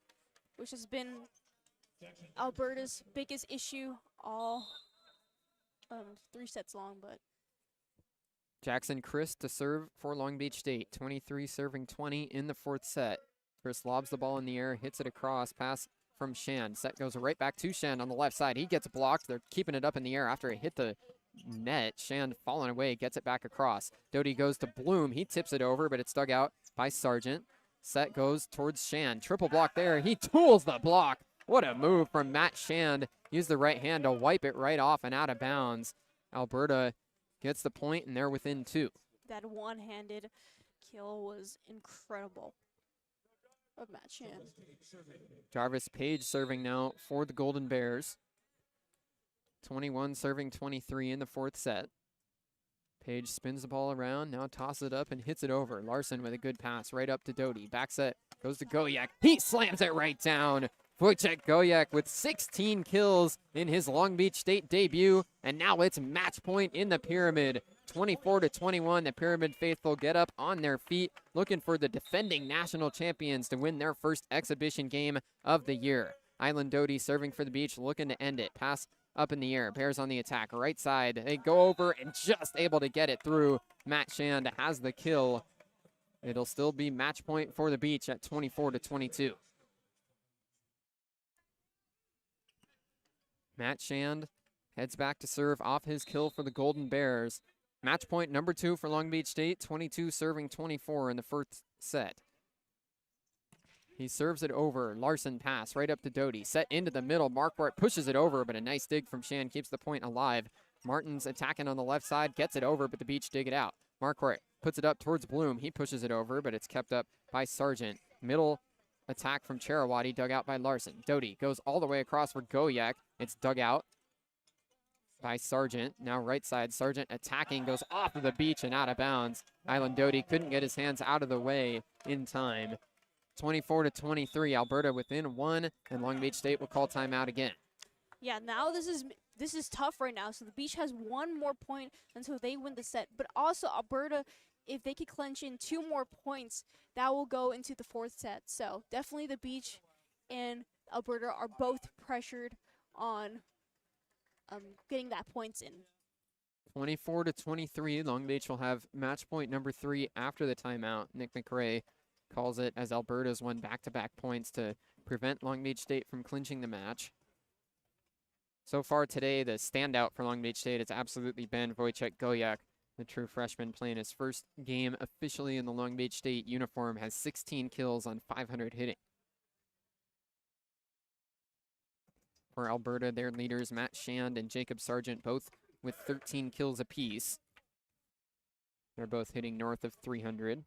which has been Alberta's biggest issue all 3 sets long, but Jackson Chris to serve for Long Beach State. 23 serving 20 in the fourth set. Chris lobs the ball in the air, hits it across, pass from Shand. Set goes right back to Shand on the left side. He gets blocked. They're keeping it up in the air after it hit the net. Shand falling away, gets it back across. Doty goes to Bloom. He tips it over, but it's dug out by Sargent. Set goes towards Shand. Triple block there. He tools the block. What a move from Matt Shand. Used the right hand to wipe it right off and out of bounds. Alberta gets the point, and they're within 2. that one-handed kill was incredible of Matt Shand. Jarvis Page serving now for the Golden Bears. 21 serving 23 in the fourth set. Page spins the ball around, now tosses it up and hits it over. Larson with a good pass right up to Doty. Back set goes to Goyak. He slams it right down. Wojciech Goyak with 16 kills in his Long Beach State debut. And now it's match point in the Pyramid. 24-21, the Pyramid faithful get up on their feet, looking for the defending national champions to win their first exhibition game of the year. Island Doty serving for the Beach, looking to end it. Pass up in the air. Bears on the attack. Right side. They go over and just able to get it through. Matt Shand has the kill. It'll still be match point for the Beach at 24-22. Matt Shand heads back to serve off his kill for the Golden Bears. Match point number 2 for Long Beach State. 22 serving 24 in the first set. He serves it over. Larson pass right up to Doty. Set into the middle. Marquardt pushes it over, but a nice dig from Shand keeps the point alive. Martin's attacking on the left side. Gets it over, but the Beach dig it out. Marquardt puts it up towards Bloom. He pushes it over, but it's kept up by Sargent. Middle attack from Cherawati, dug out by Larson. Doty goes all the way across for Goyak. It's dug out by Sargent. Now right side. Sargent attacking, goes off of the Beach and out of bounds. Island Doty couldn't get his hands out of the way in time. 24-23, Alberta within 1, and Long Beach State will call timeout again. Yeah, now this is tough right now. So the Beach has 1 more point until they win the set. But also Alberta, if they could clinch in 2 more points, that will go into the 4th set. So definitely the Beach and Alberta are both pressured on getting that points in. 24-23, Long Beach will have match point number 3 after the timeout. Nick McRae calls it as Alberta's won back-to-back points to prevent Long Beach State from clinching the match. So far today, the standout for Long Beach State has absolutely been Wojciech Goyak, the true freshman playing his first game officially in the Long Beach State uniform, has 16 kills on 500 hitting. For Alberta, their leaders, Matt Shand and Jacob Sargent, both with 13 kills apiece. They're both hitting north of 300.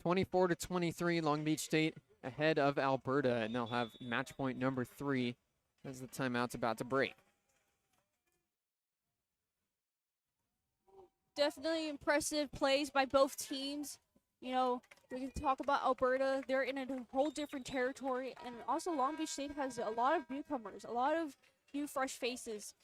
24-23, Long Beach State ahead of Alberta, and they'll have match point number 3 as the timeout's about to break. Definitely impressive plays by both teams. You know, we can talk about Alberta. They're in a whole different territory. And also Long Beach State has a lot of newcomers, a lot of new fresh faces,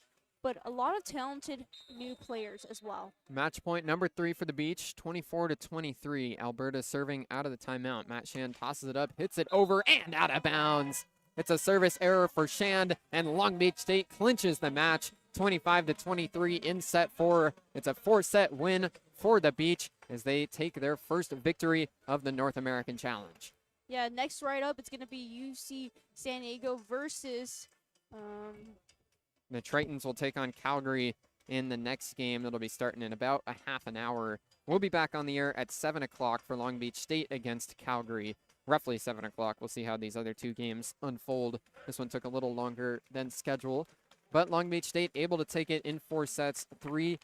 but a lot of talented new players as well. Match point number 3 for the Beach, 24-23. Alberta serving out of the timeout. Matt Shand tosses it up, hits it over and out of bounds. It's a service error for Shand, and Long Beach State clinches the match, 25-23 in set 4. It's a 4-set win for the Beach as they take their first victory of the North American Challenge. Yeah, next right up, it's going to be UC San Diego versus the Tritons will take on Calgary in the next game. That'll be starting in about a half an hour. We'll be back on the air at 7 o'clock for Long Beach State against Calgary. Roughly 7 o'clock. We'll see how these other 2 games unfold. This one took a little longer than scheduled, but Long Beach State able to take it in 4 sets, 3-1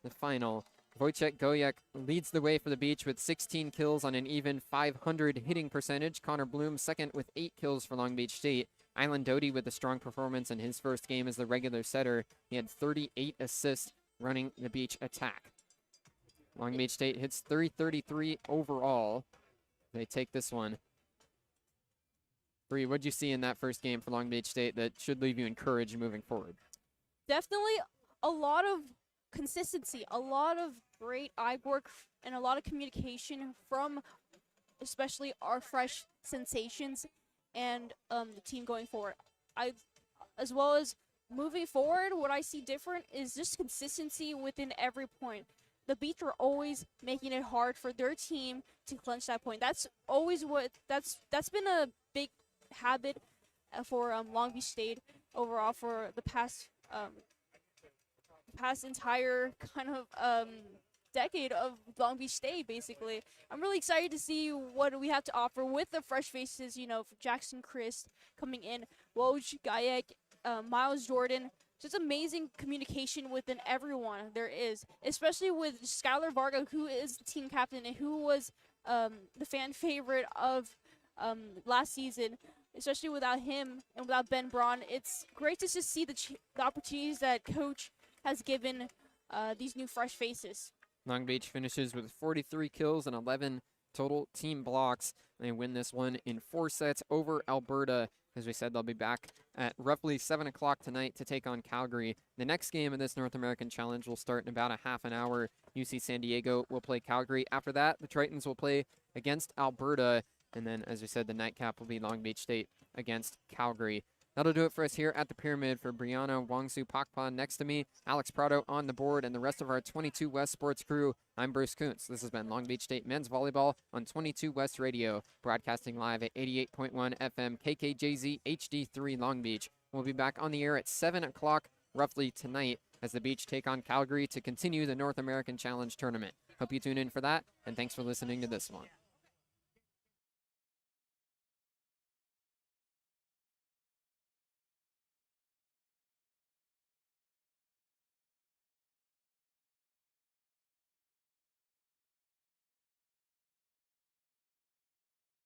the final. Wojciech Gojek leads the way for the Beach with 16 kills on an even .500 hitting percentage. Connor Bloom second with 8 kills for Long Beach State. Island Doty with a strong performance in his first game as the regular setter. He had 38 assists running the Beach attack. Long Beach State hits 333 overall. They take this one. Bree, what'd you see in that first game for Long Beach State that should leave you encouraged moving forward? Definitely a lot of consistency, a lot of great eye work, and a lot of communication from especially our fresh sensations and the team going forward. As well as moving forward, what I see different is just consistency within every point. The Beach are always making it hard for their team to clinch that point. That's always that's been a big habit for Long Beach State overall for the past entire kind of decade of Long Beach State, basically. I'm really excited to see what we have to offer with the fresh faces, you know, Jackson Christ coming in, Woj Gajek, Miles Jordan. Just amazing communication within everyone there is, especially with Skylar Varga, who is the team captain and who was the fan favorite of last season. Especially without him and without Ben Braun, it's great to just see the opportunities that Coach has given these new fresh faces. Long Beach finishes with 43 kills and 11 total team blocks. They win this one in 4 sets over Alberta. As we said, they'll be back at roughly 7 o'clock tonight to take on Calgary. The next game of this North American Challenge will start in about a half an hour. UC San Diego will play Calgary. After that, the Tritons will play against Alberta. And then, as we said, the nightcap will be Long Beach State against Calgary. That'll do it for us here at the Pyramid. For Brianna Wongsuphakphan next to me, Alex Prado on the board, and the rest of our 22 West Sports crew, I'm Bruce Kuntz. This has been Long Beach State Men's Volleyball on 22 West Radio, broadcasting live at 88.1 FM KKJZ HD3 Long Beach. We'll be back on the air at 7 o'clock roughly tonight as the Beach take on Calgary to continue the North American Challenge tournament. Hope you tune in for that, and thanks for listening to this one.